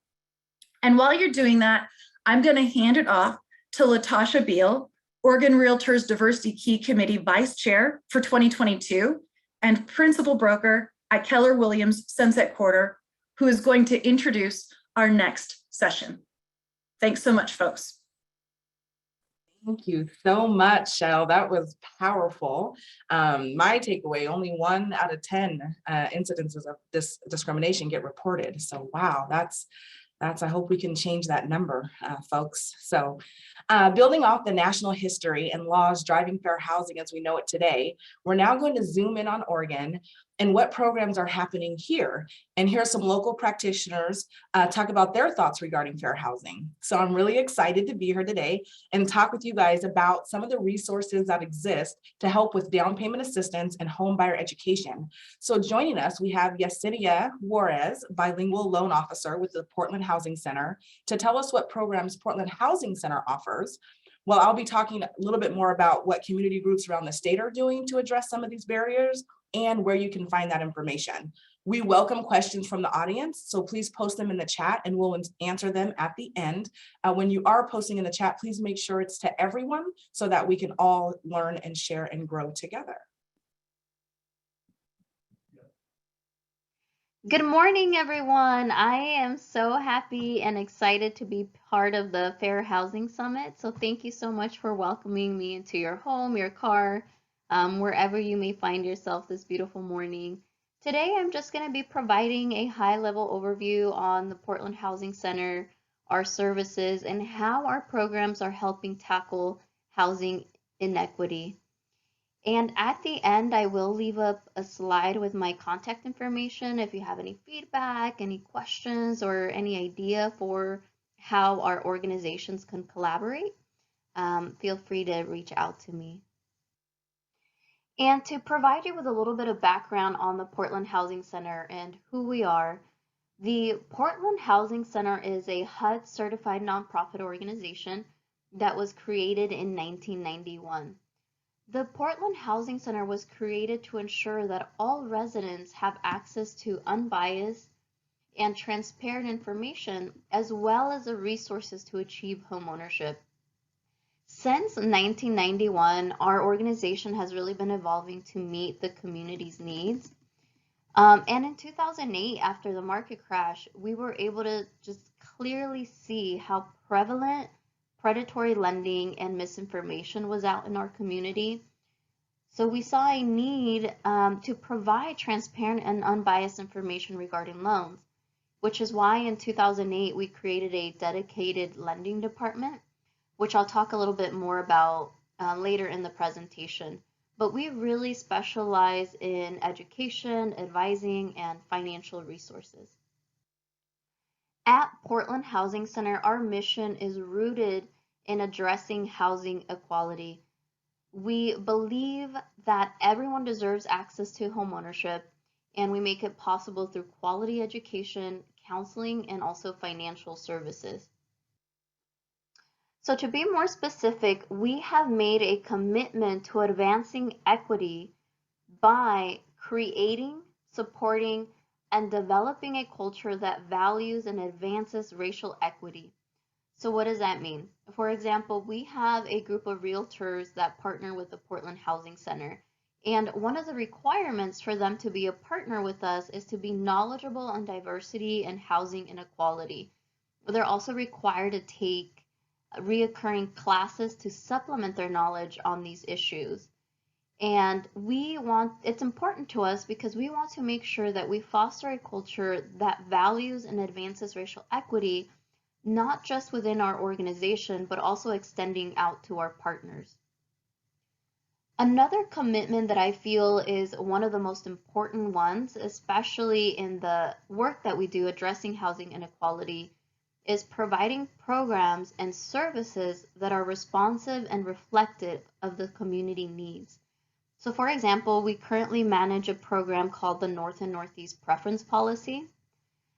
And while you're doing that, I'm going to hand it off to Latasha Beal, Oregon Realtors Diversity Key Committee Vice Chair for 2022 and Principal Broker at Keller Williams Sunset Quarter, who is going to introduce our next session. Thanks so much, folks. Thank you so much, Shell. That was powerful. My takeaway, only 1 out of 10 incidences of this discrimination get reported. So wow, that's I hope we can change that number, folks. So building off the national history and laws driving fair housing as we know it today, we're now going to zoom in on Oregon and what programs are happening here. And here are some local practitioners talk about their thoughts regarding fair housing. So I'm really excited to be here today and talk with you guys about some of the resources that exist to help with down payment assistance and home buyer education. So joining us, we have Yesenia Juarez, bilingual loan officer with the Portland Housing Center, to tell us what programs Portland Housing Center offers. Well, I'll be talking a little bit more about what community groups around the state are doing to address some of these barriers and where you can find that information. We welcome questions from the audience, so please post them in the chat and we'll answer them at the end. When you are posting in the chat, please make sure it's to everyone so that we can all learn and share and grow together. Good morning, everyone. I am so happy and excited to be part of the Fair Housing Summit. So thank you so much for welcoming me into your home, your car, wherever you may find yourself this beautiful morning. Today, I'm just going to be providing a high-level overview on the Portland Housing Center, our services, and how our programs are helping tackle housing inequity. And at the end, I will leave up a slide with my contact information if you have any feedback, any questions, or any idea for how our organizations can collaborate. Feel free to reach out to me. And to provide you with a little bit of background on the Portland Housing Center and who we are, the Portland Housing Center is a HUD certified nonprofit organization that was created in 1991. The Portland Housing Center was created to ensure that all residents have access to unbiased and transparent information, as well as the resources to achieve homeownership. Since 1991, our organization has really been evolving to meet the community's needs. And in 2008, after the market crash, we were able to just clearly see how prevalent predatory lending and misinformation was out in our community. So we saw a need to provide transparent and unbiased information regarding loans, which is why in 2008 we created a dedicated lending department, which I'll talk a little bit more about later in the presentation. But we really specialize in education, advising, and financial resources. At Portland Housing Center, our mission is rooted in addressing housing equality. We believe that everyone deserves access to homeownership, and we make it possible through quality education, counseling, and also financial services. So to be more specific, we have made a commitment to advancing equity by creating, supporting, and developing a culture that values and advances racial equity. So what does that mean? For example, we have a group of realtors that partner with the Portland Housing Center. And one of the requirements for them to be a partner with us is to be knowledgeable on diversity and housing inequality. They're also required to take reoccurring classes to supplement their knowledge on these issues. And it's important to us because we want to make sure that we foster a culture that values and advances racial equity, not just within our organization, but also extending out to our partners. Another commitment that I feel is one of the most important ones, especially in the work that we do addressing housing inequality, is providing programs and services that are responsive and reflective of the community needs. So for example, we currently manage a program called the North and Northeast Preference Policy.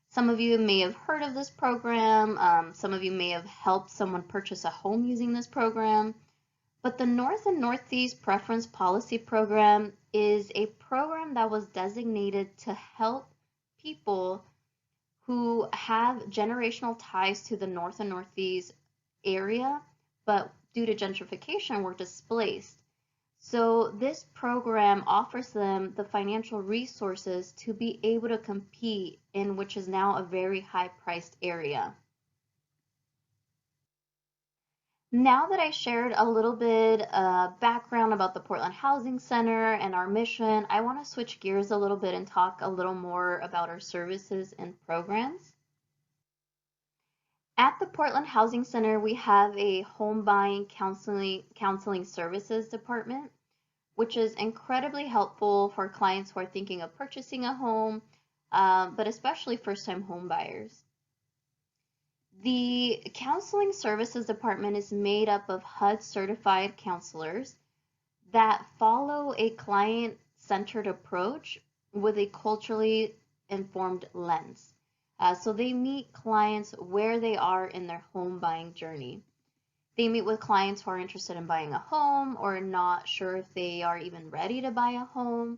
Some of you may have heard of this program. Some of you may have helped someone purchase a home using this program. But the North and Northeast Preference Policy Program is a program that was designated to help people who have generational ties to the North and Northeast area, but due to gentrification were displaced. So this program offers them the financial resources to be able to compete in which is now a very high-priced area. Now that I shared a little bit background about the Portland Housing Center and our mission, I want to switch gears a little bit and talk a little more about our services and programs. At the Portland Housing Center, we have a home buying counseling services department, which is incredibly helpful for clients who are thinking of purchasing a home, but especially first-time home buyers. The Counseling Services Department is made up of HUD certified counselors that follow a client-centered approach with a culturally informed lens. So they meet clients where they are in their home buying journey. They meet with clients who are interested in buying a home or not sure if they are even ready to buy a home.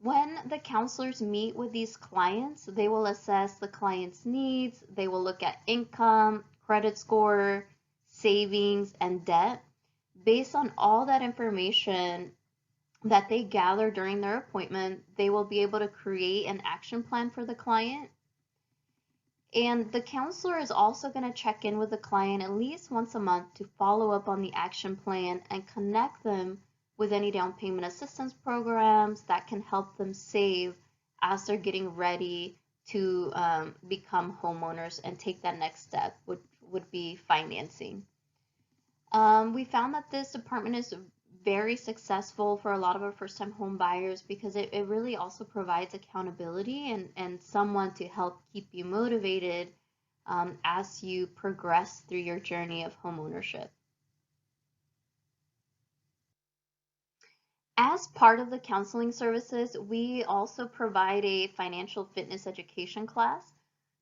When the counselors meet with these clients, they will assess the client's needs. They will look at income, credit score, savings, and debt. Based on all that information that they gather during their appointment, they will be able to create an action plan for the client. And the counselor is also going to check in with the client at least once a month to follow up on the action plan and connect them with any down payment assistance programs that can help them save as they're getting ready to become homeowners and take that next step, which would be financing. We found that this department is very successful for a lot of our first-time home buyers because it really also provides accountability and someone to help keep you motivated as you progress through your journey of homeownership. As part of the counseling services, we also provide a financial fitness education class,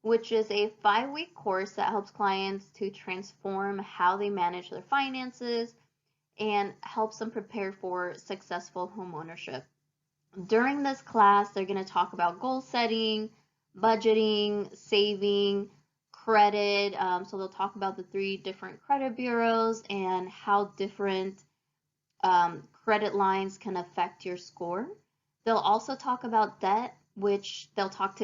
which is a 5-week course that helps clients to transform how they manage their finances and helps them prepare for successful homeownership. During this class, they're going to talk about goal setting, budgeting, saving, credit. So they'll talk about the 3 different credit bureaus and how different credit lines can affect your score. They'll also talk about debt, which they'll talk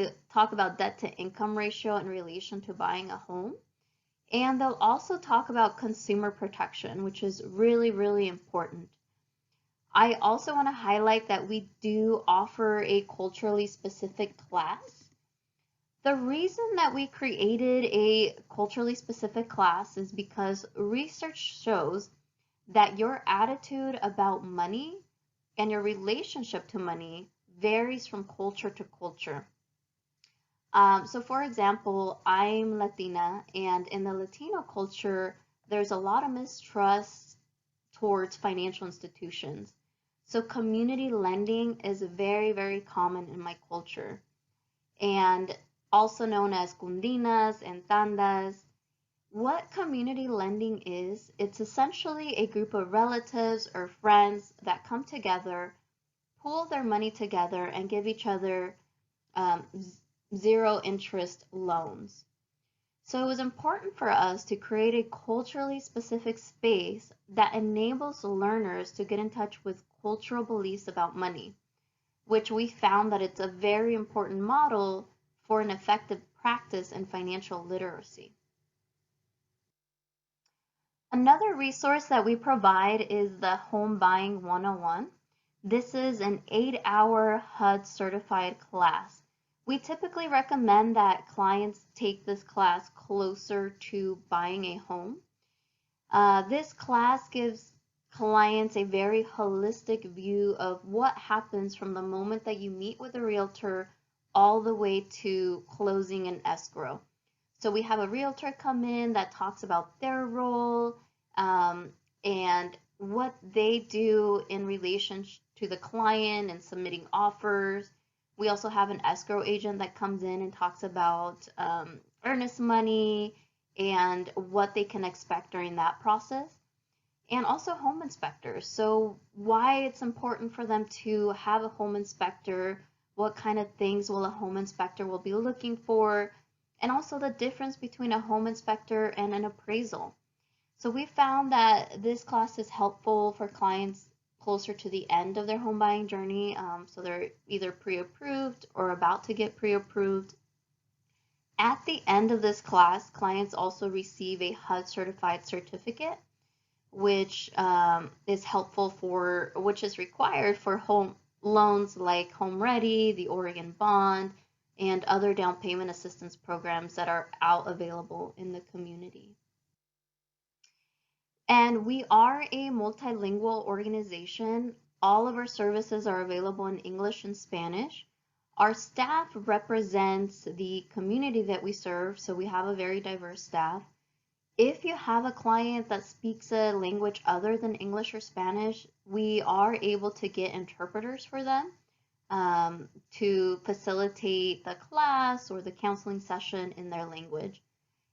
about debt to income ratio in relation to buying a home. And they'll also talk about consumer protection, which is really, really important. I also want to highlight that we do offer a culturally specific class. The reason that we created a culturally specific class is because research shows that your attitude about money and your relationship to money varies from culture to culture. So for example, I'm Latina, and in the Latino culture, there's a lot of mistrust towards financial institutions. So community lending is very, very common in my culture, and also known as cundinas and tandas. What community lending is, it's essentially a group of relatives or friends that come together, pool their money together, and give each other zero interest loans. So it was important for us to create a culturally specific space that enables learners to get in touch with cultural beliefs about money, which we found that it's a very important model for an effective practice in financial literacy. Another resource that we provide is the Home Buying 101. This is an 8-hour HUD certified class. We typically recommend that clients take this class closer to buying a home. This class gives clients a very holistic view of what happens from the moment that you meet with a realtor all the way to closing and escrow. So we have a realtor come in that talks about their role and what they do in relation to the client and submitting offers. We also have an escrow agent that comes in and talks about earnest money and what they can expect during that process. And also home inspectors. So why it's important for them to have a home inspector, what kind of things will a home inspector will be looking for, and also the difference between a home inspector and an appraisal. So we found that this class is helpful for clients closer to the end of their home buying journey. So they're either pre-approved or about to get pre-approved. At the end of this class, clients also receive a HUD certified certificate, which is helpful for, which is required for home loans like Home Ready, the Oregon Bond, and other down payment assistance programs that are out available in the community. And we are a multilingual organization. All of our services are available in English and Spanish. Our staff represents the community that we serve, so we have a very diverse staff. If you have a client that speaks a language other than English or Spanish, we are able to get interpreters for them to facilitate the class or the counseling session in their language.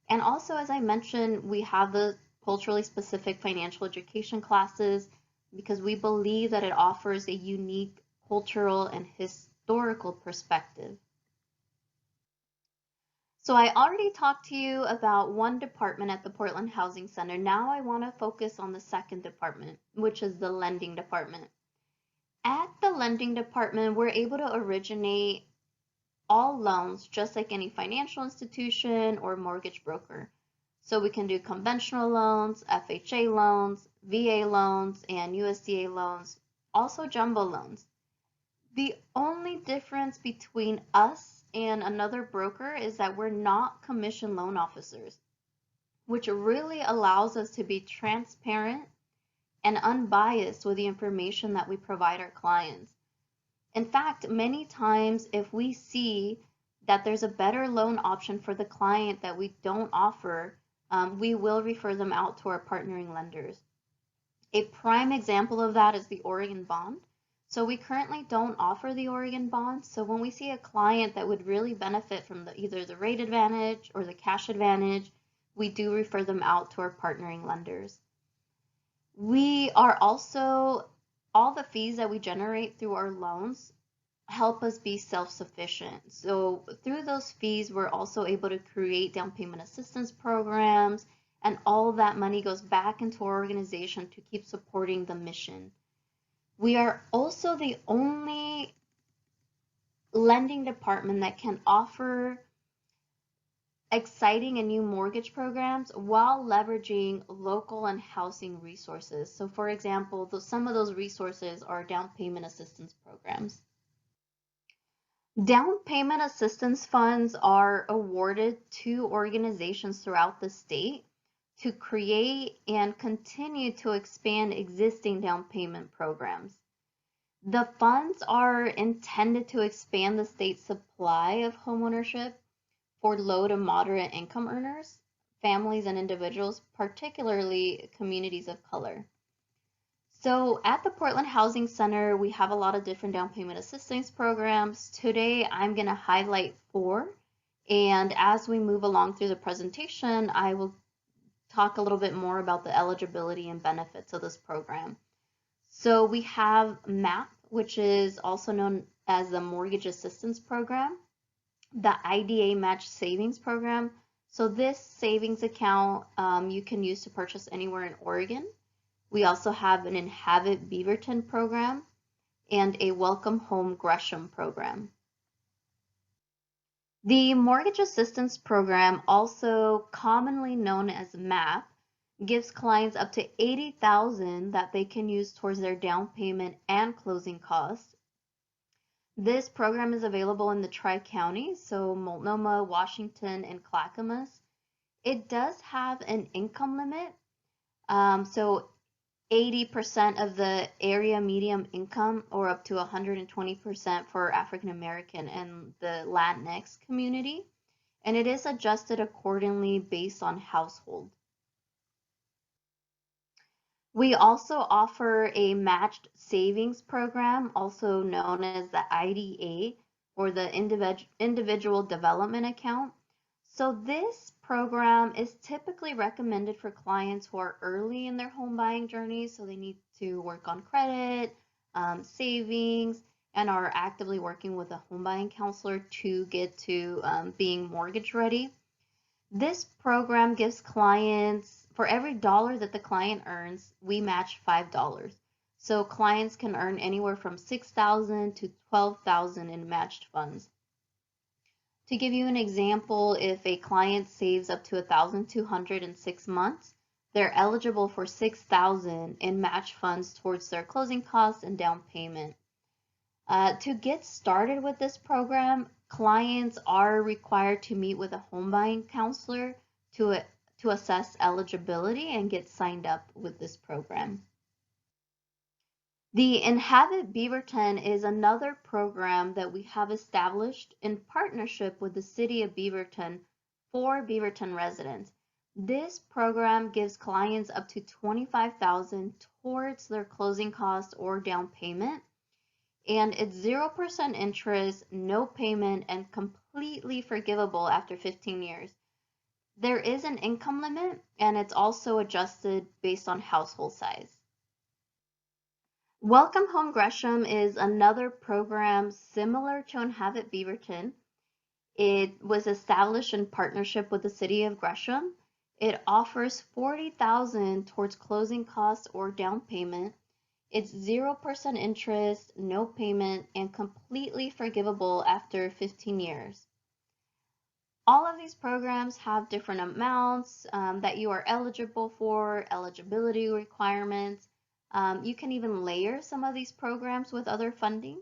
And also, as I mentioned, we have the culturally specific financial education classes because we believe that it offers a unique cultural and historical perspective. So I already talked to you about one department at the Portland Housing Center. Now I want to focus on the second department, which is the lending department. At the lending department, we're able to originate all loans just like any financial institution or mortgage broker. So we can do conventional loans, FHA loans, VA loans, and USDA loans also jumbo loans. The only difference between us and another broker is that we're not commission loan officers, which really allows us to be transparent and unbiased with the information that we provide our clients. In fact, many times if we see that there's a better loan option for the client that we don't offer, we will refer them out to our partnering lenders. A prime example of that is the Oregon bond. So we currently don't offer the Oregon bond. So when we see a client that would really benefit from either the rate advantage or the cash advantage, we do refer them out to our partnering lenders. We are also, all the fees that we generate through our loans help us be self-sufficient. So through those fees, we're also able to create down payment assistance programs, and all of that money goes back into our organization to keep supporting the mission. We are also the only lending department that can offer exciting and new mortgage programs while leveraging local and housing resources. So for example, some of those resources are down payment assistance programs. Down payment assistance funds are awarded to organizations throughout the state to create and continue to expand existing down payment programs. The funds are intended to expand the state's supply of homeownership for low to moderate income earners, families, and individuals, particularly communities of color. So at the Portland Housing Center, we have a lot of different down payment assistance programs. Today, I'm going to highlight 4. And as we move along through the presentation, I will talk a little bit more about the eligibility and benefits of this program. So we have MAP, which is also known as the Mortgage Assistance Program, the IDA Match Savings Program. So this savings account you can use to purchase anywhere in Oregon. We also have an Inhabit Beaverton program and a Welcome Home Gresham program. The Mortgage Assistance Program, also commonly known as MAP, gives clients up to $80,000 that they can use towards their down payment and closing costs. This program is available in the Tri-Counties, so Multnomah, Washington, and Clackamas. It does have an income limit, so 80% of the area median income, or up to 120% for African American and the Latinx community, and it is adjusted accordingly based on household. We also offer a matched savings program, also known as the IDA, or the Individual Development Account. So this program is typically recommended for clients who are early in their home buying journey, so they need to work on credit, savings, and are actively working with a home buying counselor to get to being mortgage ready. This program gives clients, for every dollar that the client earns, we match $5. So clients can earn anywhere from $6,000 to $12,000 in matched funds. To give you an example, if a client saves up to $1,200 in 6 months, they're eligible for $6,000 in match funds towards their closing costs and down payment. To get started with this program, clients are required to meet with a home buying counselor to assess eligibility and get signed up with this program. The Inhabit Beaverton is another program that we have established in partnership with the City of Beaverton for Beaverton residents. This program gives clients up to $25,000 towards their closing costs or down payment, and it's 0% interest, no payment, and completely forgivable after 15 years. There is an income limit, and it's also adjusted based on household size. Welcome Home Gresham is another program similar to Inhabit Beaverton. It was established in partnership with the City of Gresham. It offers $40,000 towards closing costs or down payment. It's 0% interest, no payment, and completely forgivable after 15 years. All of these programs have different amounts that you are eligible for, eligibility requirements. You can even layer some of these programs with other funding.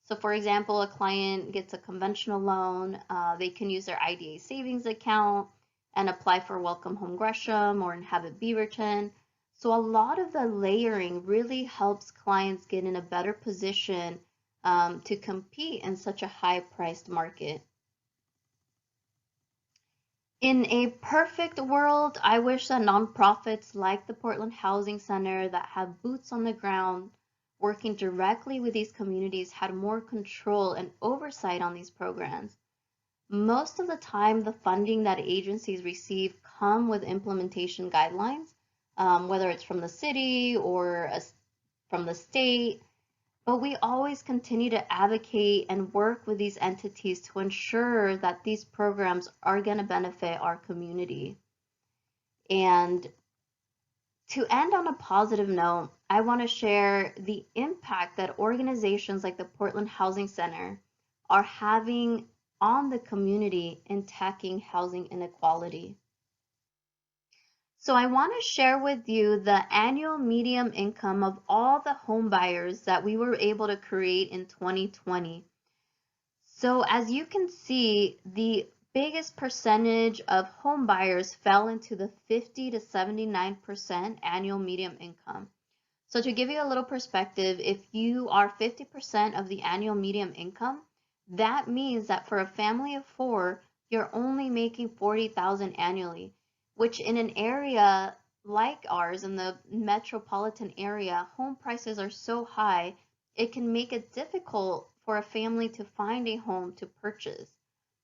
So for example, a client gets a conventional loan, they can use their IDA savings account and apply for Welcome Home Gresham or Inhabit Beaverton. So a lot of the layering really helps clients get in a better position to compete in such a high-priced market. In a perfect world, I wish that nonprofits like the Portland Housing Center that have boots on the ground working directly with these communities had more control and oversight on these programs. Most of the time, the funding that agencies receive come with implementation guidelines, whether it's from the city or from the state. But we always continue to advocate and work with these entities to ensure that these programs are going to benefit our community. And to end on a positive note, I want to share the impact that organizations like the Portland Housing Center are having on the community in tackling housing inequality. So I want to share with you the annual median income of all the home buyers that we were able to create in 2020. So as you can see, the biggest percentage of home buyers fell into the 50 to 79% annual median income. So to give you a little perspective, if you are 50% of the annual median income, that means that for a family of 4, you're only making $40,000 annually, which in an area like ours, in the metropolitan area, home prices are so high, it can make it difficult for a family to find a home to purchase.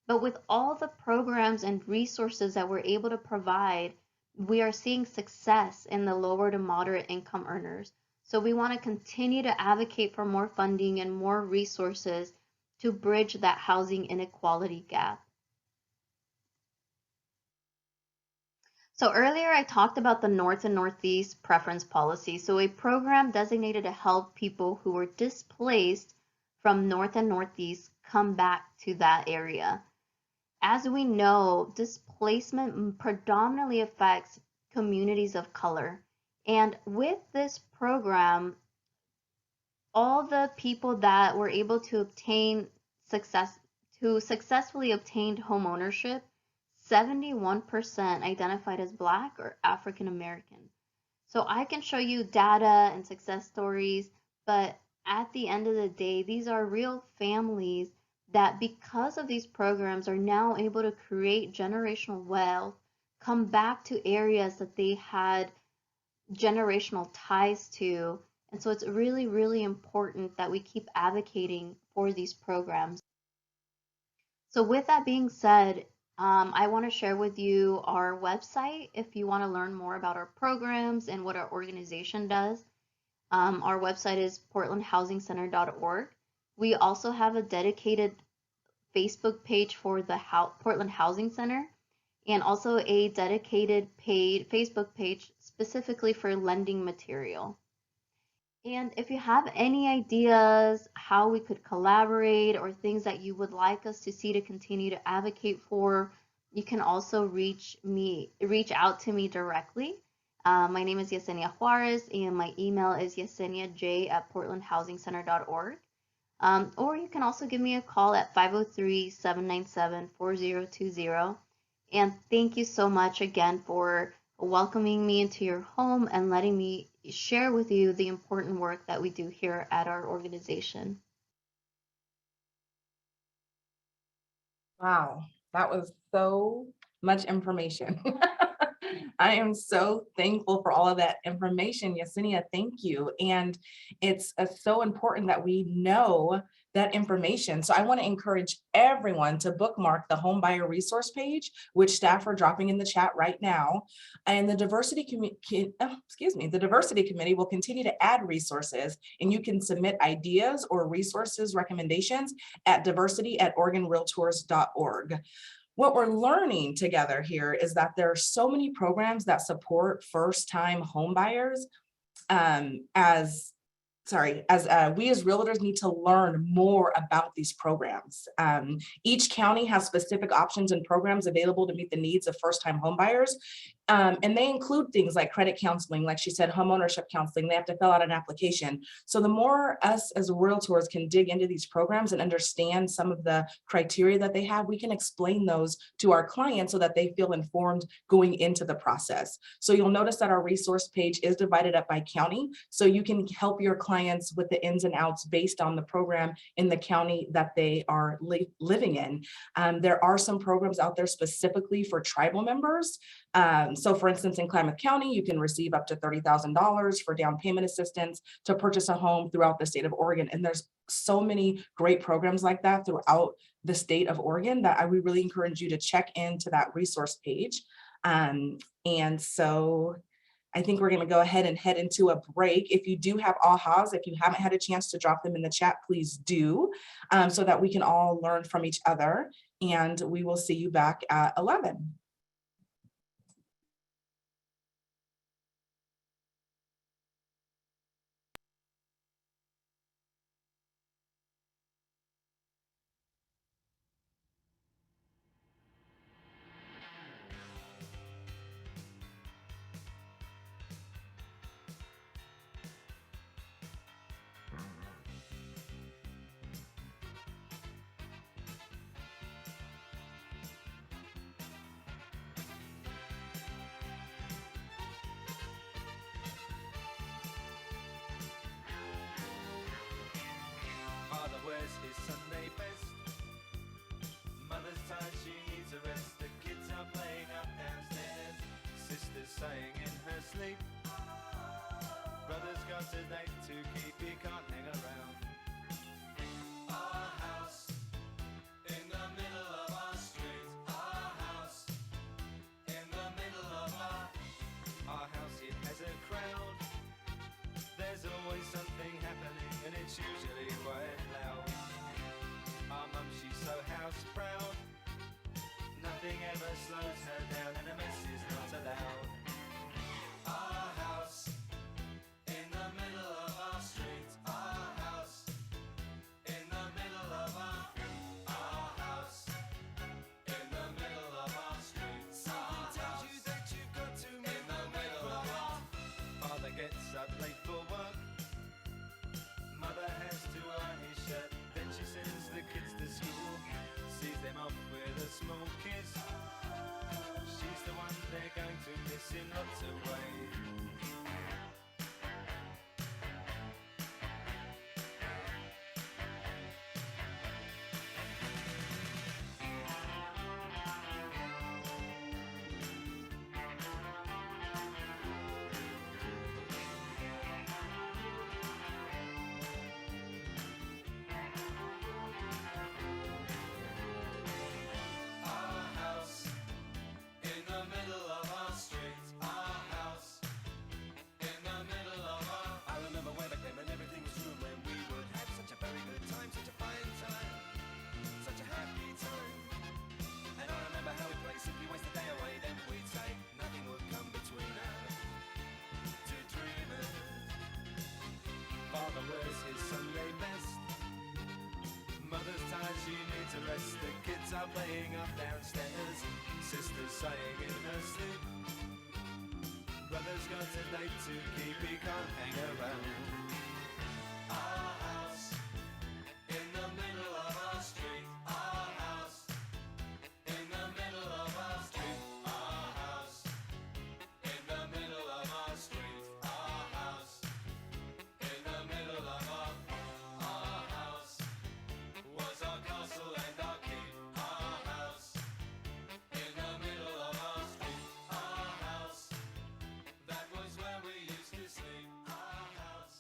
But with all the programs and resources that we're able to provide, we are seeing success in the lower to moderate income earners. So we want to continue to advocate for more funding and more resources to bridge that housing inequality gap. So earlier I talked about the North and Northeast Preference Policy, so a program designated to help people who were displaced from North and Northeast come back to that area. As we know, displacement predominantly affects communities of color. And with this program, all the people that were able to successfully obtained home ownership, 71% identified as Black or African American. So I can show you data and success stories, but at the end of the day, these are real families that because of these programs are now able to create generational wealth, come back to areas that they had generational ties to. And so it's really, really important that we keep advocating for these programs. So with that being said, I want to share with you our website if you want to learn more about our programs and what our organization does. Our website is portlandhousingcenter.org. We also have a dedicated Facebook page for the Portland Housing Center and also a dedicated paid Facebook page specifically for lending material. And if you have any ideas how we could collaborate or things that you would like us to see to continue to advocate for, you can also reach out to me directly. My name is Yesenia Juarez and my email is yeseniaj@portlandhousingcenter.org. Or you can also give me a call at 503-797-4020. And thank you so much again for welcoming me into your home and letting me share with you the important work that we do here at our organization. Wow, that was so much information. I am so thankful for all of that information, Yesenia. Thank you. And it's so important that we know that information. So I want to encourage everyone to bookmark the home buyer resource page, which staff are dropping in the chat right now. And the diversity committee will continue to add resources, and you can submit ideas or resources recommendations at diversity@oregonrealtors.org. What we're learning together here is that there are so many programs that support first-time home buyers as we as realtors need to learn more about these programs. Each county has specific options and programs available to meet the needs of first-time homebuyers. And they include things like credit counseling, like she said, homeownership counseling. They have to fill out an application. So the more us as realtors can dig into these programs and understand some of the criteria that they have, we can explain those to our clients so that they feel informed going into the process. So you'll notice that our resource page is divided up by county. So you can help your clients with the ins and outs based on the program in the county that they are living in. There are some programs out there specifically for tribal members. So for instance, in Klamath County, you can receive up to $30,000 for down payment assistance to purchase a home throughout the state of Oregon. And there's so many great programs like that throughout the state of Oregon that I would really encourage you to check into that resource page. And so I think we're going to go ahead and head into a break. If you do have ahas, if you haven't had a chance to drop them in the chat, please do, so that we can all learn from each other. And we will see you back at 11. Father wears his Sunday best. Mother's tired, she needs a rest. The kids are playing up downstairs. Sister's sighing in her sleep. Brother's got a date to keep, he can't hang around. Our house in the middle of our street. Our house in the middle of our house. It has a crowd. There's always something happening, and it's usually quite loud. Our mum, she's so house proud. Nothing ever slows her down, and a mess is not allowed. Our house in the middle of our street. Our house in the middle of our house in the middle of our street. Something tells you that you've got to in the middle of our. Father gets up late for work. Mother has to iron his shirt. Then she sends the kids to school. Sees them off with a small kiss. She's the one they're going to miss in lots of ways. Father wears his Sunday best. Mother's tired, she needs a rest. The kids are playing up downstairs. Sister's sighing in her sleep. Brother's got a date to keep, he can't hang around. Our house in the middle of our street. Our house in the middle of our street. Our house in the middle of our street. Our house in the middle of our house was our castle and our keep. Our house in the middle of our street. Our house, that was where we used to sleep. Our house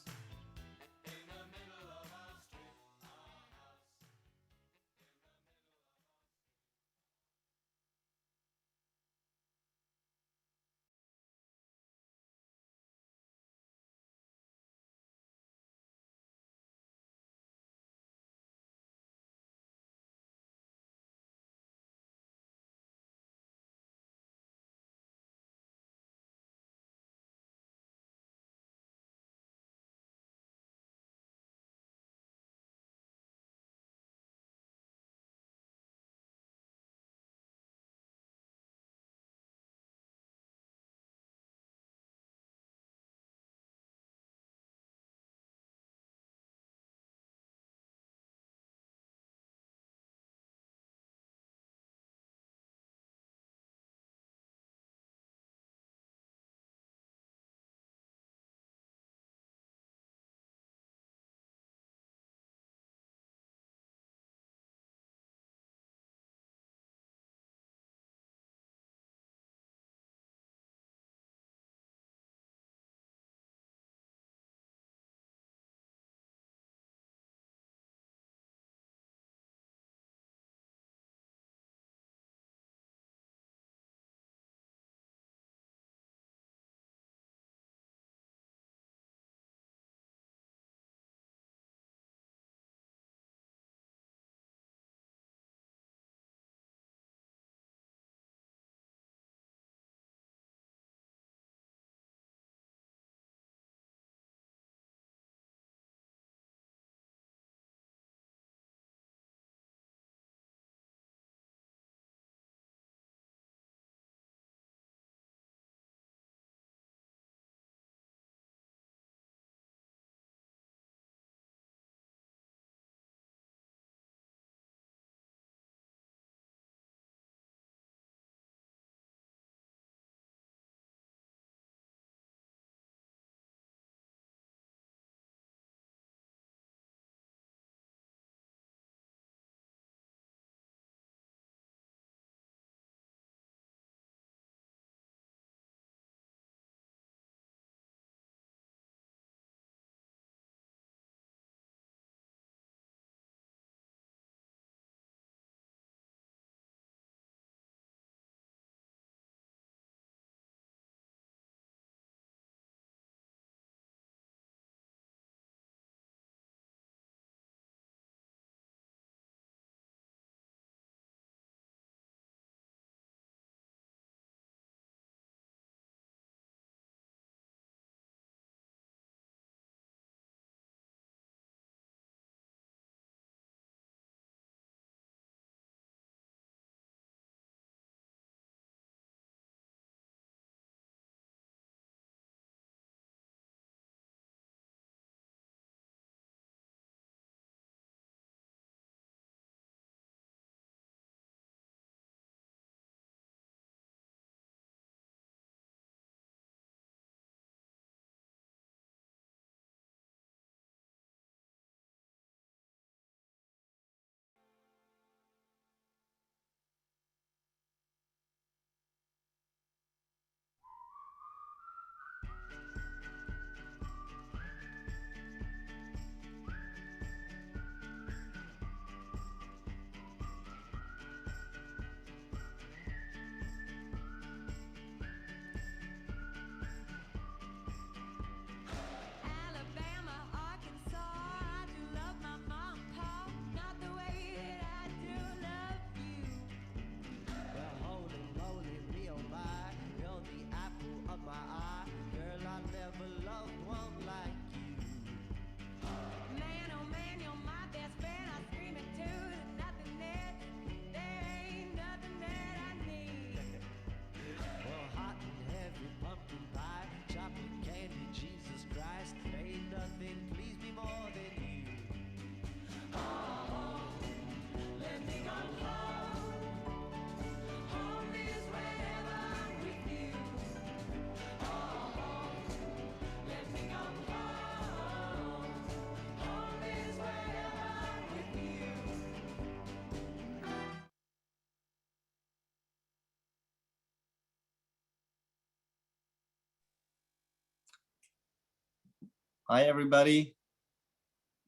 Hi, everybody.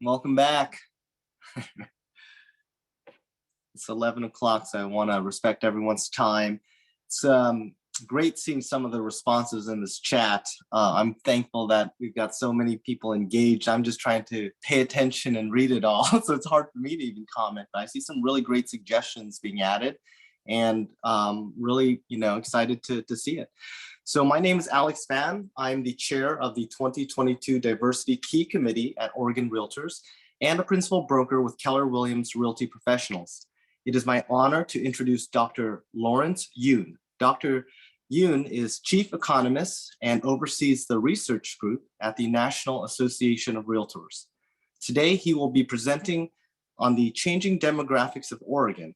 Welcome back. It's 11 o'clock, so I want to respect everyone's time. It's great seeing some of the responses in this chat. I'm thankful that we've got so many people engaged. I'm just trying to pay attention and read it all, so it's hard for me to even comment. But I see some really great suggestions being added, and really, excited to see it. So my name is Alex Phan. I'm the chair of the 2022 Diversity Key Committee at Oregon Realtors and a principal broker with Keller Williams Realty Professionals. It is my honor to introduce Dr. Lawrence Yun. Dr. Yun is chief economist and oversees the research group at the National Association of Realtors. Today, he will be presenting on the changing demographics of Oregon.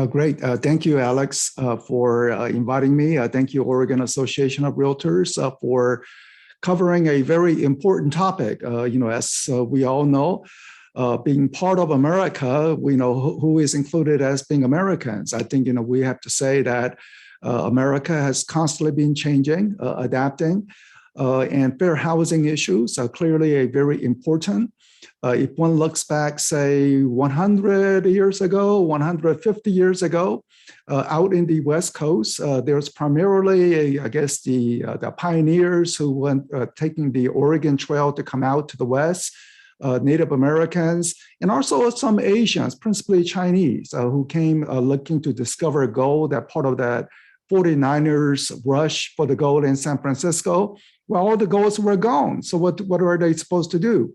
Great. Thank you, Alex, for inviting me. Thank you, Oregon Association of Realtors, for covering a very important topic. As we all know, being part of America, we know who is included as being Americans. I think, we have to say that America has constantly been changing, adapting, and fair housing issues are clearly a very important. If one looks back, say, 100 years ago, 150 years ago, out in the West Coast, there's primarily, the pioneers who went taking the Oregon Trail to come out to the West, Native Americans, and also some Asians, principally Chinese, who came looking to discover gold, that part of that 49ers rush for the gold in San Francisco. Well, all the golds were gone. So what are they supposed to do?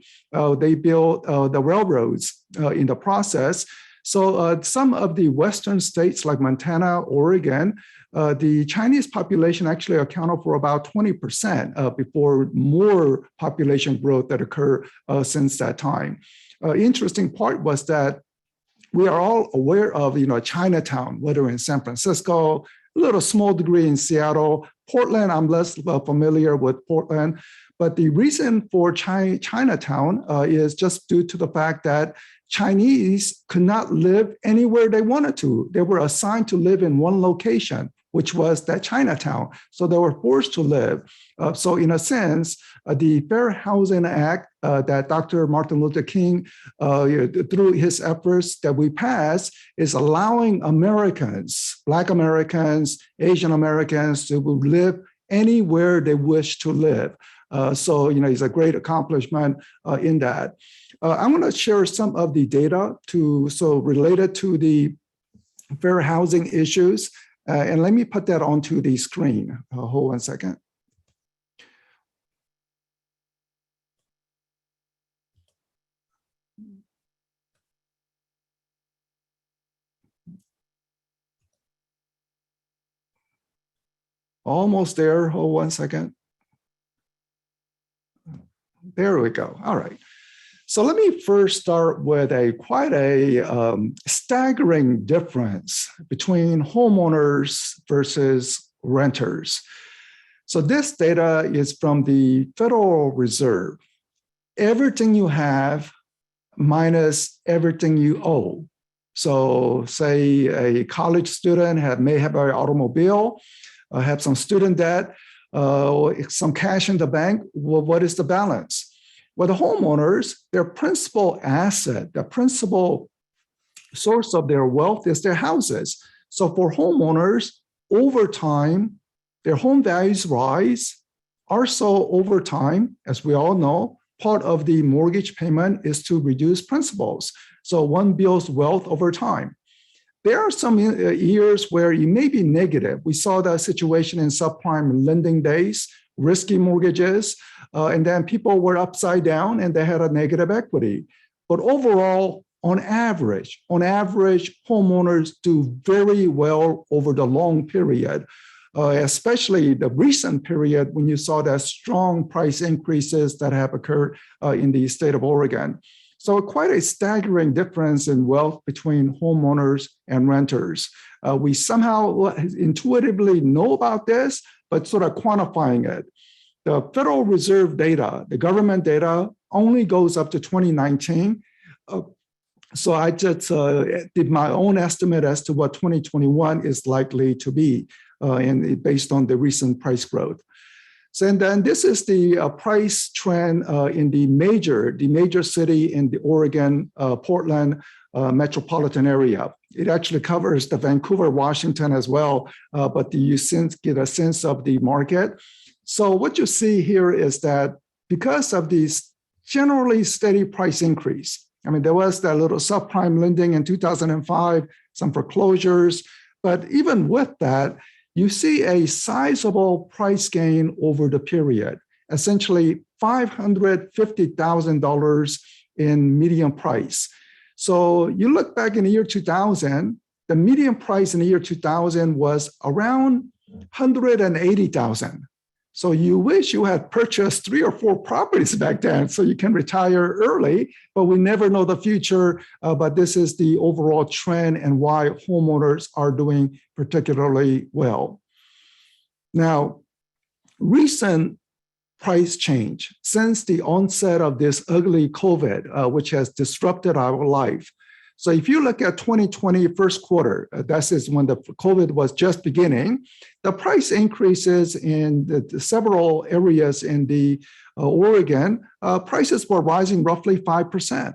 They built the railroads in the process. So some of the Western states like Montana, Oregon, the Chinese population actually accounted for about 20% before more population growth that occurred since that time. Interesting part was that we are all aware of, Chinatown, whether in San Francisco, a little small degree in Seattle. Portland, I'm less familiar with Portland, but the reason for Chinatown is just due to the fact that Chinese could not live anywhere they wanted to. They were assigned to live in one location, which was that Chinatown. So they were forced to live. So in a sense, the Fair Housing Act that Dr. Martin Luther King, through his efforts that we passed, is allowing Americans, Black Americans, Asian Americans to live anywhere they wish to live. So it's a great accomplishment in that. I'm going to share some of the data related to the fair housing issues. And let me put that onto the screen. Hold one second. Almost there. Hold one second. There we go. All right. So let me first start with quite a staggering difference between homeowners versus renters. So this data is from the Federal Reserve. Everything you have minus everything you owe. So say a college student may have an automobile, have some student debt, some cash in the bank. Well, what is the balance? Well, the homeowners, their principal asset, the principal source of their wealth is their houses. So for homeowners, over time, their home values rise. Also, over time, as we all know, part of the mortgage payment is to reduce principals. So one builds wealth over time. There are some years where it may be negative. We saw that situation in subprime lending days, risky mortgages, and then people were upside down and they had a negative equity. But overall, on average, homeowners do very well over the long period, especially the recent period when you saw that strong price increases that have occurred in the state of Oregon. So quite a staggering difference in wealth between homeowners and renters. We somehow intuitively know about this, but sort of quantifying it. The Federal Reserve data, the government data, only goes up to 2019. So I just did my own estimate as to what 2021 is likely to be, and based on the recent price growth. So and then this is the price trend in the major city in the Oregon, Portland metropolitan area. It actually covers the Vancouver, Washington as well, but you get a sense of the market. So what you see here is that because of these generally steady price increase, I mean, there was that little subprime lending in 2005, some foreclosures, but even with that, you see a sizable price gain over the period, essentially $550,000 in median price. So you look back in the year 2000, the median price in the year 2000 was around $180,000. So you wish you had purchased 3 or 4 properties back then so you can retire early, but we never know the future. But this is the overall trend and why homeowners are doing particularly well. Now, recent price change since the onset of this ugly COVID, which has disrupted our life. So if you look at 2020 first quarter, that is when the COVID was just beginning, the price increases in the several areas in the Oregon, prices were rising roughly 5%.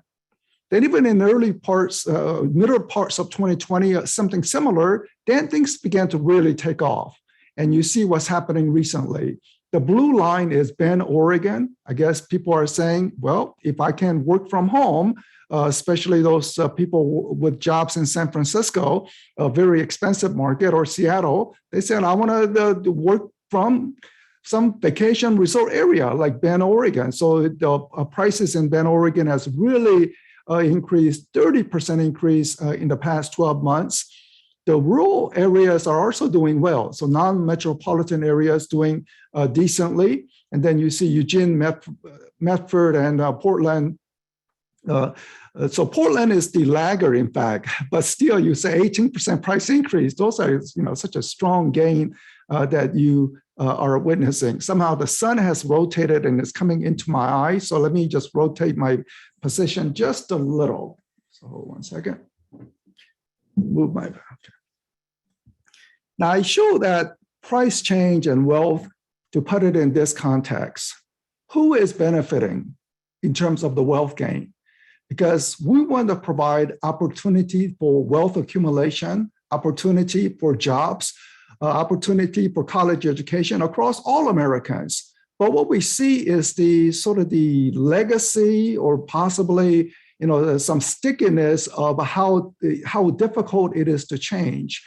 Then even in the early parts, middle parts of 2020, something similar, then things began to really take off. And you see what's happening recently. The blue line is Bend, Oregon. I guess people are saying, well, if I can work from home, especially those people with jobs in San Francisco, a very expensive market, or Seattle, they said, I want to work from some vacation resort area like Bend, Oregon. So the prices in Bend, Oregon has really increased, 30% increase in the past 12 months. The rural areas are also doing well. So non-metropolitan areas doing decently. And then you see Eugene, Medford, and Portland. So Portland is the laggard, in fact, but still you say 18% price increase. Those are such a strong gain that you are witnessing. Somehow the sun has rotated and is coming into my eye. So let me just rotate my position just a little. So hold one second. Move my. Now I show that price change and wealth to put it in this context. Who is benefiting in terms of the wealth gain? Because we want to provide opportunity for wealth accumulation, opportunity for jobs, opportunity for college education across all Americans. But what we see is the sort of the legacy, or possibly some stickiness of how difficult it is to change.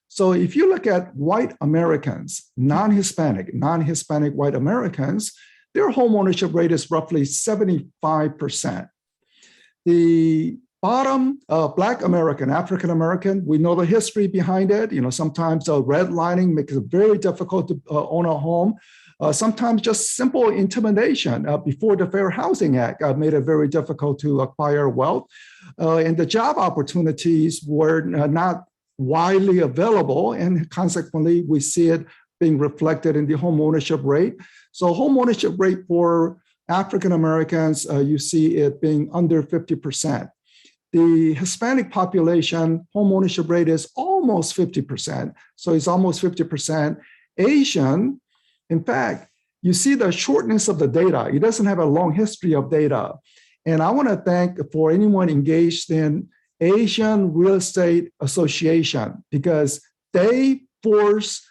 So if you look at white Americans, non-Hispanic white Americans, their homeownership rate is roughly 75%. The bottom, Black American, African American, we know the history behind it. Sometimes redlining makes it very difficult to own a home. Sometimes just simple intimidation before the Fair Housing Act made it very difficult to acquire wealth. And the job opportunities were not widely available, and consequently, we see it being reflected in the home ownership rate. So home ownership rate for African Americans, you see it being under 50%. The Hispanic population home ownership rate is almost 50%. So it's almost 50%. Asian, in fact, you see the shortness of the data. It doesn't have a long history of data. And I want to thank for anyone engaged in Asian Real Estate Association, because they force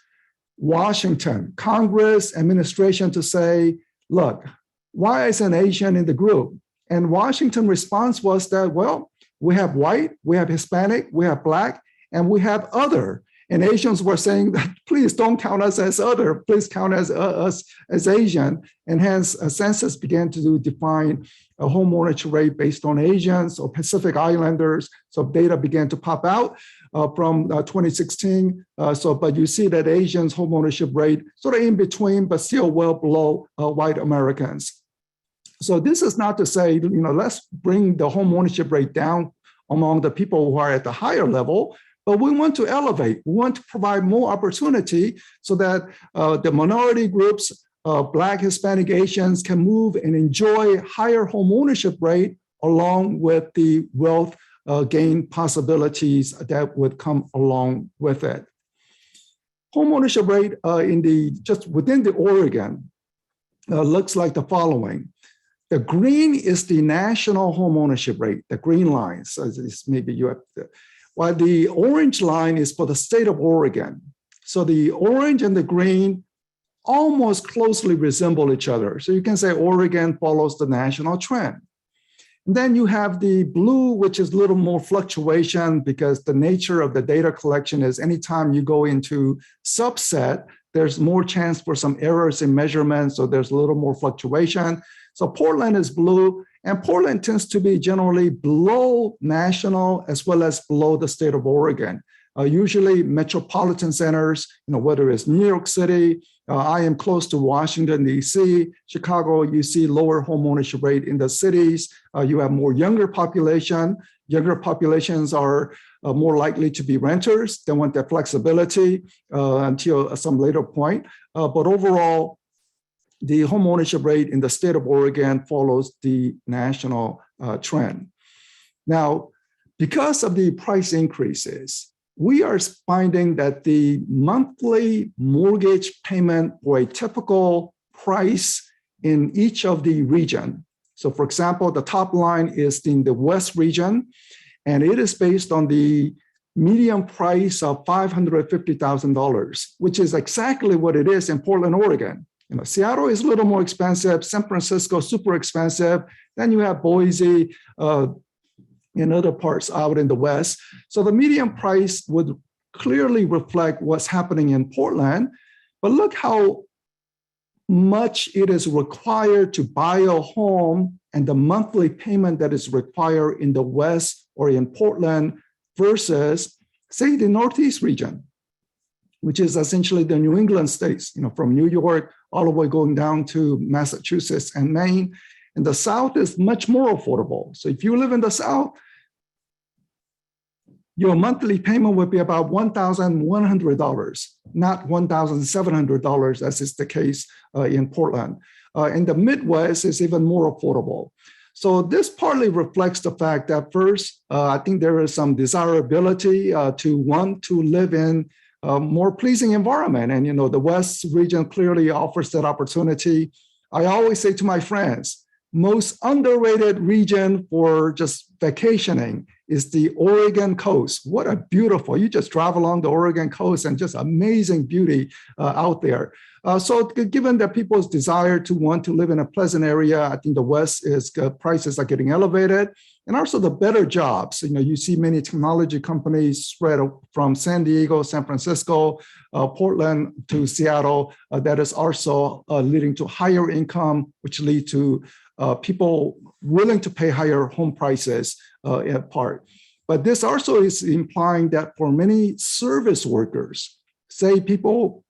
Washington, Congress, administration to say, look, why is an Asian in the group? And Washington response was that, well, we have white, we have Hispanic, we have Black, and we have other. And Asians were saying that, please don't count us as other, please count us as Asian. And hence a census began to define a home ownership rate based on Asians or Pacific Islanders. So data began to pop out from 2016. But you see that Asians home ownership rate sort of in between, but still well below white Americans. So this is not to say, let's bring the home ownership rate down among the people who are at the higher level, but we want to elevate. We want to provide more opportunity so that the minority groups, Black, Hispanic, Asians can move and enjoy higher home ownership rate along with the wealth gain possibilities that would come along with it. Home ownership rate just within the Oregon, looks like the following. The green is the national home ownership rate, the green line. So this maybe you have while the orange line is for the state of Oregon. So the orange and the green almost closely resemble each other. So you can say Oregon follows the national trend. And then you have the blue, which is a little more fluctuation because the nature of the data collection is anytime you go into subset, there's more chance for some errors in measurement. So there's a little more fluctuation. So Portland is blue, and Portland tends to be generally below national as well as below the state of Oregon. Usually metropolitan centers, whether it's New York City, I am close to Washington, D.C., Chicago, you see lower home ownership rate in the cities. You have more younger population. Younger populations are more likely to be renters. They want that flexibility until some later point. But overall, the home ownership rate in the state of Oregon follows the national trend. Now, because of the price increases, we are finding that the monthly mortgage payment for a typical price in each of the region. So for example, the top line is in the West region, and it is based on the median price of $550,000, which is exactly what it is in Portland, Oregon. Seattle is a little more expensive, San Francisco, super expensive. Then you have Boise, in other parts out in the West. So the median price would clearly reflect what's happening in Portland, but look how much it is required to buy a home and the monthly payment that is required in the West or in Portland versus, say, the Northeast region, which is essentially the New England states, from New York all the way going down to Massachusetts and Maine. And the South is much more affordable. So if you live in the South, your monthly payment would be about $1,100, not $1,700, as is the case in Portland. In the Midwest, it's even more affordable. So this partly reflects the fact that first, I think there is some desirability to want to live in a more pleasing environment. And, the West region clearly offers that opportunity. I always say to my friends, most underrated region for just vacationing is the Oregon coast. What a beautiful, you just drive along the Oregon coast and just amazing beauty out there. So given that people's desire to want to live in a pleasant area, I think the West prices are getting elevated. And also the better jobs. You see many technology companies spread from San Diego, San Francisco, Portland to Seattle. That is also leading to higher income, which lead to people willing to pay higher home prices in part. But this also is implying that for many service workers, say people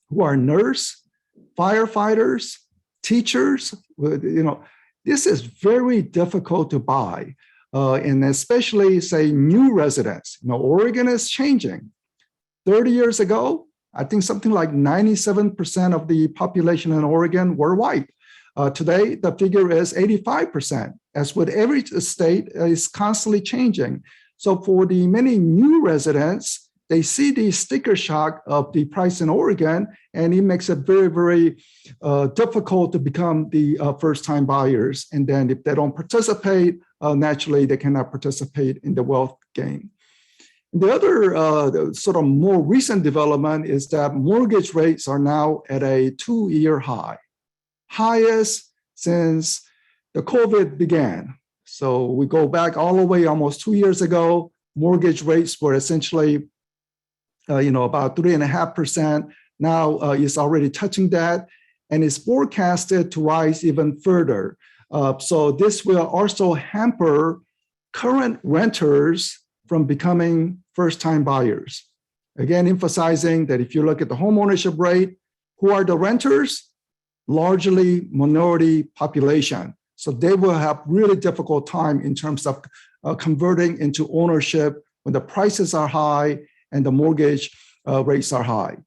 who are nurse, firefighters, teachers, this is very difficult to buy. And especially say new residents. Oregon is changing. 30 years ago, I think something like 97% of the population in Oregon were white. Today, the figure is 85%. As with every state, is constantly changing. So for the many new residents, they see the sticker shock of the price in Oregon, and it makes it very, very difficult to become the first-time buyers. And then if they don't participate, naturally, they cannot participate in the wealth gain. The other sort of more recent development is that mortgage rates are now at a 2-year high. Highest since the COVID began. So we go back all the way almost 2 years ago, mortgage rates were essentially, about 3.5%. Now it's already touching that, and it's forecasted to rise even further. So this will also hamper current renters from becoming first-time buyers. Again, emphasizing that if you look at the home ownership rate, who are the renters? Largely minority population. So they will have really difficult time in terms of converting into ownership when the prices are high and the mortgage rates are high.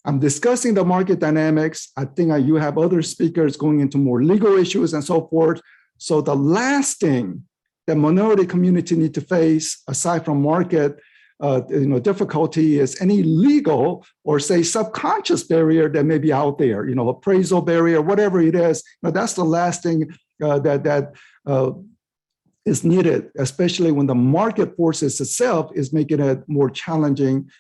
I'm discussing the market dynamics. I think you have other speakers going into more legal issues and so forth. So the last thing the minority community need to face, aside from market difficulty is any legal or say subconscious barrier that may be out there, appraisal barrier, whatever it is. That's the last thing that is needed, especially when the market forces itself is making it more challenging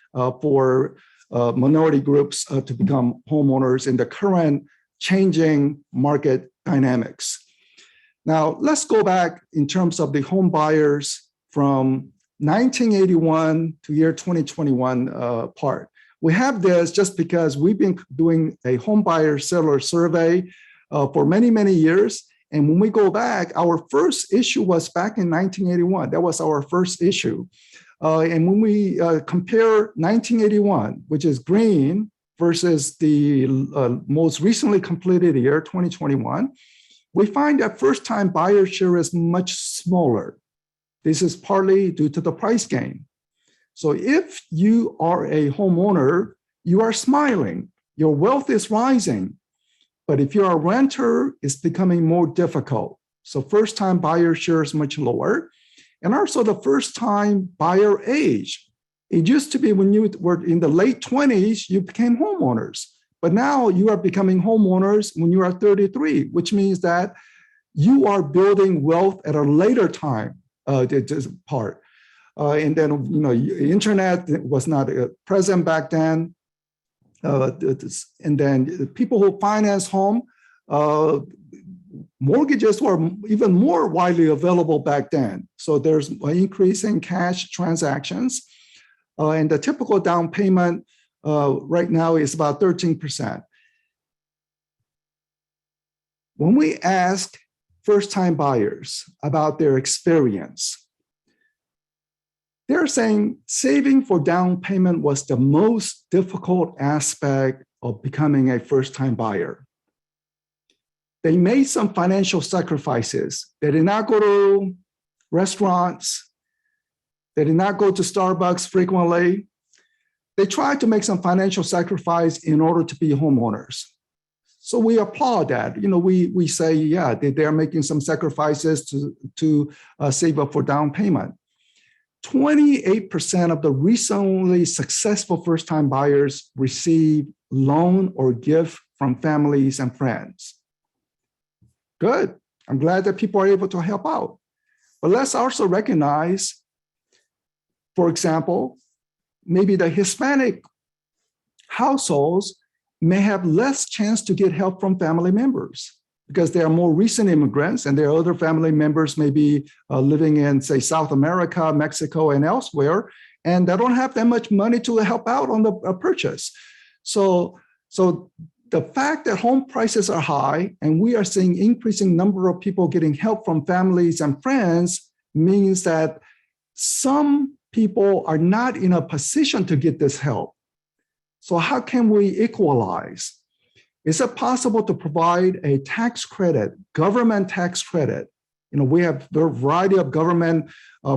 for minority groups to become homeowners in the current changing market dynamics. Now, let's go back in terms of the home buyers from 1981 to year 2021 part. We have this just because we've been doing a home buyer seller survey for many, many years. And when we go back, our first issue was back in 1981. That was our first issue. And when we compare 1981, which is green, versus the most recently completed year, 2021, we find that first-time buyer share is much smaller. This is partly due to the price gain. So if you are a homeowner, you are smiling, your wealth is rising. But if you're a renter, it's becoming more difficult. So first-time buyer share is much lower. And also the first-time buyer age. It used to be when you were in the late 20s, you became homeowners. But now you are becoming homeowners when you are 33, which means that you are building wealth at a later time part. And then, internet was not present back then. And then people who finance home, mortgages were even more widely available back then. So there's an increase in cash transactions. And the typical down payment right now is about 13%. When we ask first-time buyers about their experience, they're saying saving for down payment was the most difficult aspect of becoming a first-time buyer. They made some financial sacrifices. They did not go to restaurants. They did not go to Starbucks frequently. They tried to make some financial sacrifice in order to be homeowners. So we applaud that. We say, yeah, they're making some sacrifices to save up for down payment. 28% of the recently successful first-time buyers receive loan or gift from families and friends. Good. I'm glad that people are able to help out. But let's also recognize, for example, maybe the Hispanic households may have less chance to get help from family members because they are more recent immigrants and their other family members may be living in, say, South America, Mexico, and elsewhere, and they don't have that much money to help out on the purchase. So the fact that home prices are high and we are seeing increasing number of people getting help from families and friends means that some people are not in a position to get this help. So how can we equalize? Is it possible to provide a tax credit, government tax credit? We have a variety of government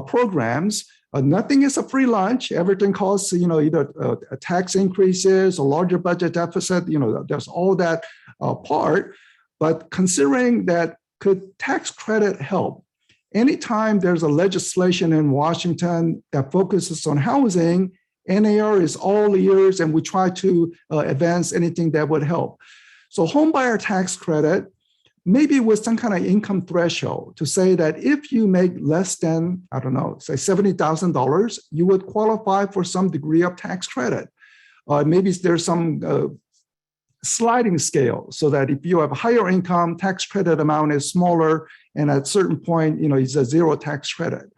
programs. Nothing is a free lunch. Everything costs, either tax increases or larger budget deficit. There's all that part. But considering that, could tax credit help? Anytime there's a legislation in Washington that focuses on housing, NAR is all ears, and we try to advance anything that would help. So homebuyer tax credit, maybe with some kind of income threshold to say that if you make less than, I don't know, say $70,000, you would qualify for some degree of tax credit. Maybe there's some sliding scale so that if you have a higher income, tax credit amount is smaller, and at a certain point, it's a zero tax credit.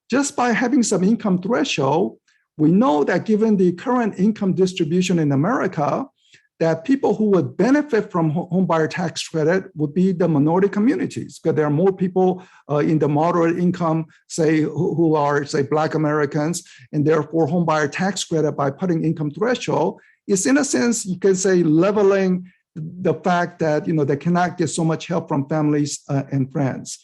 Just by having some income threshold, we know that given the current income distribution in America, that people who would benefit from homebuyer tax credit would be the minority communities, because there are more people in the moderate income, say, who are, say, Black Americans, and therefore homebuyer tax credit by putting income threshold is, in a sense, you can say, leveling the fact that, they cannot get so much help from families and friends.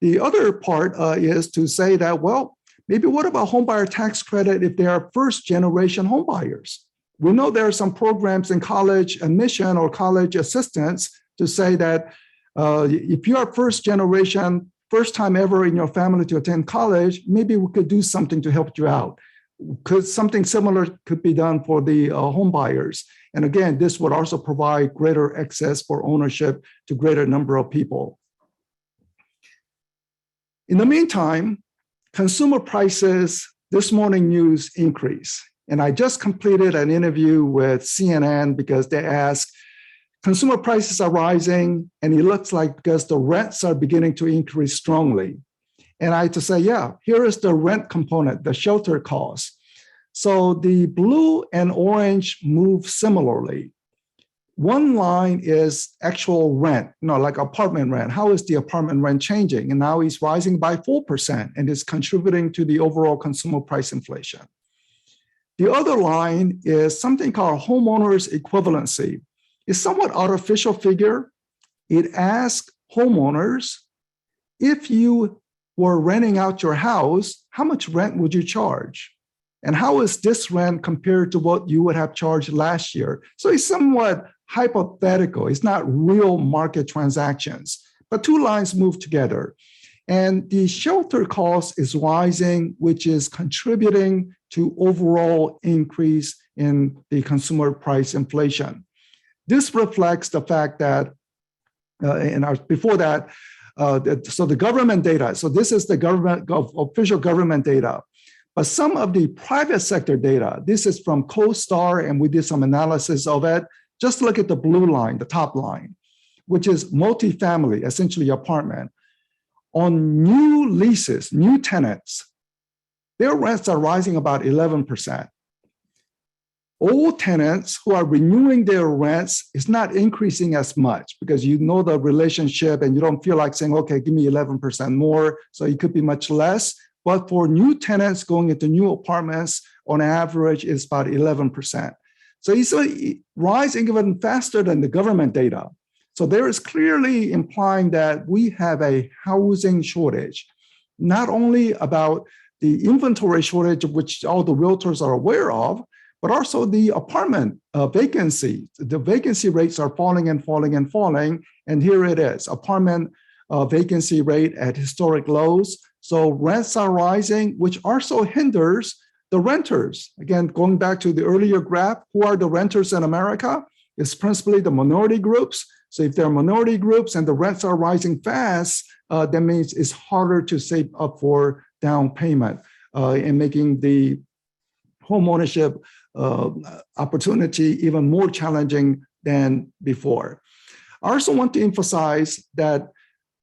The other part is to say that, well, maybe what about homebuyer tax credit if they are first-generation homebuyers? We know there are some programs in college admission or college assistance to say that if you are first generation, first time ever in your family to attend college, maybe we could do something to help you out. could something similar could be done for the home buyers. And again, this would also provide greater access for ownership to greater number of people. In the meantime, consumer prices, this morning news increase. And I just completed an interview with CNN because they asked, consumer prices are rising, and it looks like because the rents are beginning to increase strongly. And I had to say, yeah, here is the rent component, the shelter cost. So the blue and orange move similarly. One line is actual rent, like apartment rent. How is the apartment rent changing? And now it's rising by 4% and is contributing to the overall consumer price inflation. The other line is something called homeowners equivalency. It's somewhat artificial figure. It asks homeowners, if you were renting out your house, how much rent would you charge? And how is this rent compared to what you would have charged last year? So it's somewhat hypothetical. It's not real market transactions, but two lines move together. And the shelter cost is rising, which is contributing to overall increase in the consumer price inflation. This reflects the fact that, before that, so the government data, so this is the government official government data. But some of the private sector data, this is from CoStar, and we did some analysis of it. Just look at the blue line, the top line, which is multifamily, essentially apartment. On new leases, new tenants, their rents are rising about 11%. Old tenants who are renewing their rents is not increasing as much because you know the relationship and you don't feel like saying, okay, give me 11% more. So it could be much less. But for new tenants going into new apartments, on average, it's about 11%. So it's rising even faster than the government data. So there is clearly implying that we have a housing shortage, not only about the inventory shortage, which all the realtors are aware of, but also the apartment vacancy. The vacancy rates are falling and falling and falling. And here it is, apartment vacancy rate at historic lows. So rents are rising, which also hinders the renters. Again, going back to the earlier graph, who are the renters in America? It's principally the minority groups. So if there are minority groups and the rents are rising fast, that means it's harder to save up for down payment and making the home ownership opportunity even more challenging than before. I also want to emphasize that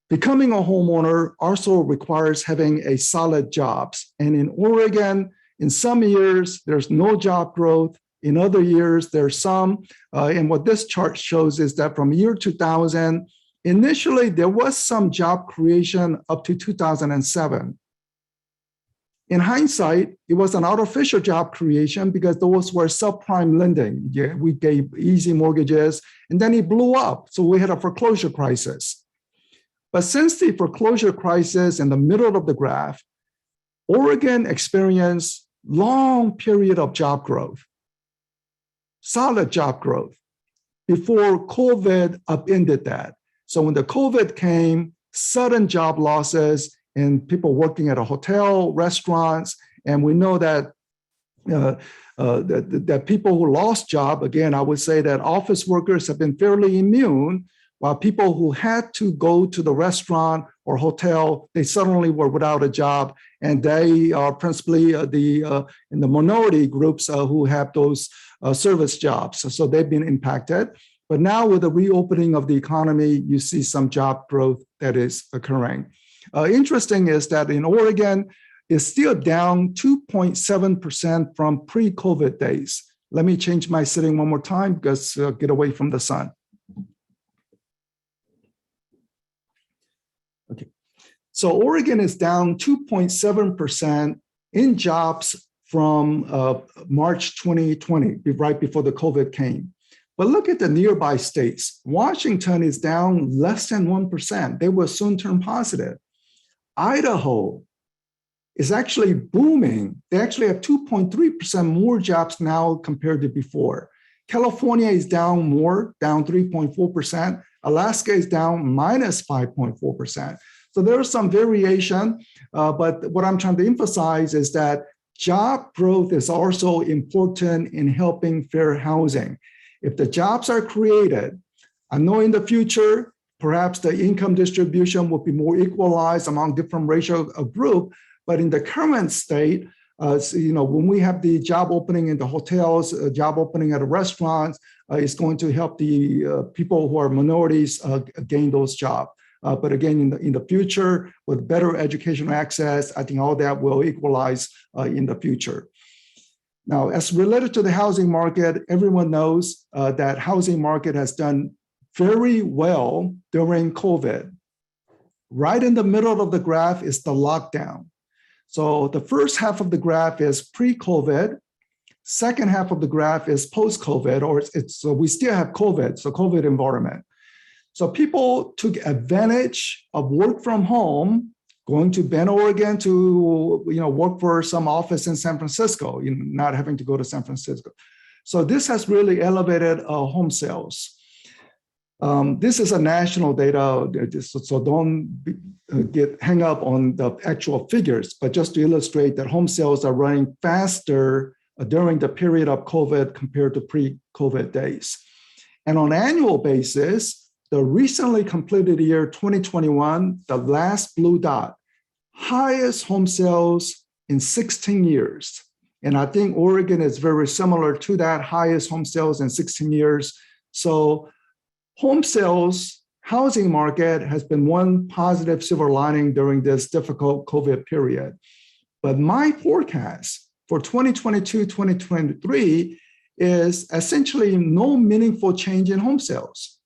becoming a homeowner also requires having a solid jobs. And in Oregon, in some years, there's no job growth. In other years, there's some. And what this chart shows is that from year 2000, initially, there was some job creation up to 2007. In hindsight, it was an artificial job creation because those were subprime lending. Yeah, we gave easy mortgages, and then it blew up. So we had a foreclosure crisis. But since the foreclosure crisis in the middle of the graph, Oregon experienced long period of job growth, solid job growth, before COVID upended that. So when the COVID came, sudden job losses and people working at a hotel, restaurants, and we know that that people who lost job, again, I would say that office workers have been fairly immune, while people who had to go to the restaurant or hotel, they suddenly were without a job, and they are principally in the minority groups who have those service jobs. So they've been impacted. But now with the reopening of the economy, you see some job growth that is occurring. Interesting is that in Oregon, it's still down 2.7% from pre-COVID days. Let me change my setting one more time because get away from the sun. Okay, so Oregon is down 2.7% in jobs from March 2020, right before the COVID came. But look at the nearby states. Washington is down less than 1%. They will soon turn positive. Idaho is actually booming. They actually have 2.3% more jobs now compared to before. California is down more, down 3.4%. Alaska is down minus 5.4%. So there is some variation, but what I'm trying to emphasize is that job growth is also important in helping fair housing. If the jobs are created, I know in the future, perhaps the income distribution will be more equalized among different racial group, but in the current state, when we have the job opening in the hotels, job opening at the restaurants, it's going to help the people who are minorities gain those jobs. But again, in the future, with better educational access, I think all that will equalize in the future. Now, as related to the housing market, everyone knows that housing market has done very well during COVID. Right in the middle of the graph is the lockdown. So the first half of the graph is pre-COVID. Second half of the graph is post-COVID, so we still have COVID, so COVID environment. So people took advantage of work from home, going to Bend, Oregon to work for some office in San Francisco, not having to go to San Francisco. So this has really elevated home sales. This is a national data, so don't get hung up on the actual figures, but just to illustrate that home sales are running faster during the period of COVID compared to pre-COVID days. And on an annual basis, the recently completed year 2021, the last blue dot, highest home sales in 16 years. And I think Oregon is very similar to that, highest home sales in 16 years. So home sales, housing market has been one positive silver lining during this difficult COVID period. But my forecast for 2022-2023 is essentially no meaningful change in home sales.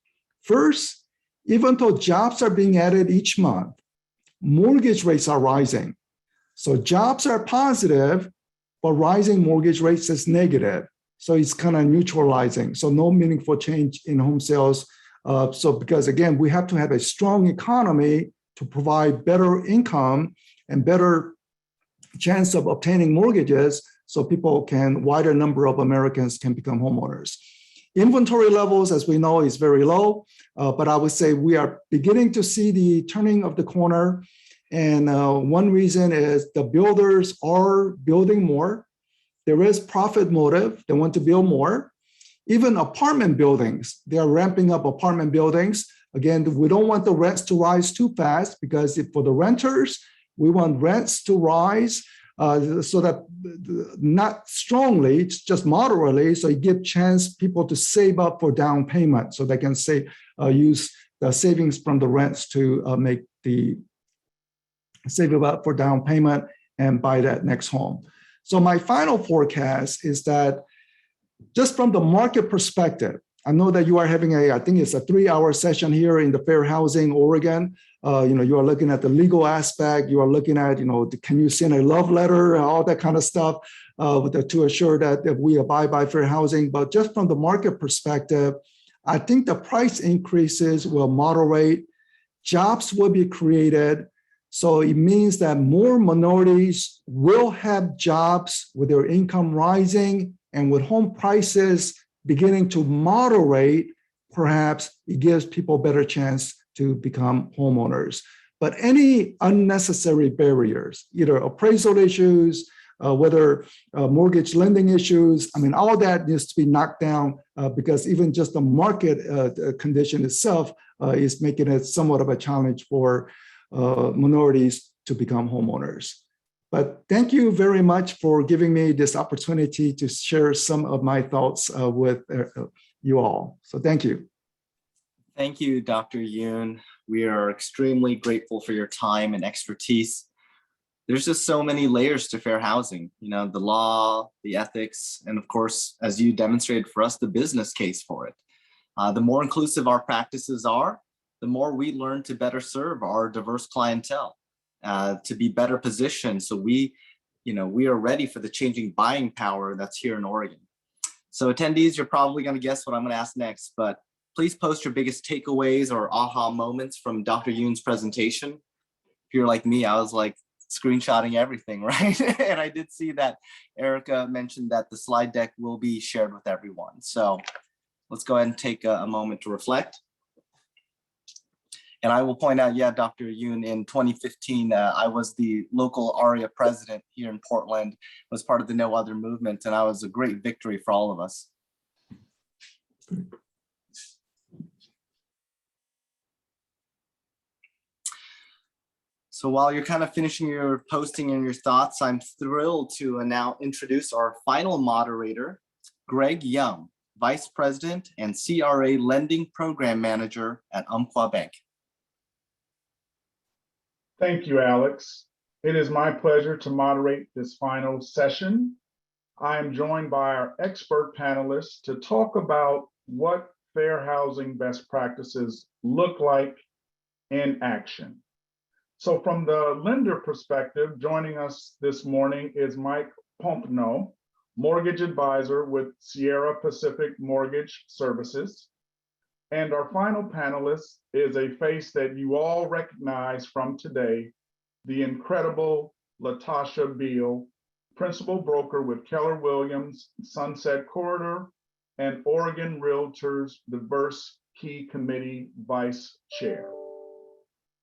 First, even though jobs are being added each month, mortgage rates are rising. So jobs are positive, but rising mortgage rates is negative. So it's kind of neutralizing. So no meaningful change in home sales. Because again, we have to have a strong economy to provide better income and better chance of obtaining mortgages so wider number of Americans can become homeowners. Inventory levels, as we know, is very low, but I would say we are beginning to see the turning of the corner. And one reason is the builders are building more. There is profit motive. They want to build more. Even apartment buildings, they are ramping up apartment buildings. Again, we don't want the rents to rise too fast because for the renters, we want rents to rise so that not strongly, it's just moderately, so you give chance people to save up for down payment so they can use the savings from the rents to save up for down payment and buy that next home. So my final forecast is that just from the market perspective, I know that you are having I think it's a 3-hour session here in the Fair Housing, Oregon. You are looking at the legal aspect. You are looking at, can you send a love letter, all that kind of stuff to assure that we abide by fair housing. But just from the market perspective, I think the price increases will moderate. Jobs will be created. So it means that more minorities will have jobs with their income rising, and with home prices beginning to moderate, perhaps it gives people a better chance to become homeowners. But any unnecessary barriers, either appraisal issues, whether mortgage lending issues, all that needs to be knocked down because even just the market condition itself is making it somewhat of a challenge for minorities to become homeowners. But thank you very much for giving me this opportunity to share some of my thoughts with you all. So thank you. Thank you, Dr. Yoon. We are extremely grateful for your time and expertise. There's just so many layers to fair housing, the law, the ethics, and of course, as you demonstrated for us, the business case for it. The more inclusive our practices are, the more we learn to better serve our diverse clientele. To be better positioned so we are ready for the changing buying power that's here in Oregon. So attendees, you're probably going to guess what I'm going to ask next, but please post your biggest takeaways or aha moments from Dr. Yoon's presentation. If you're like me, I was screenshotting everything, right? And I did see that Erica mentioned that the slide deck will be shared with everyone. So let's go ahead and take a moment to reflect. And I will point out, yeah, Dr. Yoon, in 2015, I was the local ARIA president here in Portland, was part of the No Other movement, and I was a great victory for all of us. So while you're kind of finishing your posting and your thoughts, I'm thrilled to now introduce our final moderator, Greg Young, Vice President and CRA Lending Program Manager at Umpqua Bank. Thank you, Alex. It is my pleasure to moderate this final session. I am joined by our expert panelists to talk about what fair housing best practices look like in action. So from the lender perspective, joining us this morning is Mike Pompano, mortgage advisor with Sierra Pacific Mortgage Services. And our final panelist is a face that you all recognize from today, the incredible Latasha Beal, principal broker with Keller Williams, Sunset Corridor, and Oregon Realtors Diverse Key Committee Vice Chair.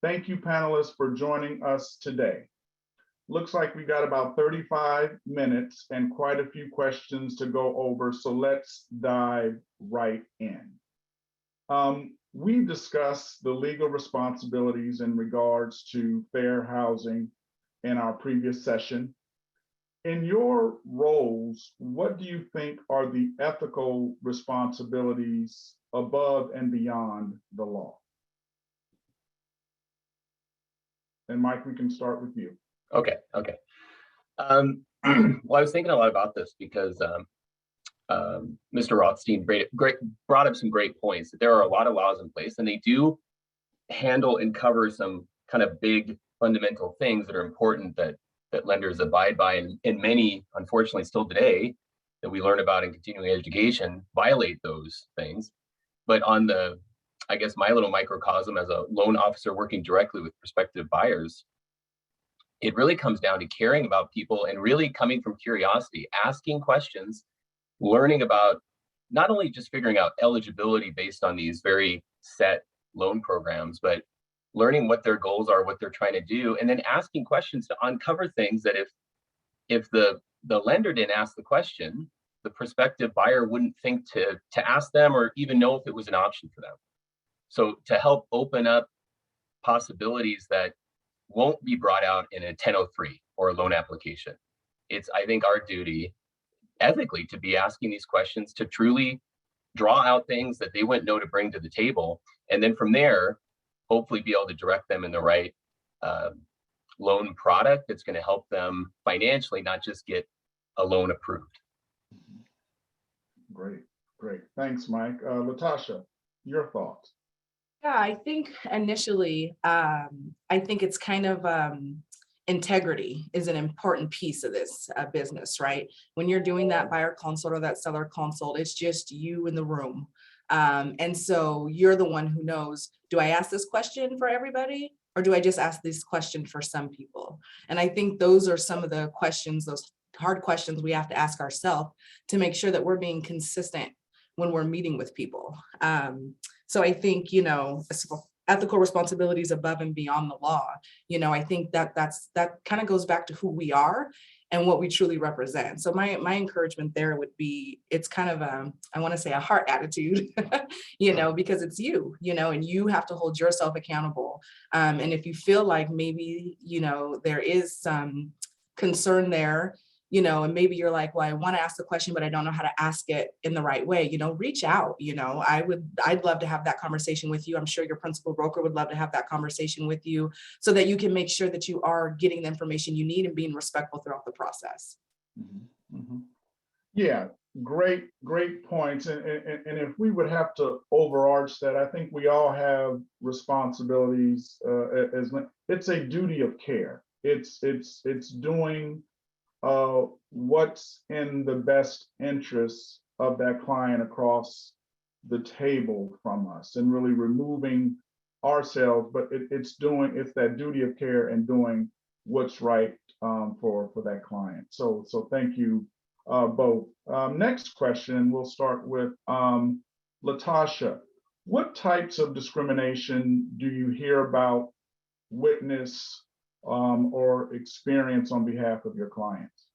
Thank you, panelists, for joining us today. Looks like we got about 35 minutes and quite a few questions to go over, so let's dive right in. We discussed the legal responsibilities in regards to fair housing in our previous session. In your roles, what do you think are the ethical responsibilities above and beyond the law? And Mike, we can start with you. Okay. Well, I was thinking a lot about this because Mr. Rothstein brought up some great points. That there are a lot of laws in place, and they do handle and cover some kind of big fundamental things that are important that lenders abide by, and many, unfortunately, still today that we learn about in continuing education violate those things. But on the, I guess, my little microcosm as a loan officer working directly with prospective buyers, it really comes down to caring about people and really coming from curiosity, asking questions, learning about not only just figuring out eligibility based on these very set loan programs, but learning what their goals are, what they're trying to do, and then asking questions to uncover things that if the lender didn't ask the question, the prospective buyer wouldn't think to ask them or even know if it was an option for them. So to help open up possibilities that won't be brought out in a 1003 or a loan application. It's, I think, our duty ethically to be asking these questions, to truly draw out things that they wouldn't know to bring to the table. And then from there, hopefully be able to direct them in the right loan product that's going to help them financially, not just get a loan approved. Great. Thanks, Mike. Latasha, your thoughts? Yeah, I think initially, I think it's kind of integrity is an important piece of this business, right? When you're doing that buyer consult or that seller consult, it's just you in the room. And so you're the one who knows, do I ask this question for everybody? Or do I just ask this question for some people? And I think those are some of the questions, those hard questions we have to ask ourselves to make sure that we're being consistent when we're meeting with people. So I think, ethical responsibilities above and beyond the law, I think that kind of goes back to who we are and what we truly represent. So my encouragement there would be, it's kind of I want to say a heart attitude, because it's you, and you have to hold yourself accountable. And if you feel like maybe, there is some concern there, and maybe you're like, well, I want to ask the question, but I don't know how to ask it in the right way, reach out, I'd love to have that conversation with you. I'm sure your principal broker would love to have that conversation with you so that you can make sure that you are getting the information you need and being respectful throughout the process. Yeah, great points. And if we would have to overarch that, I think we all have responsibilities it's a duty of care. It's doing what's in the best interests of that client across the table from us, and really removing ourselves, but it's that duty of care and doing what's right for that client. So thank you both. Next question, we'll start with Latasha. what types of discrimination do you hear about, witness, or experience on behalf of your clients?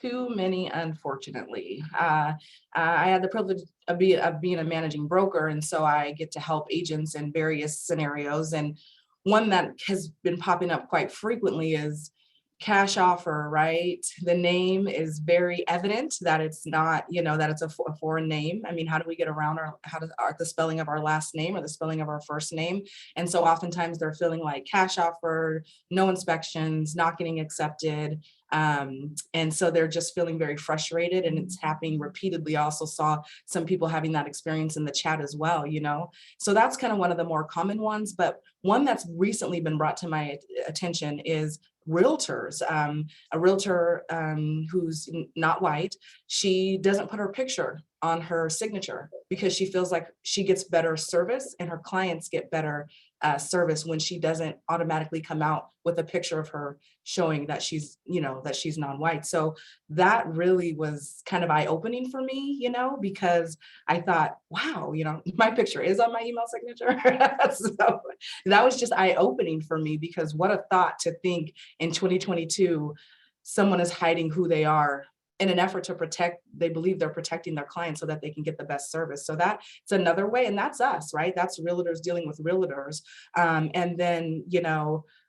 Too many, unfortunately. I had the privilege of being a managing broker, and so I get to help agents in various scenarios. And one that has been popping up quite frequently is cash offer, right? The name is very evident that it's not, that it's a foreign name. I mean, how do we get around the spelling of our last name or the spelling of our first name? And so oftentimes they're feeling like cash offer, no inspections, not getting accepted. And so they're just feeling very frustrated, and it's happening repeatedly. I also saw some people having that experience in the chat as well, So that's kind of one of the more common ones, but one that's recently been brought to my attention is realtors. A realtor who's not white, she doesn't put her picture on her signature because she feels like she gets better service and her clients get better service when she doesn't automatically come out with a picture of her showing that she's, that she's non-white. So that really was kind of eye-opening for me, because I thought, wow, my picture is on my email signature. So that was just eye-opening for me, because what a thought to think in 2022, someone is hiding who they are in an effort to protect, they believe they're protecting their clients so that they can get the best service. So that's another way, and that's us, right? That's realtors dealing with realtors. And then,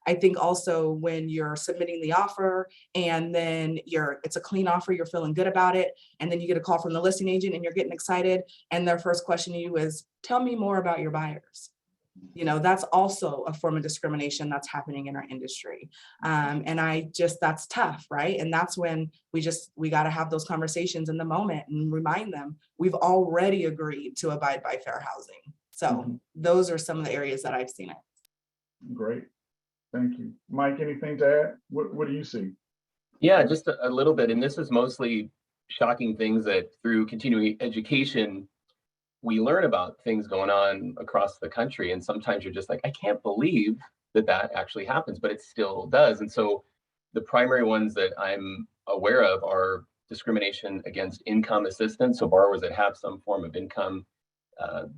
I think also when you're submitting the offer and then it's a clean offer, you're feeling good about it. And then you get a call from the listing agent and you're getting excited. And their first question to you is, tell me more about your buyers. That's also a form of discrimination that's happening in our industry. And that's tough, right? And that's when we got to have those conversations in the moment and remind them we've already agreed to abide by fair housing. So those are some of the areas that I've seen it. Great. Thank you. Mike, anything to add? What do you see? Yeah, just a little bit. And this is mostly shocking things that through continuing education, we learn about things going on across the country. And sometimes you're just like, I can't believe that actually happens, but it still does. And so the primary ones that I'm aware of are discrimination against income assistance. So borrowers that have some form of income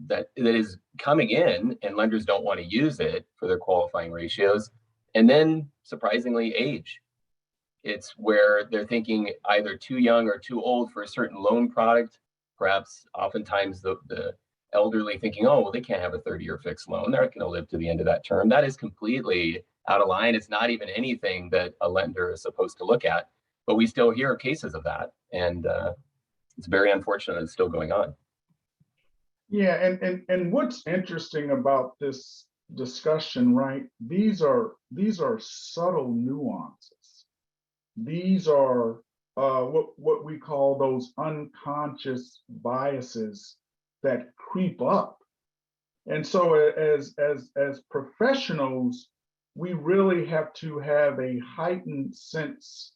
that is coming in and lenders don't want to use it for their qualifying ratios. And then surprisingly, age. It's where they're thinking either too young or too old for a certain loan product. Perhaps oftentimes the elderly thinking, oh, well, they can't have a 30-year fixed loan. They're not going to live to the end of that term. That is completely out of line. It's not even anything that a lender is supposed to look at. But we still hear cases of that. And it's very unfortunate it's still going on. Yeah, and what's interesting about this discussion, right? These are subtle nuances. These are what we call those unconscious biases that creep up. And so as professionals, we really have to have a heightened sense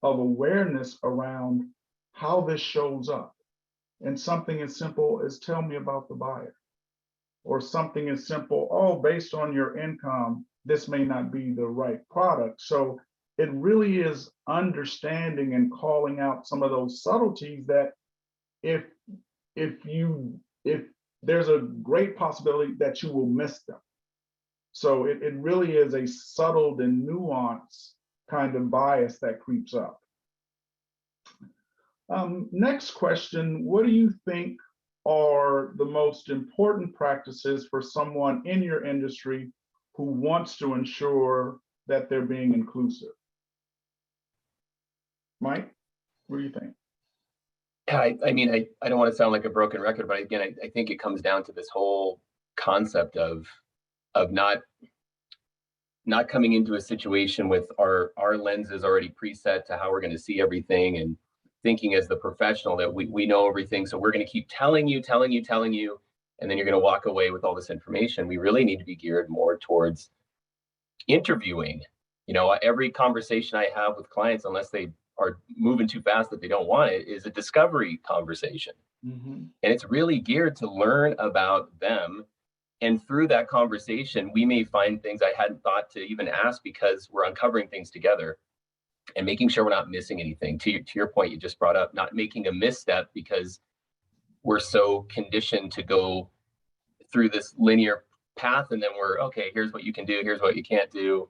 of awareness around how this shows up. And something as simple as tell me about the buyer, or something as simple, oh, based on your income, this may not be the right product. So it really is understanding and calling out some of those subtleties that if there's a great possibility that you will miss them. So it really is a subtle and nuanced kind of bias that creeps up. Next question, what do you think are the most important practices for someone in your industry who wants to ensure that they're being inclusive? Mike, what do you think? I mean, I don't want to sound like a broken record, but again, I think it comes down to this whole concept of not coming into a situation with our lenses already preset to how we're going to see everything, and thinking as the professional that we know everything. So we're going to keep telling you, and then you're going to walk away with all this information. We really need to be geared more towards interviewing. Every conversation I have with clients, unless they are moving too fast that they don't want it, is a discovery conversation. And it's really geared to learn about them. And through that conversation, we may find things I hadn't thought to even ask because we're uncovering things together and making sure we're not missing anything. To your point, you just brought up not making a misstep because we're so conditioned to go through this linear path, and then we're, okay, here's what you can do, here's what you can't do,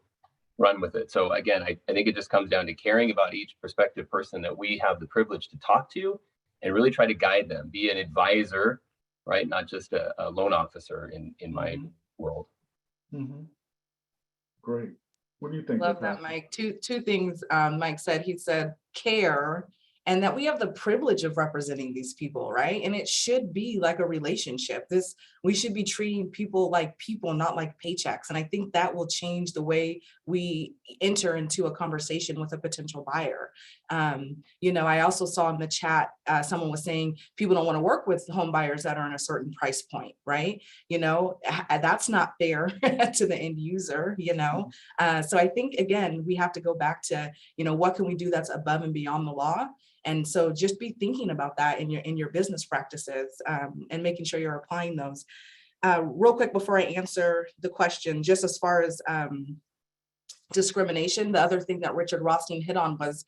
run with it. So again, I think it just comes down to caring about each prospective person that we have the privilege to talk to, and really try to guide them, be an advisor, right? Not just a loan officer in my world. Great. What do you think? Love that, Mike. Two things Mike said. He said care, and that we have the privilege of representing these people, right? And it should be like a relationship. We should be treating people like people, not like paychecks. And I think that will change the way we enter into a conversation with a potential buyer. I also saw in the chat, someone was saying people don't want to work with home buyers that are in a certain price point, right? That's not fair to the end user, So I think, again, we have to go back to, what can we do that's above and beyond the law? And so just be thinking about that in your business practices, and making sure you're applying those. Real quick before I answer the question, just as far as discrimination, the other thing that Richard Rothstein hit on was,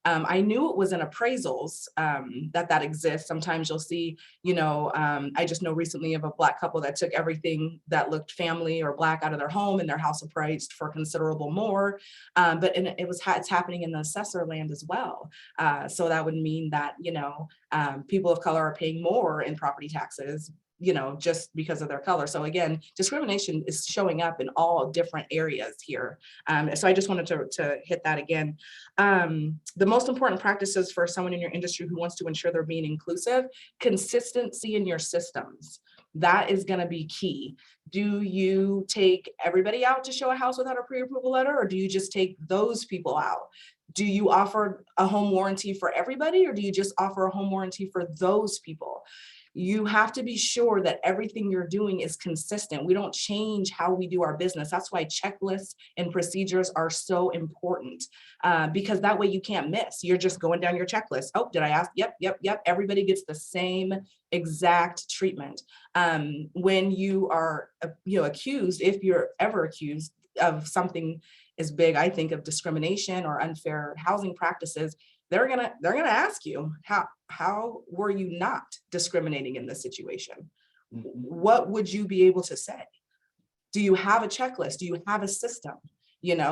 I knew it was in appraisals that exists. Sometimes you'll see, I just know recently of a Black couple that took everything that looked family or Black out of their home and their house appraised for considerable more. But it's happening in the assessor land as well. So that would mean that, people of color are paying more in property taxes, just because of their color. So again, discrimination is showing up in all different areas here. So I just wanted to hit that again. The most important practices for someone in your industry who wants to ensure they're being inclusive: consistency in your systems. That is going to be key. Do you take everybody out to show a house without a pre-approval letter, or do you just take those people out? Do you offer a home warranty for everybody, or do you just offer a home warranty for those people? You have to be sure that everything you're doing is consistent. We don't change how we do our business. That's why checklists and procedures are so important, because that way you can't miss. You're just going down your checklist. Oh, did I ask? Yep. Everybody gets the same exact treatment. When you are accused, if you're ever accused of something as big, I think, of discrimination or unfair housing practices, they're gonna ask you, how were you not discriminating in this situation? What would you be able to say? Do you have a checklist? Do you have a system?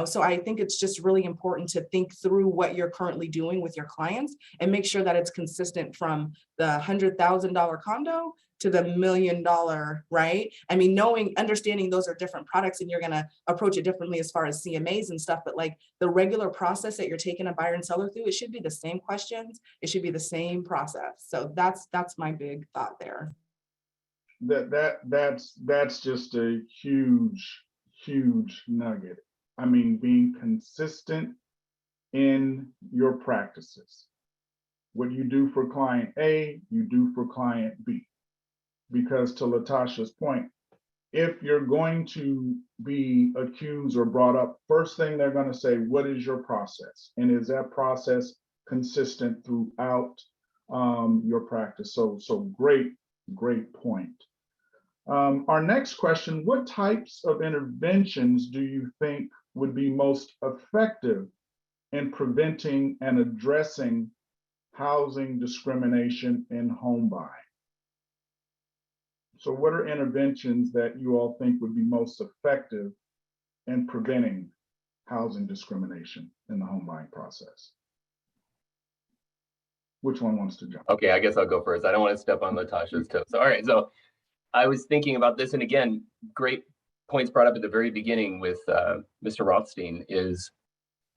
So I think it's just really important to think through what you're currently doing with your clients and make sure that it's consistent from the $100,000 condo to the $1 million, right? I mean, understanding those are different products and you're gonna approach it differently as far as CMAs and stuff, but like the regular process that you're taking a buyer and seller through, it should be the same questions. It should be the same process. So that's my big thought there. That's just a huge nugget. I mean, being consistent in your practices. What you do for client A, you do for client B. Because to Latasha's point, if you're going to be accused or brought up, first thing they're going to say, what is your process? And is that process consistent throughout your practice? So great point. Our next question, what types of interventions do you think would be most effective in preventing and addressing housing discrimination in home buying? So what are interventions that you all think would be most effective in preventing housing discrimination in the home buying process? Which one wants to jump? Okay, I guess I'll go first. I don't want to step on Latasha's toes. All right, so I was thinking about this, and again, great points brought up at the very beginning with Mr. Rothstein is,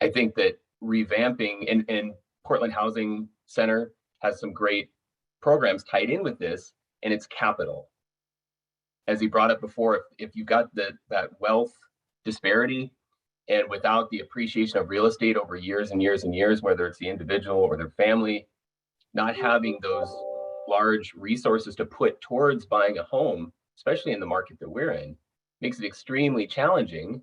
I think that revamping, and Portland Housing Center has some great programs tied in with this, and it's capital. As he brought up before, if you got that wealth disparity, and without the appreciation of real estate over years and years and years, whether it's the individual or their family, not having those large resources to put towards buying a home, especially in the market that we're in, makes it extremely challenging,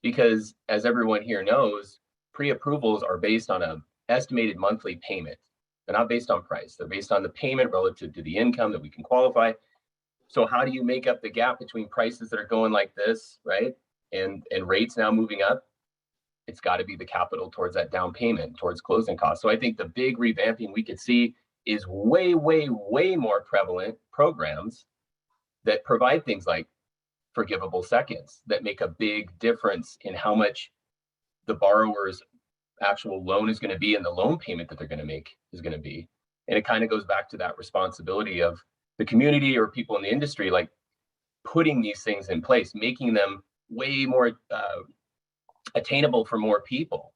because as everyone here knows, pre-approvals are based on an estimated monthly payment. They're not based on price. They're based on the payment relative to the income that we can qualify. So how do you make up the gap between prices that are going like this, right? And rates now moving up? It's got to be the capital towards that down payment, towards closing costs. So I think the big revamping we could see is way, way, way more prevalent programs that provide things like forgivable seconds that make a big difference in how much the borrower's actual loan is going to be and the loan payment that they're going to make is going to be. And it kind of goes back to that responsibility of the community or people in the industry, like putting these things in place, making them way more attainable for more people.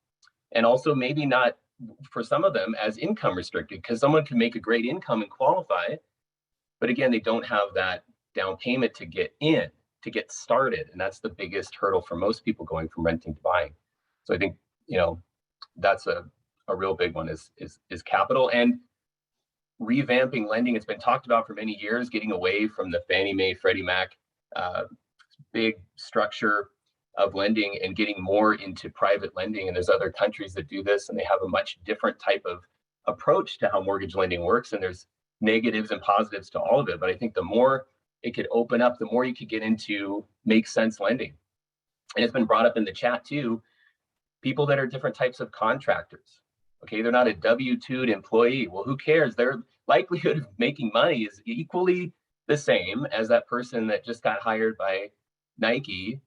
And also maybe not for some of them as income restricted, because someone can make a great income and qualify, but again, they don't have that down payment to get in, to get started. And that's the biggest hurdle for most people going from renting to buying. So I think, you know, that's a real big one is capital and revamping lending. It's been talked about for many years, getting away from the Fannie Mae, Freddie Mac big structure of lending and getting more into private lending. And there's other countries that do this and they have a much different type of approach to how mortgage lending works. And there's negatives and positives to all of it. But I think the more it could open up, the more you could get into make sense lending. And it's been brought up in the chat too, people that are different types of contractors. Okay, they're not a W-2'd employee. Well, who cares? Their likelihood of making money is equally the same as that person that just got hired by Nike.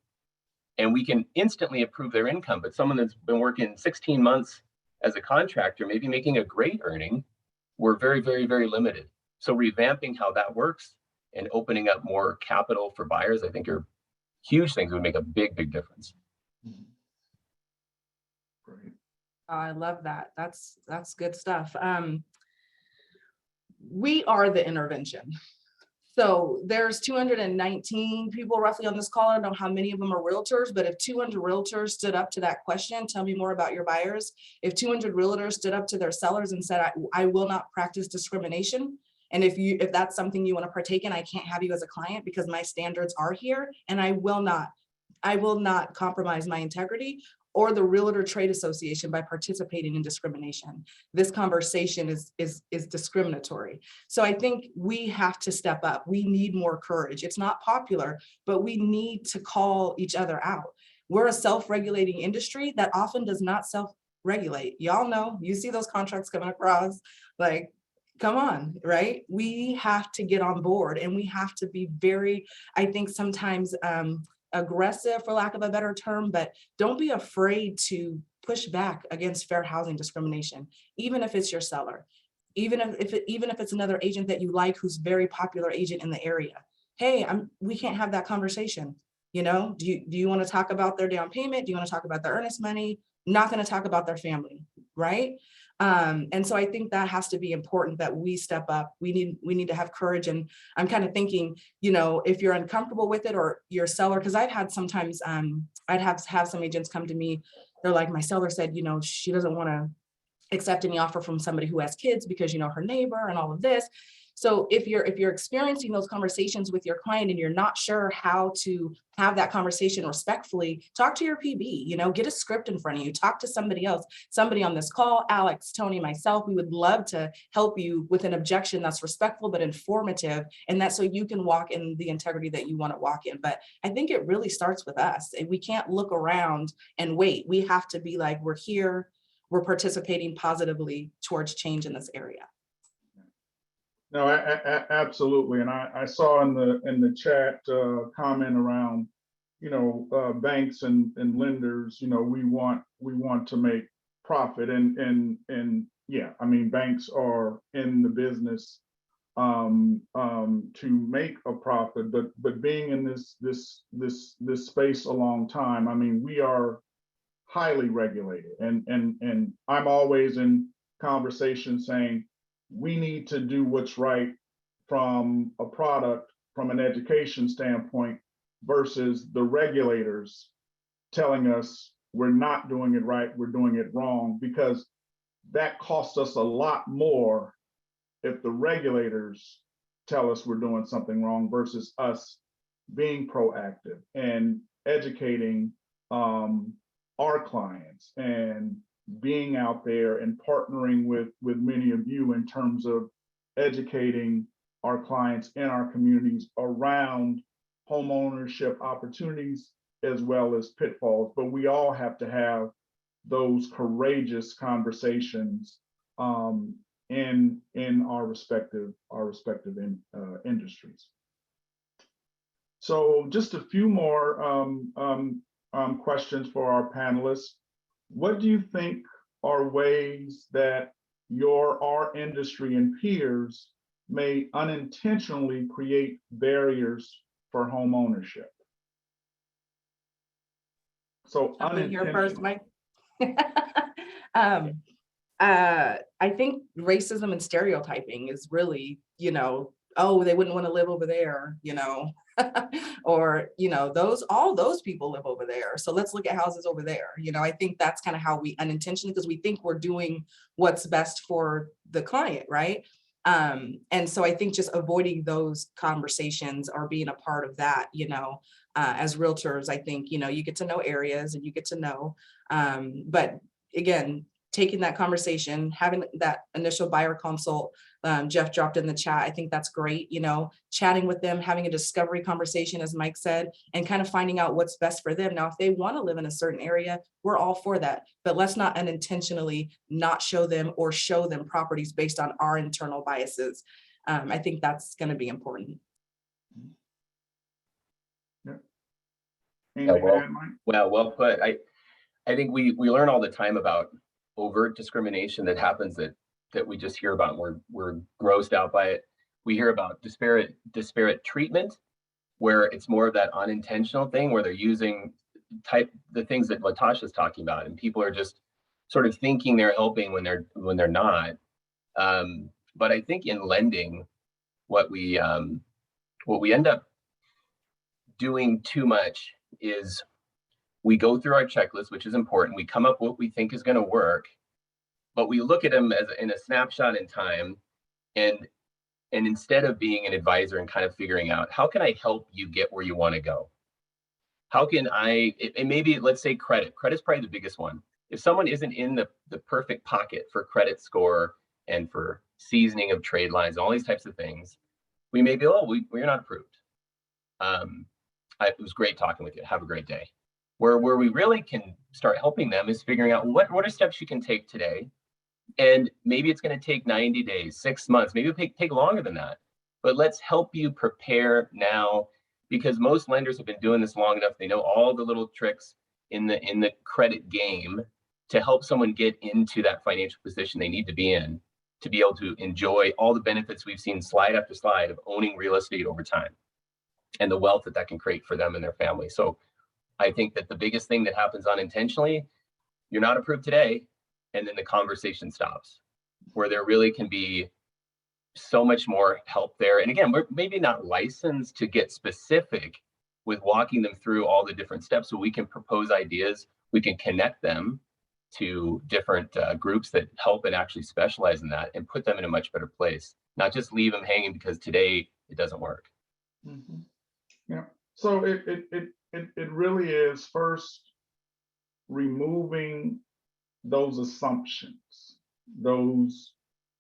And we can instantly improve their income. But someone that's been working 16 months as a contractor, maybe making a great earning, we're very, very, very limited. So revamping how that works and opening up more capital for buyers, I think are huge things that would make a big, big difference. Great. I love that. That's good stuff. We are the intervention. So there's 219 people roughly on this call. I don't know how many of them are realtors, but if 200 realtors stood up to that question, tell me more about your buyers. If 200 realtors stood up to their sellers and said, I will not practice discrimination. And if that's something you want to partake in, I can't have you as a client because my standards are here and I will not compromise my integrity or the Realtor Trade Association by participating in discrimination. This conversation is discriminatory. So I think we have to step up. We need more courage. It's not popular, but we need to call each other out. We're a self-regulating industry that often does not self-regulate. Y'all know, you see those contracts coming across, like, come on, right? We have to get on board and we have to be very, I think sometimes, aggressive, for lack of a better term, but don't be afraid to push back against fair housing discrimination, even if it's your seller, even if it's another agent that you like who's very popular agent in the area. Hey, we can't have that conversation. You know, do you want to talk about their down payment? Do you want to talk about their earnest money? Not going to talk about their family, right? And so I think that has to be important that we step up. We need to have courage. And I'm kind of thinking, you know, if you're uncomfortable with it or your seller, because I've had sometimes, I'd have some agents come to me. They're like, my seller said, you know, she doesn't want to accept any offer from somebody who has kids because, you know, her neighbor and all of this. So if you're experiencing those conversations with your client and you're not sure how to have that conversation respectfully, talk to your PB, you know, get a script in front of you, talk to somebody else, somebody on this call, Alex, Tony, myself. We would love to help you with an objection that's respectful but informative, and that's so you can walk in the integrity that you want to walk in. But I think it really starts with us. We can't look around and wait. We have to be like, we're here, we're participating positively towards change in this area. No, absolutely. And I saw in the chat comment around, you know, banks and lenders, you know, we want to make profit and yeah, I mean, banks are in the business to make a profit, but being in this space a long time, I mean, we are highly regulated, and I'm always in conversation saying, we need to do what's right from a product, from an education standpoint, versus the regulators telling us we're not doing it right, we're doing it wrong, because that costs us a lot more if the regulators tell us we're doing something wrong versus us being proactive and educating our clients and being out there and partnering with many of you in terms of educating our clients in our communities around home ownership opportunities as well as pitfalls. But we all have to have those courageous conversations in our respective industries. So just a few more questions for our panelists. What do you think are ways that our industry and peers may unintentionally create barriers for home ownership? So I'm gonna hear first, unintentional. Mike. I think racism and stereotyping is really, oh, they wouldn't want to live over there, or, all those people live over there. So let's look at houses over there. I think that's kind of how we unintentionally, because we think we're doing what's best for the client, right? And so I think just avoiding those conversations or being a part of that, as realtors, I think, you get to know areas and you get to know, but again, taking that conversation, having that initial buyer consult, Jeff dropped in the chat. I think that's great, chatting with them, having a discovery conversation, as Mike said, and kind of finding out what's best for them. Now, if they want to live in a certain area, we're all for that, but let's not unintentionally not show them or show them properties based on our internal biases. I think that's going to be important. Yeah, well put. I think we learn all the time about overt discrimination that happens that we just hear about and we're grossed out by it. We hear about disparate treatment, where it's more of that unintentional thing where they're using the things that Latasha's talking about, and people are just sort of thinking they're helping when they're not. But I think in lending, what we end up doing too much is we go through our checklist, which is important. We come up with what we think is going to work, but we look at them as in a snapshot in time, and instead of being an advisor and kind of figuring out how can I help you get where you want to go, how can and maybe let's say credit's probably the biggest one. If someone isn't in the perfect pocket for credit score and for seasoning of trade lines, all these types of things, we may be, we're not approved. It was great talking with you. Have a great day. Where we really can start helping them is figuring out what are steps you can take today. And maybe it's going to take 90 days, 6 months, maybe it'll take longer than that. But let's help you prepare now, because most lenders have been doing this long enough. They know all the little tricks in the credit game to help someone get into that financial position they need to be in to be able to enjoy all the benefits we've seen slide after slide of owning real estate over time and the wealth that can create for them and their family. So I think that the biggest thing that happens unintentionally, you're not approved today, and then the conversation stops, where there really can be so much more help there. And again, we're maybe not licensed to get specific with walking them through all the different steps, so we can propose ideas, we can connect them to different groups that help and actually specialize in that and put them in a much better place, not just leave them hanging because today it doesn't work. Mm-hmm. Yeah, so it really is first removing those assumptions, those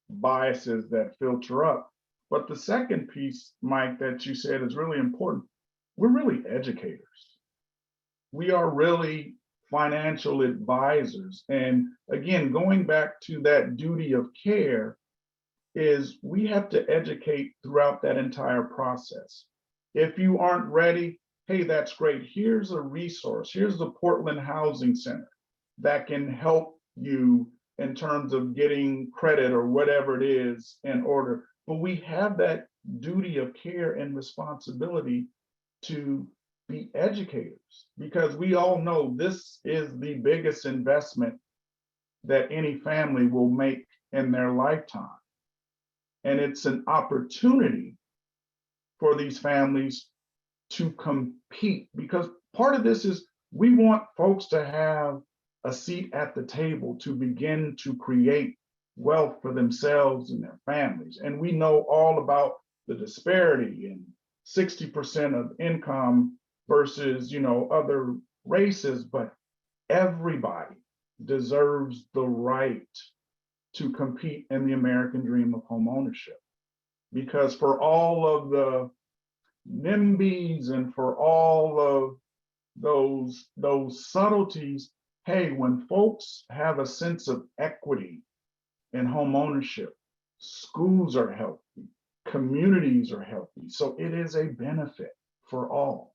biases that filter up. But the second piece, Mike, that you said is really important. We're really educators. We are really financial advisors. And again, going back to that duty of care, is we have to educate throughout that entire process. If you aren't ready, hey, that's great. Here's a resource. Here's the Portland Housing Center that can help you in terms of getting credit or whatever it is in order. But we have that duty of care and responsibility to be educators, because we all know this is the biggest investment that any family will make in their lifetime. And it's an opportunity for these families to compete, because part of this is we want folks to have a seat at the table to begin to create wealth for themselves and their families. And we know all about the disparity in 60% of income versus, other races, but everybody deserves the right to compete in the American dream of home ownership. Because for all of the NIMBYs and for all of those subtleties, hey, when folks have a sense of equity in home ownership, schools are healthy, communities are healthy. So it is a benefit for all.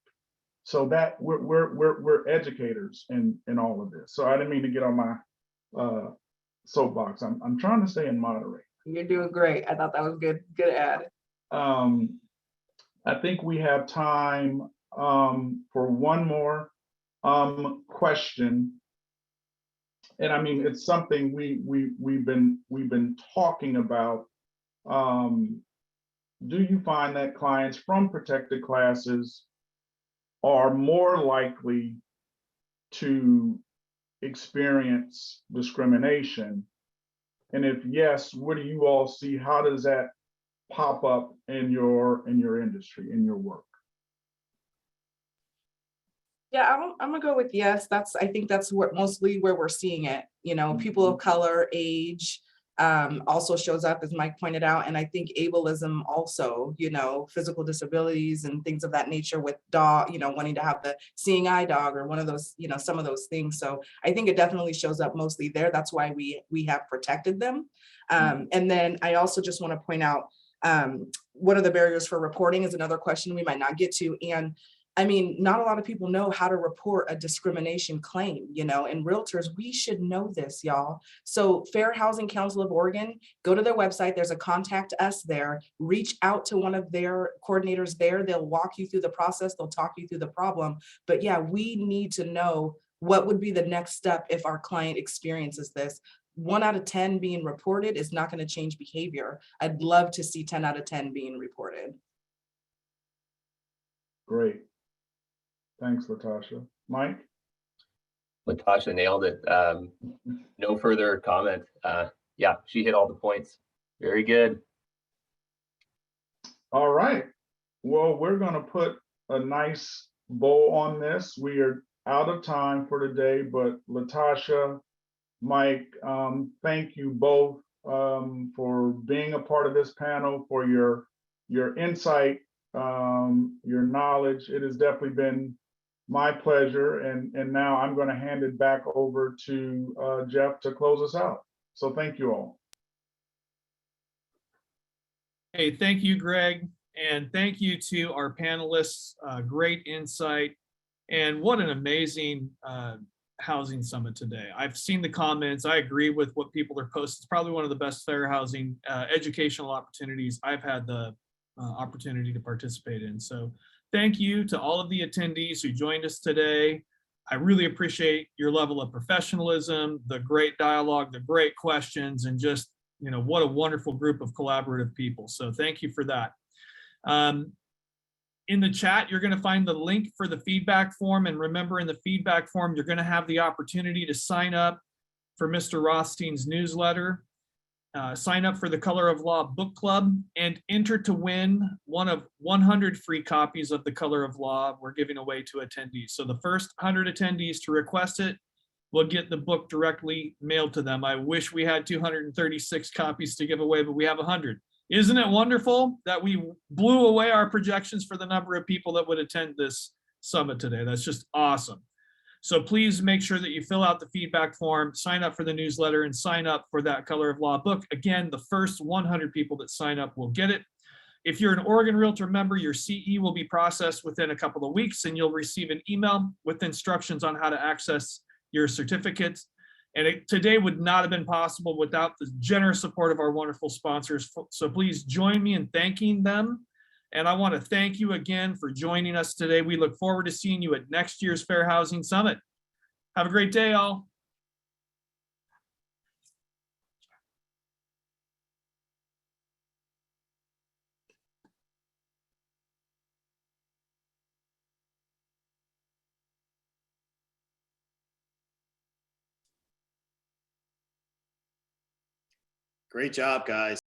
So that we're educators in all of this. So I didn't mean to get on my soapbox. I'm trying to stay and moderate. You're doing great. I thought that was good. Good ad. I think we have time for one more question. And I mean, it's something we've been talking about. Do you find that clients from protected classes are more likely to experience discrimination? And if yes, what do you all see? How does that pop up in your industry, in your work? Yeah, I'm gonna go with yes. I think that's what mostly where we're seeing it. You know, people of color, age, also shows up, as Mike pointed out. And I think ableism also, you know, physical disabilities and things of that nature with dog, you know, wanting to have the seeing eye dog or one of those, you know, some of those things. So I think it definitely shows up mostly there. That's why we have protected them. And then I also just want to point out, what are the barriers for reporting is another question we might not get to. And I mean, not a lot of people know how to report a discrimination claim, you know, and realtors, we should know this, y'all. So Fair Housing Council of Oregon, go to their website. There's a contact us there. Reach out to one of their coordinators there. They'll walk you through the process. They'll talk you through the problem. But yeah, we need to know what would be the next step if our client experiences this. 1 out of 10 being reported is not going to change behavior. I'd love to see 10 out of 10 being reported. Great. Thanks, Latasha. Mike? Latasha nailed it. No further comment. Yeah, she hit all the points. Very good. All right. Well, we're going to put a nice bow on this. We are out of time for today, but Latasha, Mike, thank you both for being a part of this panel, for your insight, your knowledge. It has definitely been my pleasure. And now I'm going to hand it back over to Jeff to close us out. So thank you all. Hey, thank you, Greg. And thank you to our panelists. Great insight. And what an amazing housing summit today. I've seen the comments. I agree with what people are posting. It's probably one of the best fair housing educational opportunities I've had the opportunity to participate in. So thank you to all of the attendees who joined us today. I really appreciate your level of professionalism, the great dialogue, the great questions, and just, you know, what a wonderful group of collaborative people. So thank you for that. In the chat, you're going to find the link for the feedback form. And remember, in the feedback form, you're going to have the opportunity to sign up for Mr. Rothstein's newsletter, sign up for the Color of Law book club, and enter to win one of 100 free copies of the Color of Law we're giving away to attendees. So the first 100 attendees to request it will get the book directly mailed to them. I wish we had 236 copies to give away, but we have 100. Isn't it wonderful that we blew away our projections for the number of people that would attend this summit today? That's just awesome. So please make sure that you fill out the feedback form, sign up for the newsletter, and sign up for that Color of Law book. Again, the first 100 people that sign up will get it. If you're an Oregon Realtor member, your CE will be processed within a couple of weeks, and you'll receive an email with instructions on how to access your certificates. And today would not have been possible without the generous support of our wonderful sponsors. So please join me in thanking them. And I want to thank you again for joining us today. We look forward to seeing you at next year's Fair Housing Summit. Have a great day, all. Great job, guys.